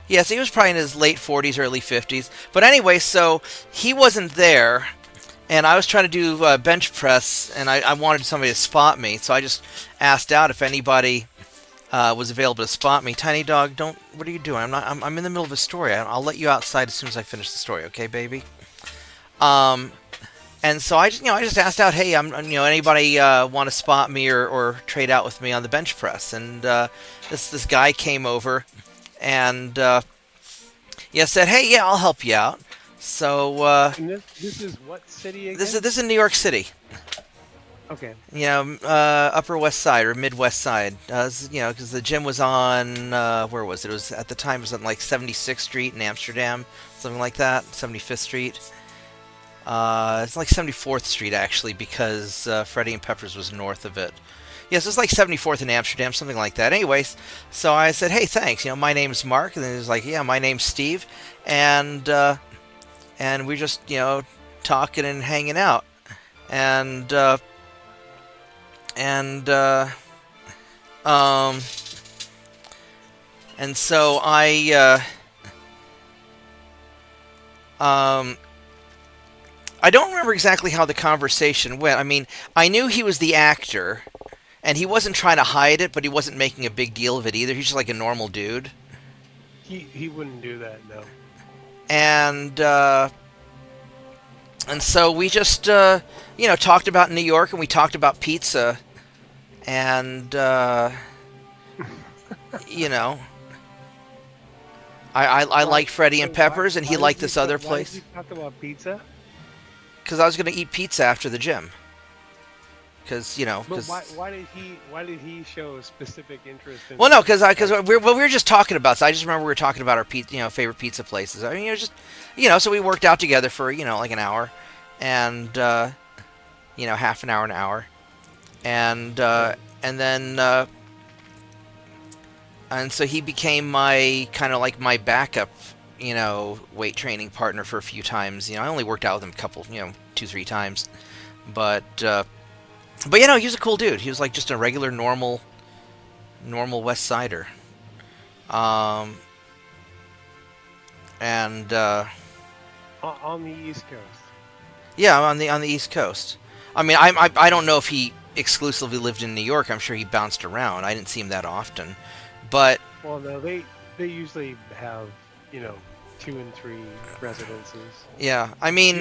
Yeah, so he was probably in his late 40s, early 50s. But anyway, so he wasn't there, and I was trying to do bench press, and I wanted somebody to spot me. So I just asked out if anybody was available to spot me. Tiny dog, don't. What are you doing? I'm in the middle of a story. I'll let you outside as soon as I finish the story. Okay, baby. And so I just asked out, hey, anybody want to spot me or trade out with me on the bench press? And this guy came over and said, hey, yeah, I'll help you out. So And this is what city again? this is New York City. Okay. Upper West Side or Midwest Side. Because the gym was on where was it? It was at the time it was on like 76th Street in Amsterdam, something like that. 75th Street. It's like 74th Street actually, because Freddie and Peppers was north of it. Yes, it's like 74th in Amsterdam, something like that. Anyways, so I said, "Hey, thanks. My name's Mark," and then he was like, "Yeah, my name's Steve," and we're just talking and hanging out, and and um, and so I don't remember exactly how the conversation went. I mean, I knew he was the actor, and he wasn't trying to hide it, but he wasn't making a big deal of it either. He's just like a normal dude. He wouldn't do that, no. And so we just talked about New York, and we talked about pizza, and I liked Freddie and Peppers, and he liked this other place. Why did you talk about pizza? Because I was going to eat pizza after the gym. Because But why did he show a specific interest in? Well, no, because we were just talking about. So I just remember we were talking about our favorite pizza places. I mean, it was just so we worked out together for like an hour, and half an hour, and then and so he became my kind of like my backup, weight training partner for a few times. I only worked out with him a couple, 2-3 times, but he was a cool dude. He was like just a regular normal West Sider. And on the East Coast. Yeah, on the East Coast. I mean, I don't know if he exclusively lived in New York. I'm sure he bounced around. I didn't see him that often, but well, no, they usually have 2 and 3 residences. Yeah, I mean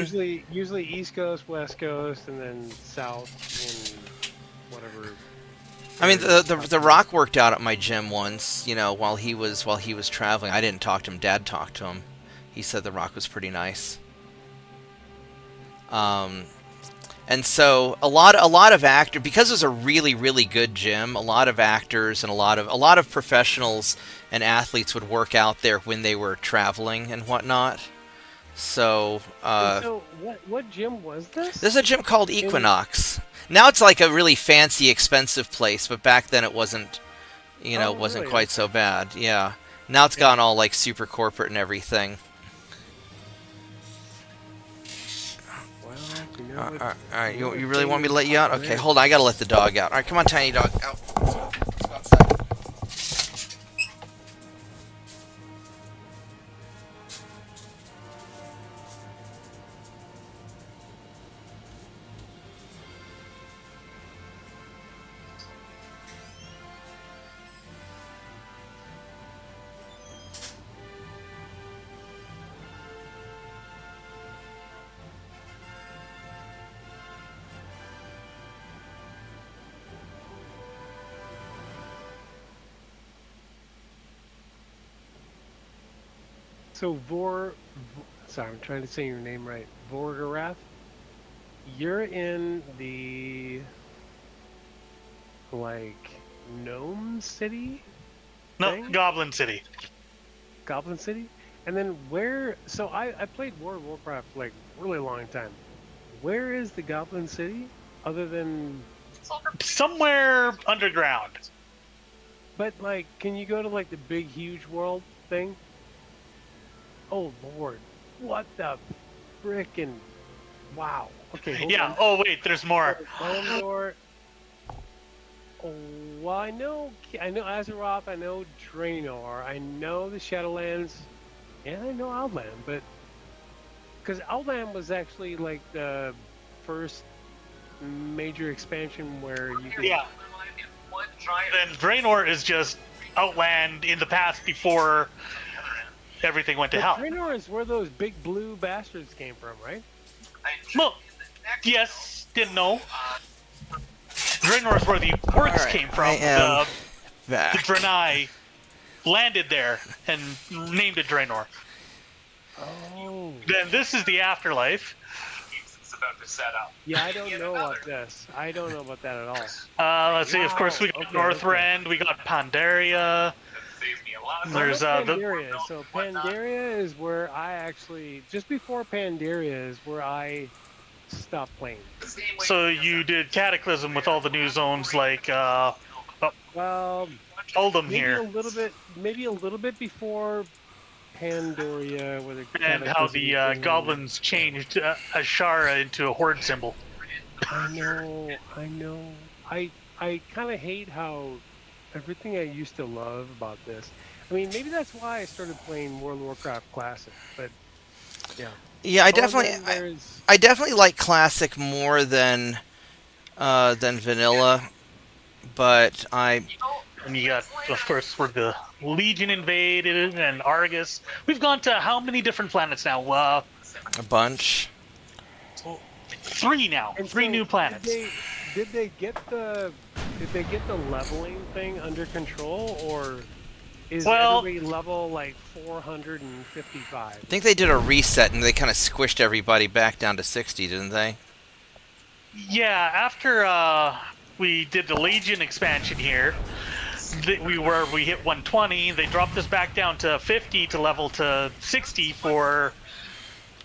usually East Coast, West Coast, and then South in whatever. I mean, the Rock worked out at my gym once, while he was traveling. I didn't talk to him. Dad talked to him. He said the Rock was pretty nice. And so a lot of actors, because it was a really, really good gym, a lot of actors and a lot of professionals and athletes would work out there when they were traveling and whatnot. So so what gym was this? This is a gym called Equinox. Now it's like a really fancy, expensive place, but back then it wasn't, wasn't really? quite so bad. Yeah. Now it's gone all like super corporate and everything. Well, all right. You really want me to let you out? Okay, hold on. I gotta let the dog out. All right, come on, tiny dog. Out. Let's go outside. So sorry, I'm trying to say your name right. Vorgarath. You're in the Gnome City? No, thing? Goblin City. Goblin City? And then where? So I played World of Warcraft for really long time. Where is the Goblin City? Other than somewhere underground. But can you go to the big huge world thing? Oh Lord, what the frickin'! Wow. Okay. Hold on. Oh wait, there's more. Oh, well, I know Azeroth. I know Draenor. I know the Shadowlands. Yeah, I know Outland, but because Outland was actually the first major expansion where you could. Yeah. And Draenor is just Outland in the past before everything went to hell. Draenor is where those big blue bastards came from, right? Well, yes, didn't know. Draenor is where the orcs came from. The Draenei landed there and named it Draenor. Oh. Then this is the afterlife. It's about to set up. Yeah, I don't know about this. I don't know about that at all. Let's see. Of course, we got Okay, Northrend. We got Pandaria. That saves me a lot of There's I know the Pandaria. So Pandaria is where I actually, just before Pandaria is where I stopped playing. so you did Cataclysm with all the new zones like Well, Oldham maybe here, maybe a little bit before Pandaria, where the and how Cataclysm the thing- goblins changed Ashara into a horde symbol. I know. I kind of hate how everything I used to love about this. I mean, maybe that's why I started playing World of Warcraft Classic. But yeah. Yeah, I Oh, and definitely, then there's- I definitely like classic more than vanilla, but I And you got, of course, where the Legion invaded and Argus. We've gone to how many different planets now? a bunch. 3 now. and 3 so new planets. Did they get the leveling thing under control, or is Well- everybody level like 455? I think they did a reset and they kind of squished everybody back down to 60, didn't they? Yeah, after we did the Legion expansion here, we hit 120. They dropped us back down to 50 to level to 60 for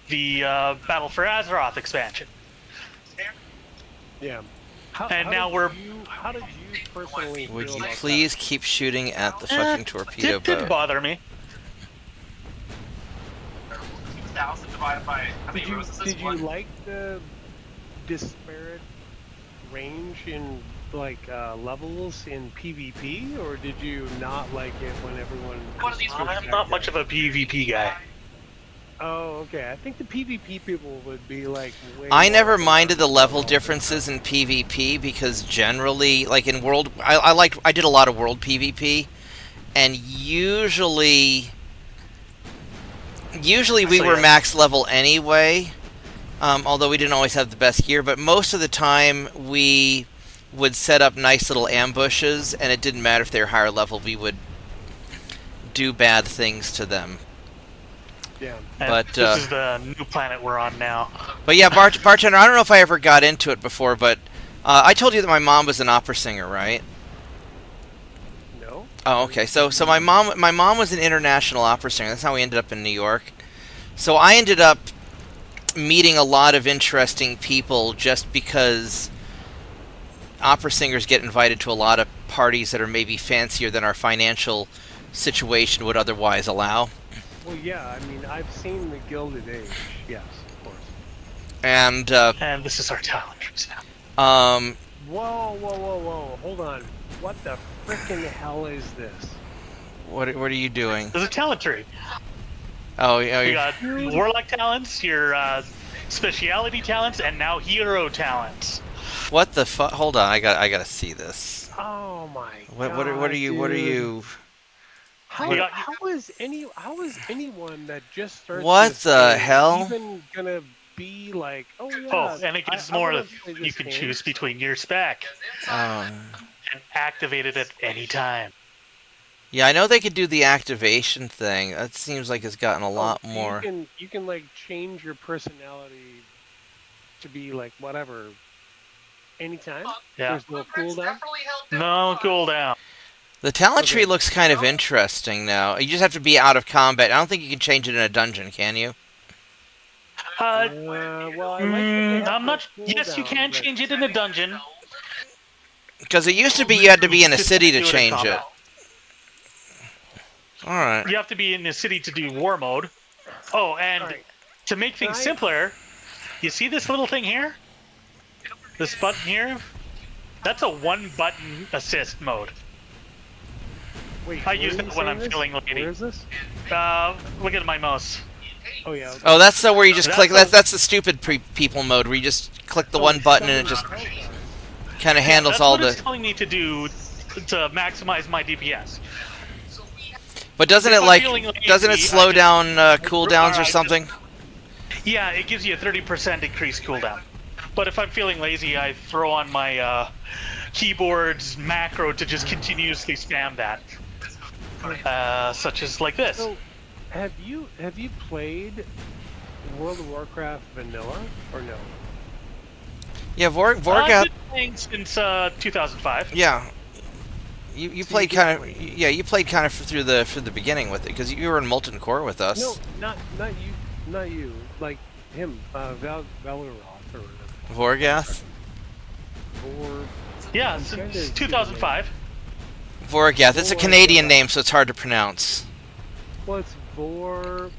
the Battle for Azeroth expansion. Yeah. And now How did you personally Would feel you about please keep shooting at the fucking torpedo It didn't boat? bother me. 2,000 divided by how that? many Did you roses? did you One. like the disparate range in like levels in PvP, or did you not like it when everyone? One of these switched I'm back not down? much of a PvP guy. Oh, okay. I think the PvP people would be like. Way I more never into minded the level level. differences in PvP because generally, like in World, I did a lot of World PvP, and usually we So, were yeah. max level anyway. Although we didn't always have the best gear, but most of the time we would set up nice little ambushes, and it didn't matter if they were higher level. We would do bad things to them. Yeah. And But, this is the new planet we're on now. But yeah, bartender, I don't know if I ever got into it before, but I told you that my mom was an opera singer, right? No. Oh, okay. So my mom was an international opera singer. That's how we ended up in New York. So I ended up meeting a lot of interesting people just because opera singers get invited to a lot of parties that are maybe fancier than our financial situation would otherwise allow. Well, yeah. I mean, I've seen the Gilded Age. Yes, of course. And And this is our talent trees now. Whoa! Hold on. What the frickin' hell is this? what are you doing? There's a talent tree. Oh, yeah. You got Warlock talents, your speciality talents, and now hero talents. What the fuck? Hold on, I gotta see this. Oh my What god! are you? What are dude. you? How, We got- how is anyone that just starts? What this the game hell? Even gonna be like, oh yeah. Oh, and it gets I more wanna of play you this can game. choose between your spec Um, and activate it at any time. yeah, I know they could do the activation thing. That seems like it's gotten a lot So more. You can like change your personality to be like whatever. Anytime. Yeah. There's no cooldown. No cooldown. The talent Okay. tree looks kind of interesting now. You just have to be out of combat. I don't think you can change it in a dungeon, can you? Uh, Well, I like that they have I'm no not. Yes, you cooldown, can but- change it in a dungeon. Because it used to be you had to be in a Just city to do in change it. combat. All right. You have to be in the city to do war mode. Oh, and Alright. to make things Can I- simpler, you see this little thing here? This button here? That's a one-button assist mode. Wait, I where use are that you when saying I'm this? feeling lady. Where is this? Look at my mouse. Oh yeah. Okay. Oh, that's the where you just That's click. a- That's the stupid people mode where you just click the Oh, one button and it summon just the Hellbound. kind of handles That's all what it's the. telling me to do to maximize my DPS. But doesn't if it I'm like? feeling lazy, Doesn't it I slow just- down cooldowns or I just- something? Yeah, it gives you a 30% increased cooldown. But if I'm feeling lazy, I throw on my keyboard's macro to just continuously spam that. Such as like this. So, Have you played World of Warcraft Vanilla or no? Yeah, I've Vorgath. been playing since 2005. Yeah, you So played did kind of. play. Yeah, you played kind of through the beginning with it because you were in Molten Core with us. No, not you. Like him, Valeroth or whatever. Vorgath. Or Yeah, I'm since kinda 2005. Vorgath. It's a Canadian Vorgath. name, so it's hard to pronounce. Well, it's Vorag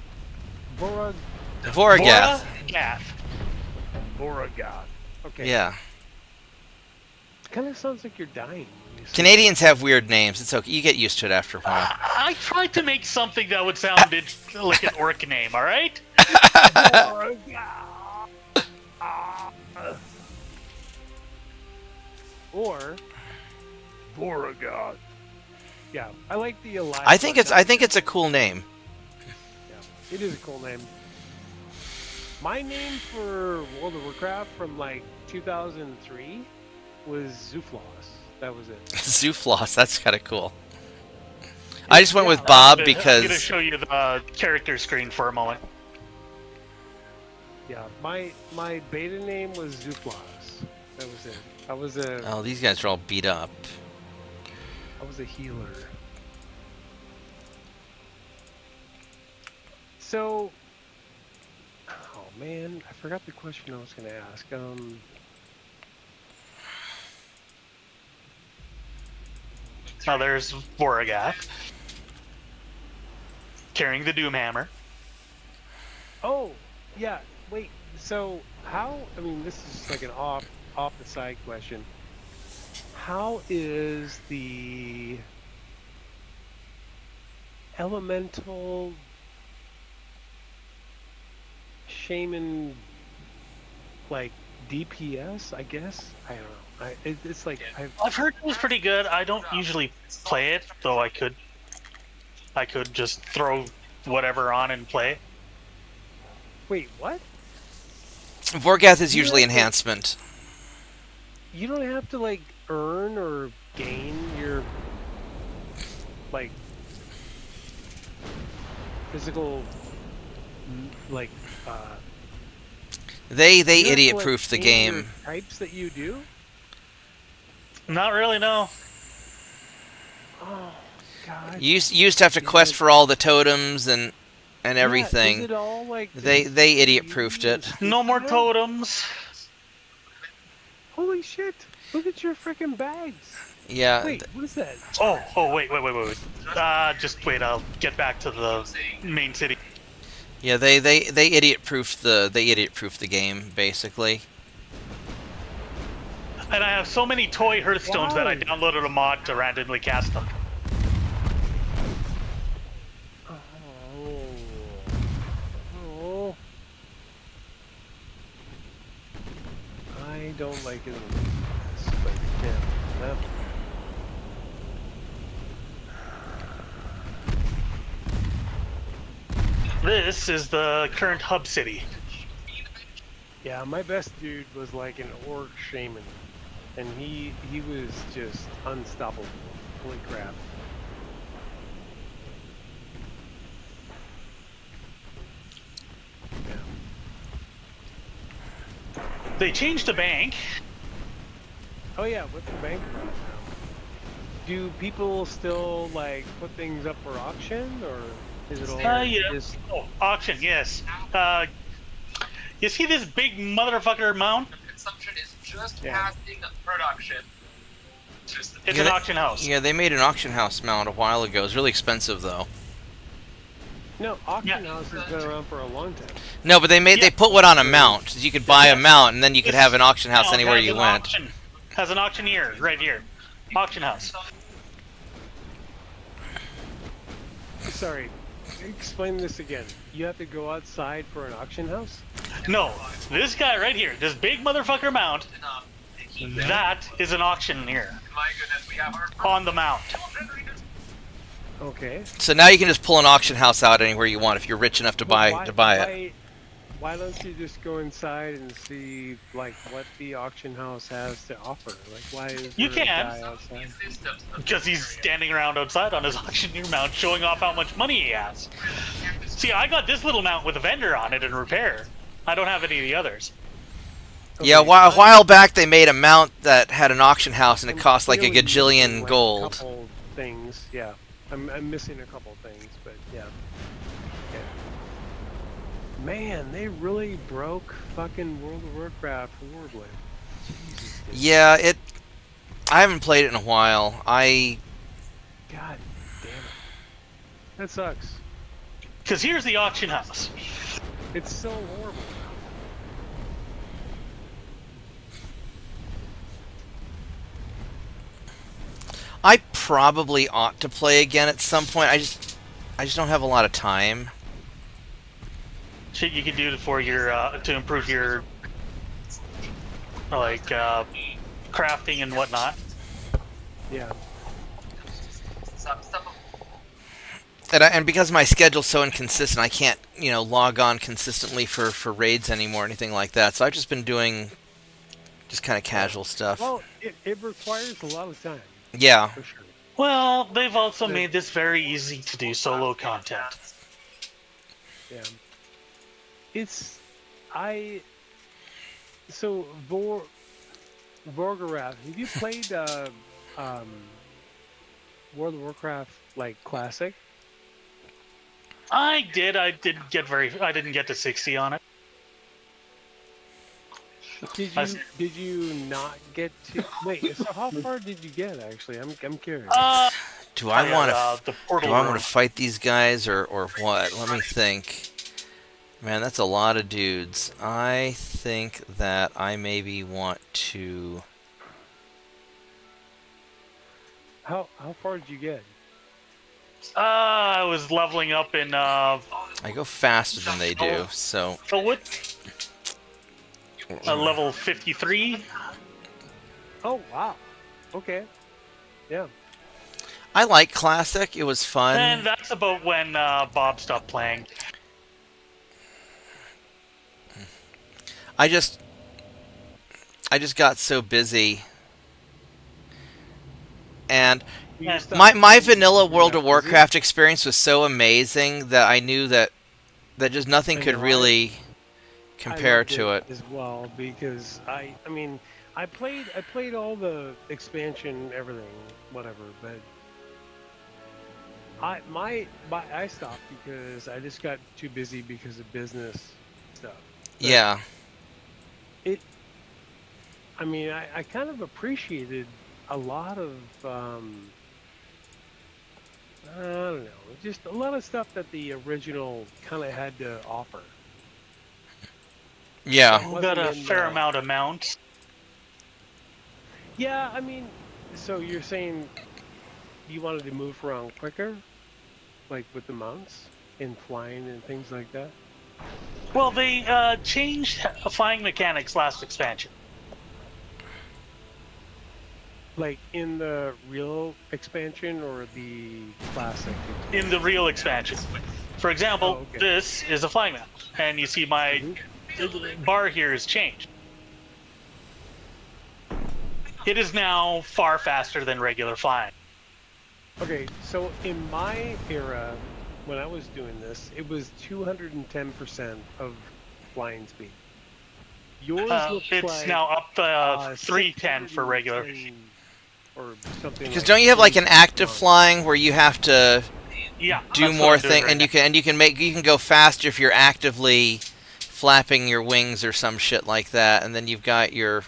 Voragath. Gath. Voragath. Okay. Yeah. Kind of sounds like you're dying. When you say Canadians have weird names. It's okay. You get used to it after a while. I tried to make something that would sound like an orc name, alright? Voragath. Or Voragath. Yeah, I like the alive. I think it's a cool name. Yeah, it is a cool name. My name for World of Warcraft from like 2003 was Zuflos. That was it. Zoofloss. That's kind of cool. I just went with Yeah. Bob I'm gonna because show you the character screen for a moment. Yeah, my beta name was Zuflos. That was it. oh, these guys are all beat up. I was a healer. So, oh man, I forgot the question I was going to ask. Now there's Voragath carrying the Doomhammer. Oh, yeah. Wait. So, how? I mean, this is like an off the side question. How is the elemental shaman like DPS? I guess I don't know. It's like I've heard it was pretty good. I don't usually play it, though I could just throw whatever on and play. wait. What? Vorgath is You usually have to- enhancement. You don't have to like earn or gain your like physical like They you have to, like, idiot-proofed the gain your game. types that you do. Not really, no. Oh god. You used to have to Yeah. quest for all the totems and Yeah, everything. is it all like They idiot-proofed it. No more totems. Holy shit! Look at your freaking bags. Yeah. Wait, what is that? Wait. Just wait. I'll get back to the main city. Yeah, they idiot-proofed the game basically. And I have so many toy Hearthstones that I Why? downloaded a mod to randomly cast them. Oh. I don't like it. But yeah, that. This is the current hub city. Yeah, my best dude was like an orc shaman, and he was just unstoppable. Holy crap! Yeah. They changed the bank. Oh yeah, what's the bank about now? Do people still like put things up for auction, or is it all Yeah. just Oh, auction, yes. You see this big motherfucker mound? Consumption is just Yeah. passing production. Just It's Yeah, an auction house. Yeah, they made an auction house mount a while ago. It's really expensive though. no auction Yeah. house has been around for a long time? No, but they put one on a mount. You could buy a Yes. mount and then you could This have an auction house Now, anywhere has you an went. auction- Has an auctioneer right here. Auction house. Sorry, explain this again. You have to go outside for an auction house? No, this guy right here, this big motherfucker mount, that is an auctioneer My goodness, we have our on the mount. Okay. So now you can just pull an auction house out anywhere you want if you're rich enough to buy it. why don't you just go inside and see like what the auction house has to offer? Like, why is You there a can. guy outside? Systems of Because he's standing around outside on his auctioneer mount showing off how much money he has. See, I got this little mount with a vendor on it and repair. I don't have any of the others. Yeah, Okay, a while back they made a mount that had an auction house and it I'm cost like a clearly missing, gajillion like, gold. A couple things, yeah. I'm missing a couple things, but yeah. Okay. Man, they really broke fucking World of Warcraft horribly. Jesus, dude. Yeah, I haven't played it in a while. God damn it. That sucks. Because here's the auction house. It's so horrible. I probably ought to play again at some point. I just don't have a lot of time. Shit you can do for your to improve your like crafting and whatnot. Yeah. stuff. And because my schedule's so inconsistent, I can't, log on consistently for raids anymore or anything like that. So I've just been doing just kind of casual stuff. Well, it requires a lot of time, Yeah. for sure. Well, they've also made this very easy to do solo content. Yeah. So Vorgarath, have you played World of Warcraft like classic? I did. I didn't get to 60 on it. Did you not get to wait? So how far did you get actually? I'm curious. Do I want the to portal do I want room. to fight these guys or what? Let me think. Man, that's a lot of dudes. I think that I maybe want to. How far did you get? I was leveling up in I go faster than they do, so. Philwood. Level 53. Oh wow. Okay. Yeah. I like classic. It was fun. And that's about when Bob stopped playing. I just got so busy. And You stopped my playing vanilla because you World got of busy? Warcraft experience was so amazing that I knew that just nothing I could know, really I compare loved to it. as well because I mean I played all the expansion, everything, whatever, but I stopped because I just got too busy because of business stuff. But Yeah. I mean, I kind of appreciated a lot of I don't know, just a lot of stuff that the original kind of had to offer. Yeah. We got a Wasn't in, fair amount of mounts. Yeah, I mean, so you're saying you wanted to move around quicker, like with the mounts and flying and things like that? Well, they changed flying mechanics last expansion. Like in the real expansion or the classic? In the real expansion. For example, Oh, okay. this is a flying mount, and you see my bar here has changed. It is now far faster than regular flying. Okay, so in my era, when I was doing this, it was 210% of flying speed. Yours looks It's like now up to 310 for regular. 610 or something. Because like don't you have like an 310 active flying where you have to Yeah. do that's more what I'm doing thing right and now. you can go faster if you're actively flapping your wings or some shit like that, and then you've got your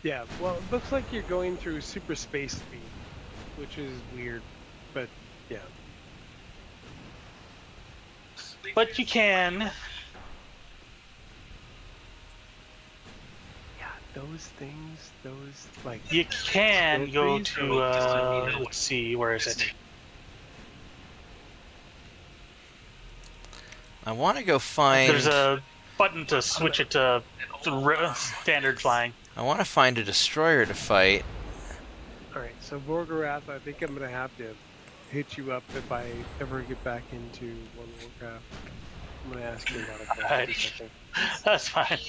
Yeah, well, it looks like you're going through super space speed, which is weird, but yeah. But you can. Yeah, those things, those like. You can skill go trees to, let's see, where is it? I want to go find There's a button to switch it to standard flying. I want to find a destroyer to fight. All right, so Vorgarath, I think I'm gonna have to hit you up if I ever get back into World of Warcraft. I'm gonna ask you a lot of Alright. questions. I think. That's fine.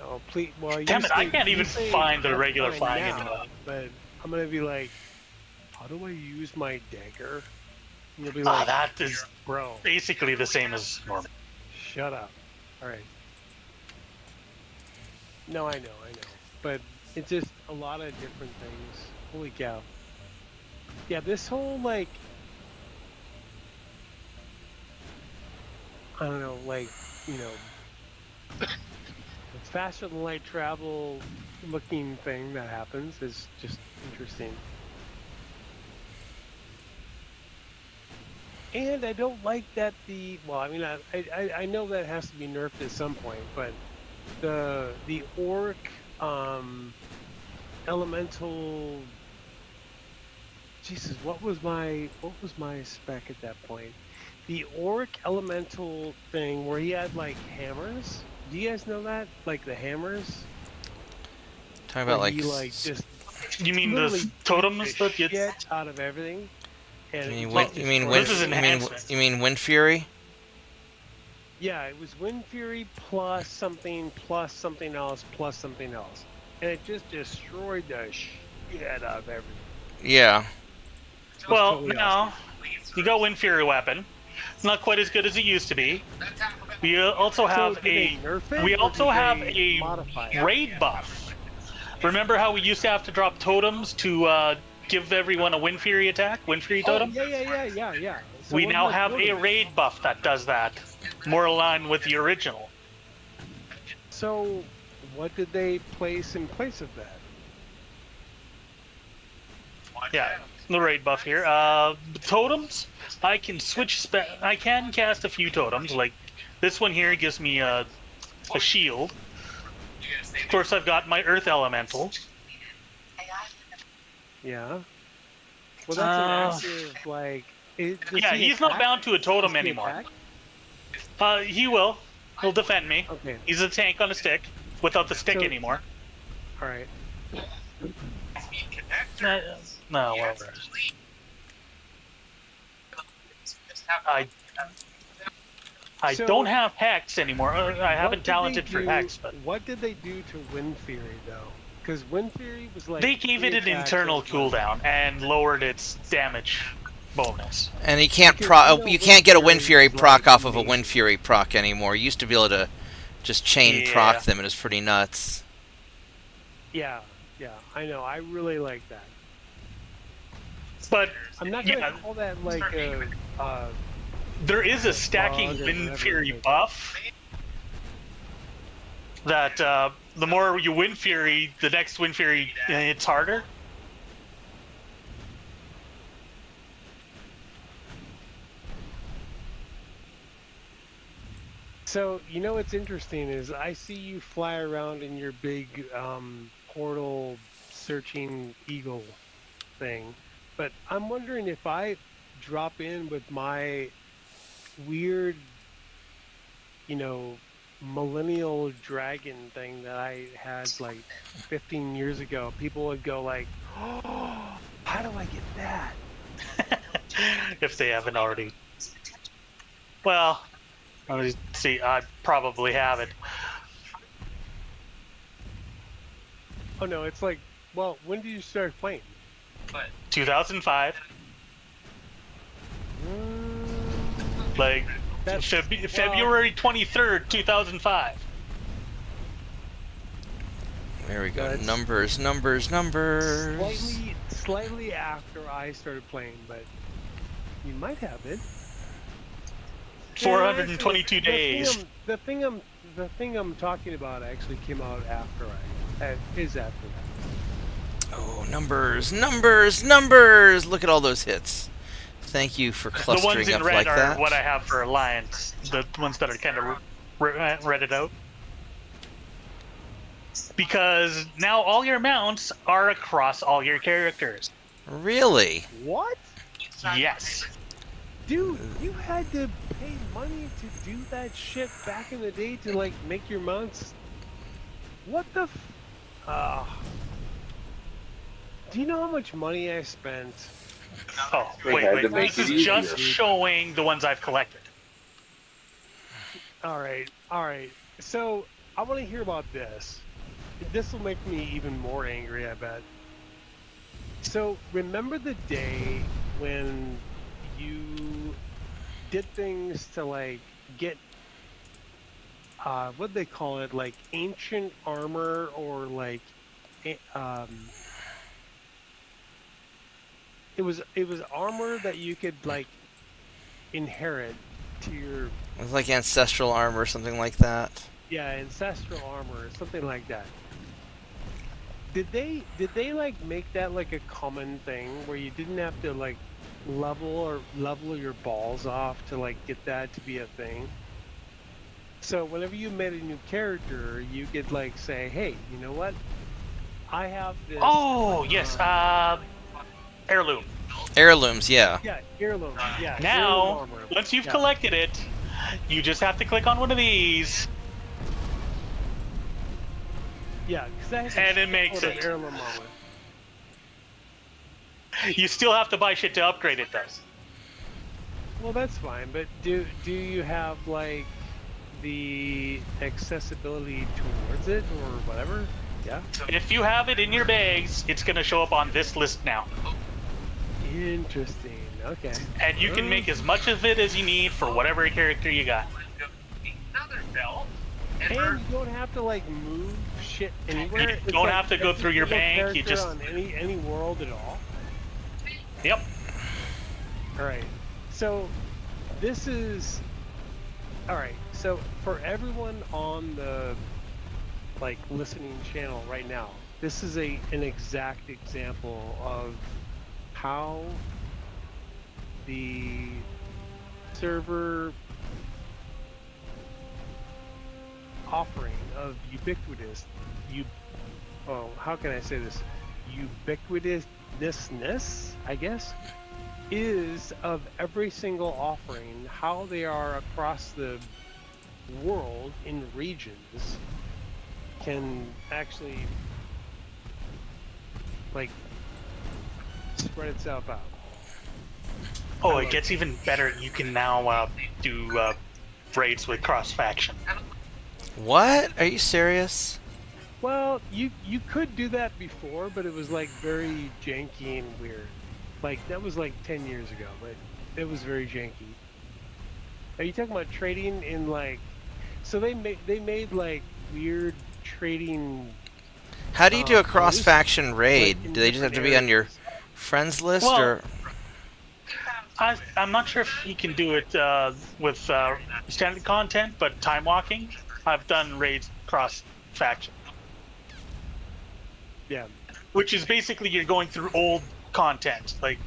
Oh, please. Well, Damn you it, I say- can't you even say find the that's regular fine flying now, anymore. but I'm gonna be like, how do I use my dagger? And you'll be Ah, like, that is bro, basically the same as normal. shut up. All right. No, I know, but it's just a lot of different things. Holy cow. Yeah, this whole like, I don't know, like, you know, faster than light travel looking thing that happens is just interesting. And I don't like that well, I mean, I know that has to be nerfed at some point, but the orc elemental, Jesus, what was my spec at that point? The orc elemental thing where he had like hammers. Do you guys know that? Like the hammers? Talking Where about like. he like just You mean literally the beat totems the that get? shit out of everything. And You it mean, just you mean destroyed This is wind? everything. enhancement. You mean Wind Fury? Yeah, it was Wind Fury plus something else plus something else. And it just destroyed the shit out of everything. Yeah. Well, totally now you got Wind Fury weapon. It's not quite as good as it used to be. We also have So did they nerf it, we or also did have they a modify it? raid buff. Remember how we used to have to drop totems to give everyone a Wind Fury attack, Wind Fury Oh, totem? yeah. So We what now was have totem? a raid buff that does that, more aligned with the original. So what did they place in place of that? Yeah, the raid buff here. Totems. I can switch. I can cast a few totems. Like this one here gives me a shield. Of course, I've got my Earth Elemental. Yeah. Well, that's an active, like... Yeah, he's not bound to a totem anymore. He will. He'll defend me. Okay, He's a tank on a stick, without the stick So- anymore. alright. No, whatever. I So- don't have Hex anymore. I What haven't did they talented for do- Hex, but What did they do to Wind Fury, though? Because Wind Fury was like... they gave it an 3 attacks internal at a time. cooldown and lowered its damage bonus. And you can't Because, you know, you can't get a Wind Wind Fury Fury is, proc like, off of a Wind amazing. Fury proc anymore. You used to be able to just chain Yeah. proc them. It was pretty nuts. Yeah, I know. I really like that. But I'm not gonna yeah, call that like a... there is a stacking Bug or Wind whatever Fury it is. buff that the more you Wind Fury, the next Wind Fury hits harder. So, you know what's interesting is I see you fly around in your big portal searching eagle thing, but I'm wondering if I drop in with my weird, you know, millennial dragon thing that I had like 15 years ago, people would go like, oh, how do I get that? If they haven't already. Well, let me see. I probably have it. Oh no, it's like, well, when did you start playing? 2005. Like That's- February 23rd, 2005. There we go. That's- Numbers. Slightly after I started playing, but you might have it. 422 Yeah, days. actually, the thing I'm talking about actually came out after is after that. Oh, numbers. Look at all those hits. Thank you for The clustering ones in up red like are that. what I have for Alliance. The ones that are kind of redded out. Because now all your mounts are across all your characters. Really? What? Yes. Dude, you had to pay money to do that shit back in the day to like make your mounts. What the do you know how much money I spent? Oh, They had to wait. make This it is just easier. showing the ones I've collected. All right. So I want to hear about this. This will make me even more angry, I bet. So remember the day when you did things to like get what they call it, like ancient armor or like it was armor that you could like inherit to your It's like ancestral armor or something like that. ancestral armor or something like that. Did they like make that like a common thing where you didn't have to like level your balls off to like get that to be a thing? So whenever you made a new character, you could like say, "Hey, you know what? I have this." Oh yes, heirloom. Heirlooms, yeah. Yeah, heirloom. Yeah, heirloom Now, armor. once you've Yeah. collected it, you just have to click on one of these, Yeah, because that has a and it makes sort of it. heirloom armor. You still have to buy shit to upgrade it, though. Well, that's fine, but do you have like the accessibility towards it or whatever? Yeah. If you have it in your bags, it's going to show up on this list now. Interesting. Okay. And you can make as much of it as you need for whatever character you got. Another bell. And And you don't have to like move shit anywhere. You It's don't like have to go every through your single bank, you character just- on any world at all. Yep. All right. So this is all right. So for everyone on the like listening channel right now, this is an exact example of how the server offering of how can I say this? Ubiquitousness, I guess, is of every single offering, how they are across the world in regions can actually like spread itself out. Oh, it gets even better. You can now do raids with cross faction. What? Are you serious? Well, you could do that before, but it was like very janky and weird. Like that was like 10 years ago, but it was very janky. Are you talking about trading in like? So they made like weird trading. How do you do a posts, cross-faction raid? like, in Do they just have to different be on your areas. friends list, Well, or I'm not sure if you can do it with standard content, but time walking, I've done raids cross faction, Yeah. which is basically you're going through old content. Like,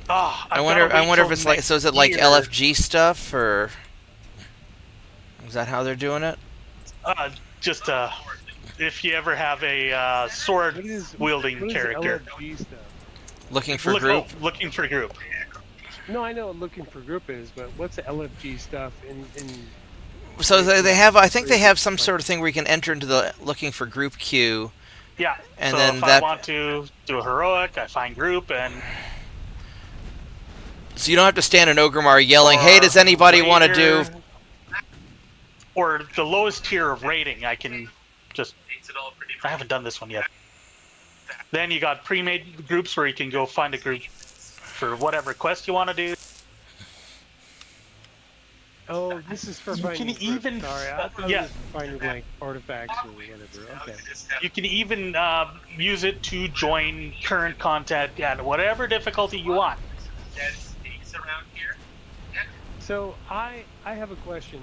I wonder if it's like, so is it like LFG stuff, or is that how they're doing it? Just if you ever have a sword wielding what is character, LFG stuff? Looking for group? looking for group. No, I know what looking for group is, but what's the LFG stuff in So they have, I think they have some sort of thing where you can enter into the looking for group queue. Yeah. And so then if that- I want to do a heroic, I find group and. So you don't have to stand in Ogremar yelling, "Hey, does anybody want to do?" Raider, or the lowest tier of rating, I can just. makes it all pretty I haven't done this one yet. Then you got pre-made groups where you can go find a group for whatever quest you want to do. Oh, this is for You finding. can even- Sorry, I thought yeah. it was finding like artifacts or whatever. Okay. You can even use it to join current content at whatever difficulty you want. dead snakes around here. So I have a question.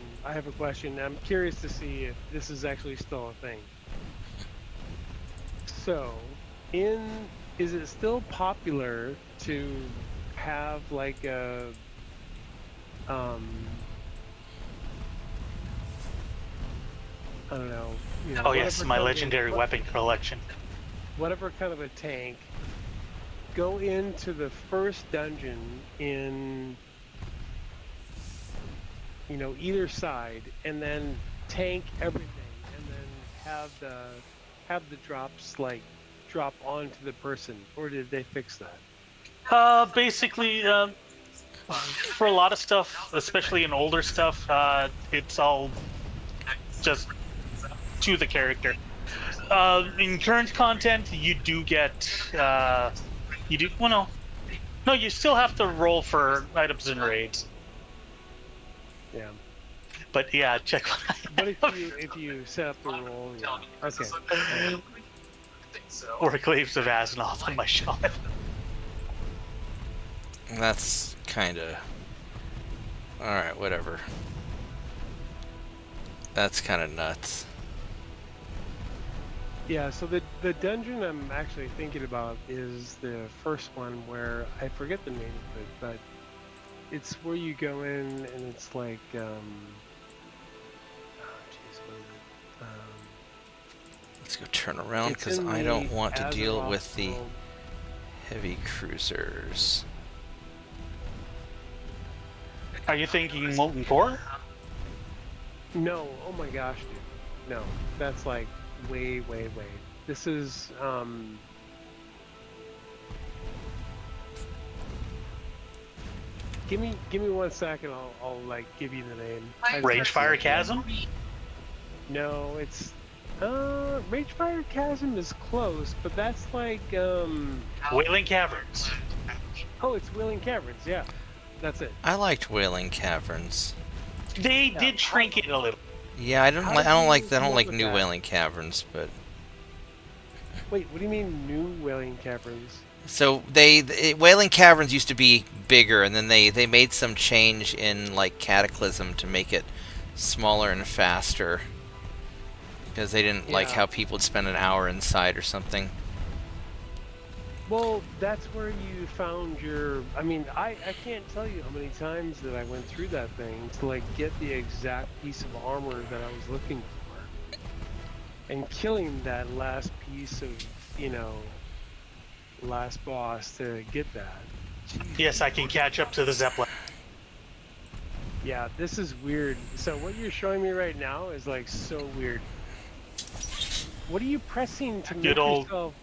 I'm curious to see if this is actually still a thing. So, is it still popular to have like a I don't know. You know, Oh yes, whatever my kind of- legendary weapon collection. whatever kind of a tank, go into the first dungeon in, either side, and then tank everything, and then have the drops like drop onto the person, or did they fix that? Basically, for a lot of stuff, especially in older stuff, it's all just to the character. In current content, you do get you do no, you still have to roll for items and raids. Yeah. But yeah, check. But if you set up the roll, yeah. Okay. Or Claves of Asnoth on my shot. That's kind of... Alright, whatever. That's kind of nuts. Yeah, so the dungeon I'm actually thinking about is the first one where I forget the name of it, but it's where you go in and it's like oh jeez, what is it? Let's go turn around It's because in I don't the want to deal Azeroth with the world. heavy cruisers. Are you thinking Molten Core? No, oh my gosh, dude. No, that's like way. This is Give me 1 second. I'll like give you the name. Ragefire Chasm? No, it's Ragefire Chasm is close, but that's like Wailing Caverns. oh, it's Wailing Caverns. Yeah, that's it. I liked Wailing Caverns. They did shrink it a little. Yeah, I don't How like do you I come don't up like with new that? Wailing Caverns, but Wait, what do you mean new Wailing Caverns? so Wailing Caverns used to be bigger, and then they made some change in like Cataclysm to make it smaller and faster because they didn't like Yeah. how people would spend an hour inside or something. Well, that's where you found your. I mean, I can't tell you how many times that I went through that thing to like get the exact piece of armor that I was looking for, and killing that last piece of, last boss to get that. Yes, I can catch up to the Zeppelin. Yeah, this is weird. So what you're showing me right now is like so weird. What are you pressing to make Good old- yourself?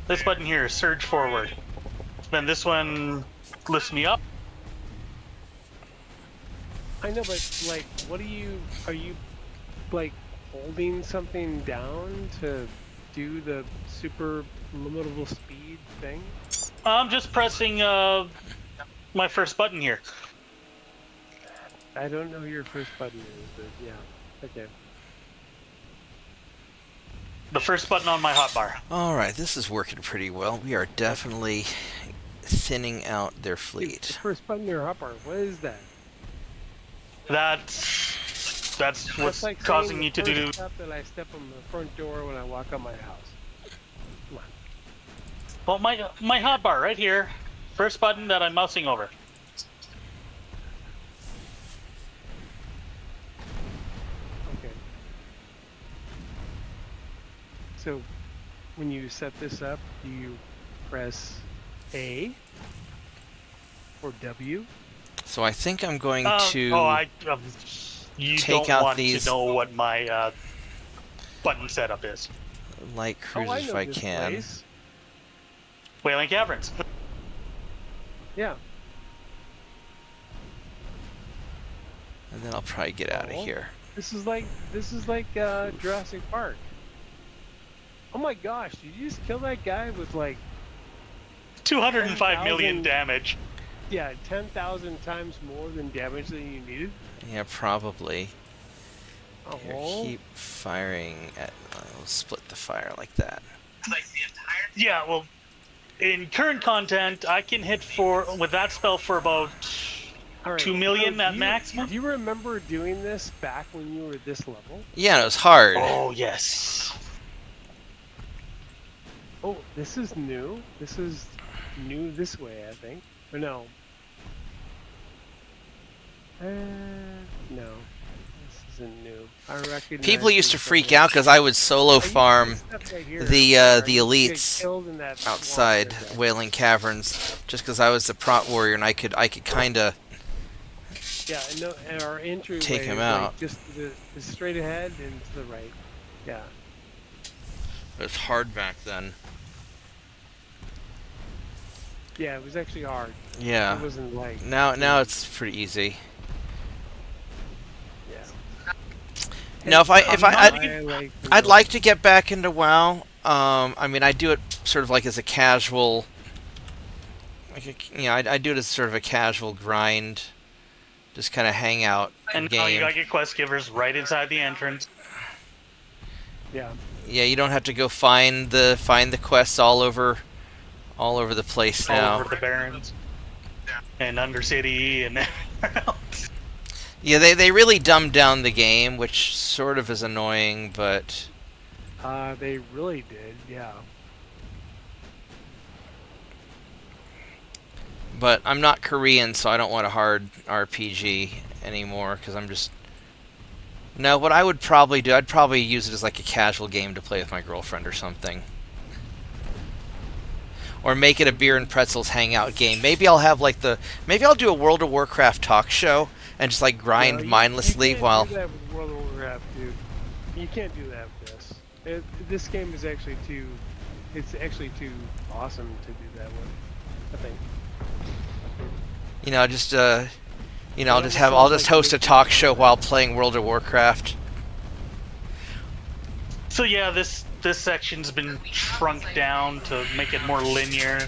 This button here, surge forward. Then this one lifts me up. I know, but like, what are you like holding something down to do the super limitable speed thing? I'm just pressing my first button here. I don't know who your first button is, but yeah, okay. The first button on my hotbar. All right, this is working pretty well. We are definitely thinning out their The fleet. first button in your hopper, what is that? That's what's That's like causing saying me the to first do. step that I step on the front door when I walk out my house. Come on. Well, my hotbar right here. First button that I'm mousing over. Okay. So, when you set this up, do you press A or W? So I think I'm going to You take don't out want these- to know what my button setup is. light cruise I if know I this can. place. Wailing Caverns. Yeah. And then I'll probably get out of Oh. here. This is like Jurassic Park. Oh my gosh! Did you just kill that guy with like 205 million 10,000 damage. 10,000 times more than damage than you needed? Yeah, probably. Oh. Here, keep firing at... I'll split the fire like that. Like the entire Yeah, well, in current content, I can hit with that spell for about All right. 2 million So at do you- maximum. Do you remember doing this back when you were this level? Yeah, it was hard. Oh yes. Oh, this is new. This is new this way, I think. Or no. No. This isn't new. I recognize People used to these freak somewhere. out because I would solo I used to farm do stuff right here, the where I the used to get elites killed in that swamp outside right there. Wailing Caverns just because I was the prot warrior and I could kind of... Yeah, and our entry Take way him is out. like just the straight ahead and to the right. Yeah. It was hard back then. Yeah, it was actually hard. Yeah. It wasn't like Now it's pretty easy. yeah. Now, if I'm not I'd like to get back into WoW. I mean, I do it sort of like as a casual, I do it as sort of a casual grind, just kind of hang out And now you game. got your quest givers right inside the entrance. Yeah. Yeah, you don't have to go find the quests all over the place All now. over the barrens and Undercity and everywhere else. Yeah, they really dumbed down the game, which sort of is annoying, but They really did. Yeah. I'm not Korean, so I don't want a hard RPG anymore because I'm just. No, what I would probably do, I'd probably use it as like a casual game to play with my girlfriend or something. Or make it a beer and pretzels hangout game. Maybe I'll have like maybe I'll do a World of Warcraft talk show and just like grind No, mindlessly you can't while. do that with World of Warcraft, dude. You can't do that with this. This game is actually too. It's actually too awesome to do that with. I think. Just I'll just host a talk show while playing World of Warcraft. So yeah, this section's been shrunk down to make it more linear.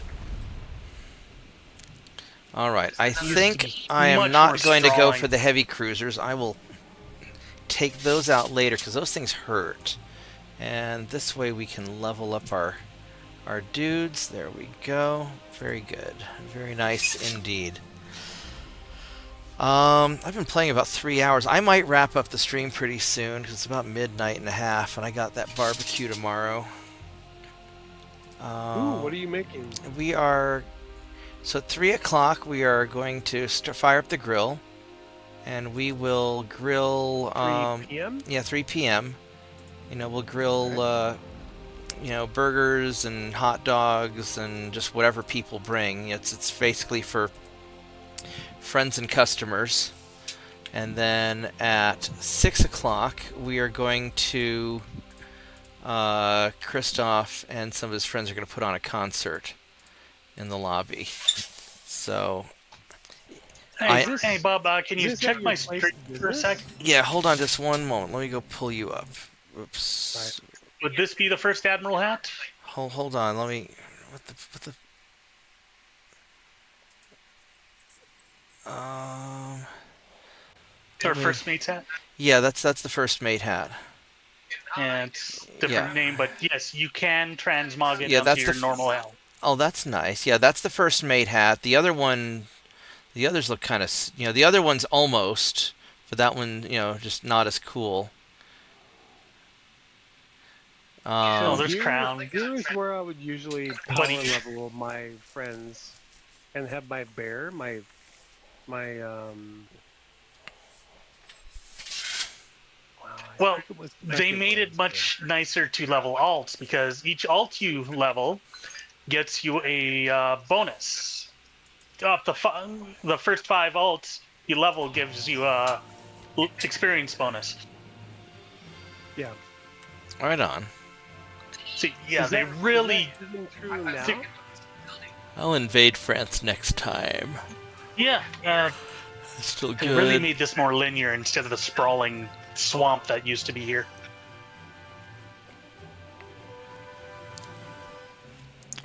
All right, I used to think be I am much not more going to go sprawling. for the heavy cruisers. I will take those out later because those things hurt. And this way we can level up our dudes. There we go. Very good. Very nice indeed. I've been playing about 3 hours. I might wrap up the stream pretty soon because it's about midnight and a half, and I got that barbecue tomorrow. Ooh, what are you making? We are. So at 3 o'clock, we are going to fire up the grill, and we will grill. 3 p.m. Yeah, 3 p.m. We'll grill. Burgers and hot dogs and just whatever people bring. It's basically for friends and customers. And then at 6 o'clock, we are going to. Christoph and some of his friends are going to put on a concert in the lobby. So. Hey, Bob, can you check my place stream of for a sec? Yeah, hold on just one moment. Let me go pull you up. Oops. Right. Would this be the first Admiral hat? Hold on. Let me. What the. Or first mate's hat? Yeah, that's the first mate hat. Yeah, it's different name, but yes, you can transmog it Yeah, onto that's your the normal hat. Oh, that's nice. Yeah, that's the first mate hat. The other one, the others look kind of, the other one's almost, but that one, just not as cool. There's crown. Here's where I would usually power level my friends, and have my bear, my Well, they made it much nicer to level alts because each alt you level gets you a bonus. Off the first 5 alts you level gives you a experience bonus. Yeah. Right on. See, yeah, Is they that- really. is that even true now? I'll invade France next time. Yeah, It's still they good. really made this more linear instead of the sprawling swamp that used to be here.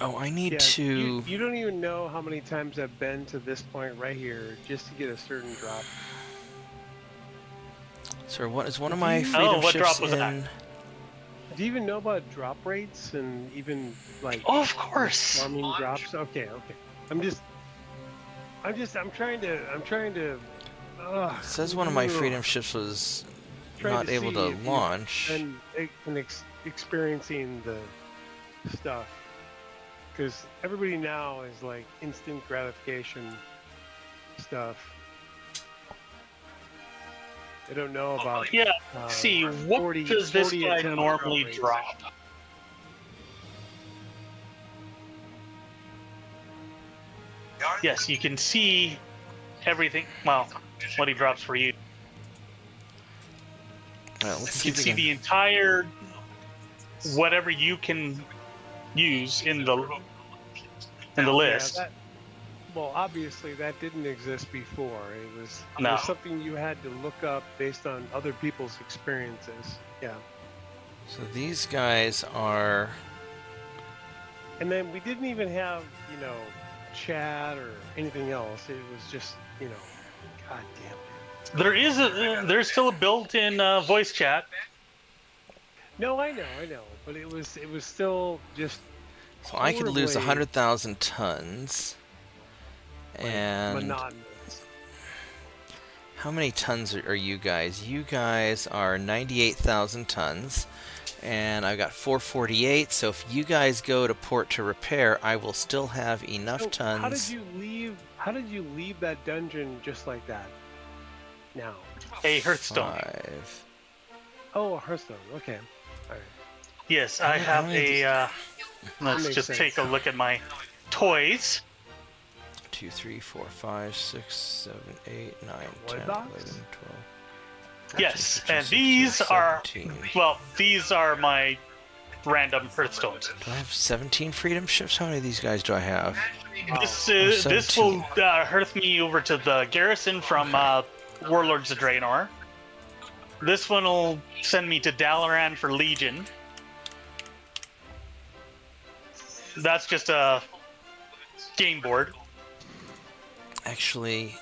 Oh, I need Yeah, to. You don't even know how many times I've been to this point right here just to get a certain drop. Sir, what is one of my freedom what ships drop was in? that? Do you even know about drop rates and even like Oh, of course. farming drops? Okay. I'm trying to. It says one of my freedom ships was trying not able see to if you- launch. and experiencing the stuff, because everybody now is like instant gratification stuff. I don't know about. Yeah. See, what 40 does this 40 guy attempt normally rates. drop? Yes, you can see everything. Well, what he drops for you. Well, let's see You if can we see can. the entire whatever you can use in the list. Well, obviously that didn't exist before. It was No. something you had to look up based on other people's experiences. Yeah. So these guys are. And then we didn't even have, chat or anything else. It was just, god damn it. There's still a built-in voice chat. No, I know, but it was still just So I could lose horribly, 100,000 tons. like, And monotonous. how many tons are you guys? You guys are 98,000 tons. And I've got 448, so if you guys go to port to repair, I will still have enough So tons. how did you leave that dungeon just like that? Now. A Hearthstone. 5. Oh, a Hearthstone. Okay. All right. Yes, I have a. Let's makes just sense. take a look at my toys. 2, 3, 4, 5, 6, 7, 8, 9, One 10, box? 11, 12. Yes, 15, and 16, these are 17. these are my random Hearthstones. Do I have 17 freedom ships? How many of these guys do I have? This will hearth me over to the garrison from Warlords of Draenor. This one will send me to Dalaran for Legion. That's just a game board. Actually,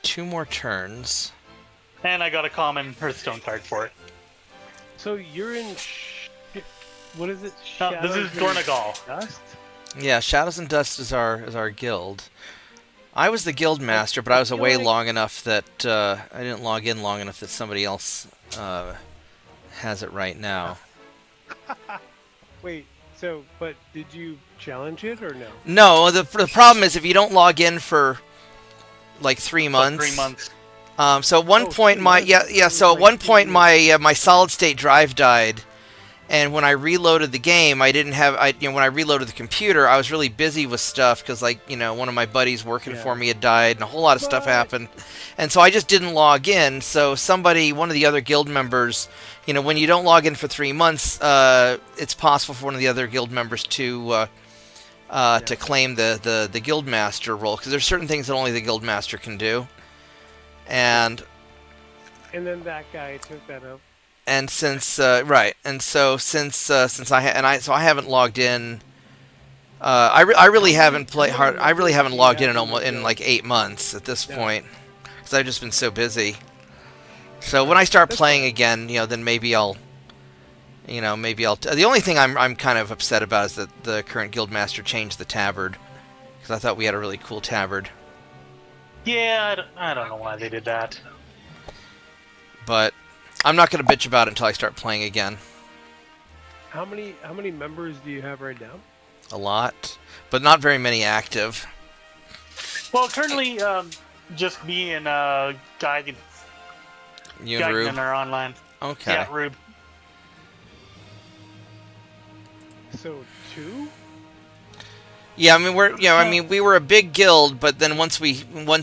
2 more turns. And I got a common Hearthstone card for it. So you're in. What is it? This is Shadows and Dornagal. Dust? Yeah, Shadows and Dust is our guild. I was the guild master, but I was feel away like- long enough that I didn't log in long enough that somebody else has it right now. Wait. So, but did you challenge it or no? No, the problem is if you don't log in for like 3 months. 3 months. So at one Oh, point 3 my months? So at Like one 2 point years. my solid state drive died, and when I reloaded the game, I didn't have when I reloaded the computer, I was really busy with stuff because one of my buddies working Yeah. for me had died, and a whole lot of stuff What? happened, and so I just didn't log in. So one of the other guild members, when you don't log in for 3 months, it's possible for one of the other guild members to claim the guild master role, because there's certain things that only the guild master can do. And And then that guy took that up. since I haven't logged in. I really haven't played hard. I really haven't logged in in like 8 months at this Yeah. point, because I've just been so busy. So when I start That's playing again, then maybe I'll. The only thing I'm kind of upset about is that the current guild master changed the tabard, because I thought we had a really cool tabard. Yeah, I don't know why they did that. But I'm not going to bitch about it until I start playing again. How many members do you have right now? A lot, but not very many active. Well, currently, just me and Geigen You and Rube? are online. Okay. Yeah, Rube. So 2? Yeah, I mean we were a big guild, but then once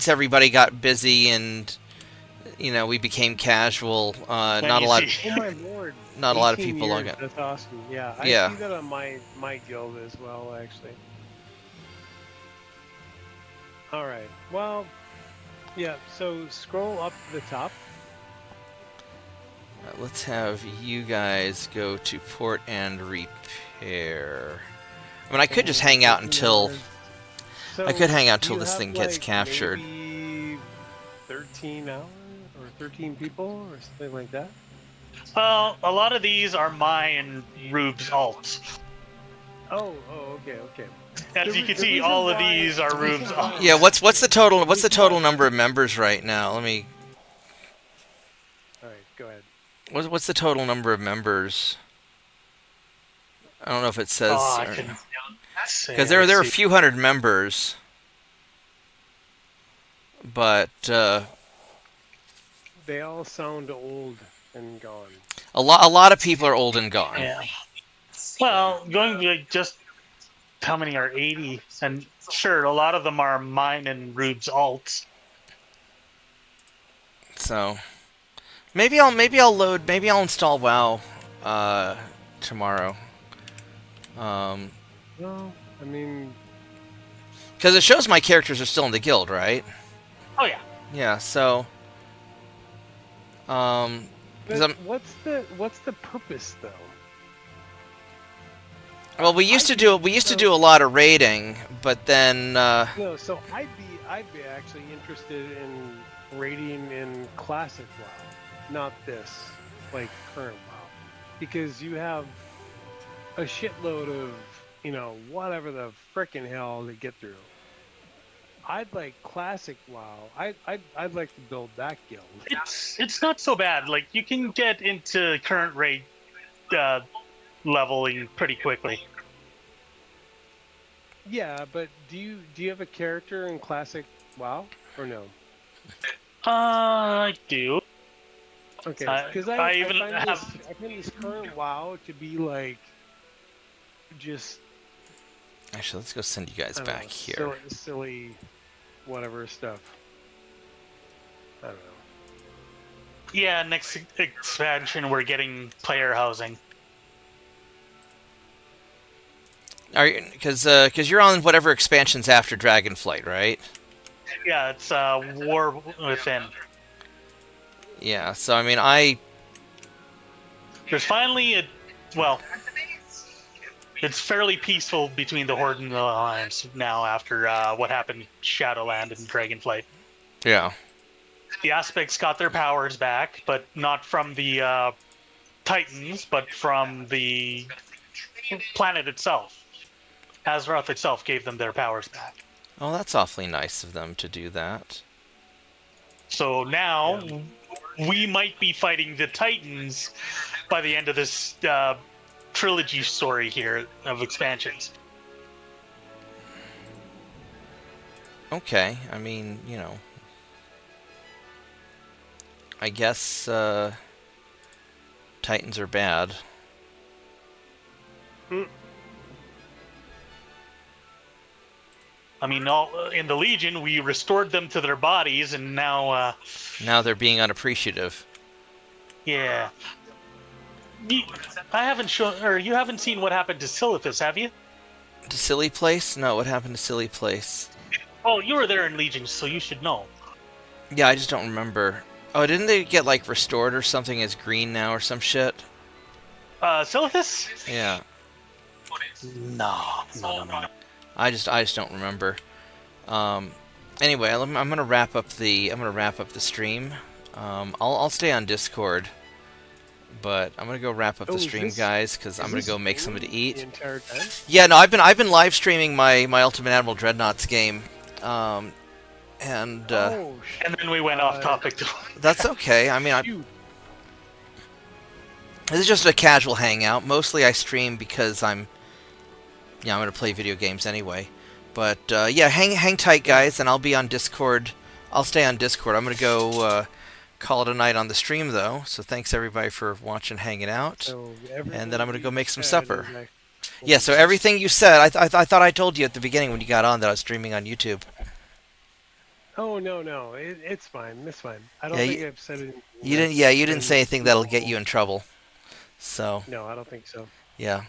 everybody got busy and we became casual, not a lot. Oh my lord! Not a lot of 18 people log years, in. That's awesome. Yeah, I Yeah. see that on my guild as well, actually. All right. Well, yeah. So scroll up to the top. Let's have you guys go to port and repair. I mean, I could just hang out until I could hang out do till you this have, thing gets like, captured. Maybe 13 hours or 13 people or something like that. A lot of these are my and Rube's alts. Oh, okay. As The you can the see, reason all of why- these are the reason Rube's why- alts. Yeah, what's the total number of members right now? Let me. All right, go ahead. What's the total number of members? I don't know if it says. Oh, I can say. Because there are a let's see. few hundred members, but They all sound old and gone. a lot of people are old and gone. Yeah. Well, going like just how many are 80, and sure, a lot of them are mine and Rube's alts. So maybe I'll install WoW tomorrow. Well, I mean, Because it shows my characters are still in the guild, right? Oh yeah. Yeah. So. 'Cause But what's the purpose though? well, we used to do a lot of raiding, but then No, so I'd be actually interested in raiding in classic WoW, not this like current WoW, because you have a shitload of whatever the frickin' hell to get through. I'd like classic WoW. I'd like to build that guild. It's not so bad. Like you can get into current raid leveling pretty quickly. Yeah, but do you have a character in classic WoW or no? I do. Okay, I because I find this current WoW to be like just actually, let's go send you guys I don't back know, here. silly whatever stuff. I don't know. Yeah, next expansion we're getting player housing. Are you? Because you're on whatever expansions after Dragonflight, right? Yeah, it's War Within. Yeah. So I mean, There's finally well, it's fairly peaceful between the Horde and the Alliance now after what happened in Shadowland and Dragonflight. yeah. The Aspects got their powers back, but not from the Titans, but from the planet itself. Azeroth itself gave them their powers back. Oh, that's awfully nice of them to do that. So now we might be fighting the Titans by the end of this trilogy story here of expansions. Okay. I mean, I guess Titans are bad. I mean, in the Legion, we restored them to their bodies, and now, Now they're being unappreciative. yeah. I haven't shown, or you haven't seen what happened to Silithus, have you? To Silly Place? No, what happened to Silly Place? Oh, you were there in Legion, so you should know. Yeah, I just don't remember. Oh, didn't they get like restored or something as green now or some shit? Silithus? Yeah. No. I just don't remember. Anyway, I'm gonna wrap up the stream. I'll stay on Discord, but I'm gonna go wrap up the stream, guys, because I'm gonna go make something to eat. The entire time? Yeah, no, I've been live streaming my Ultimate Admiral Dreadnoughts game, and And then we went off topic. that's okay. I mean, Shoot. this is just a casual hangout. Mostly I stream because I'm gonna play video games anyway. But yeah, hang tight, guys, and I'll be on Discord. I'll stay on Discord. I'm gonna go call it a night on the stream though. So thanks everybody for watching, hanging out, So and then I'm gonna go make some said supper. is like- Yeah. So everything you said, I thought I told you at the beginning when you got on that I was streaming on YouTube. Oh no, it's fine. It's fine. I don't Yeah, think I've said it. You didn't. Yeah, you didn't say anything that'll get you in trouble. So No, I don't think so. yeah.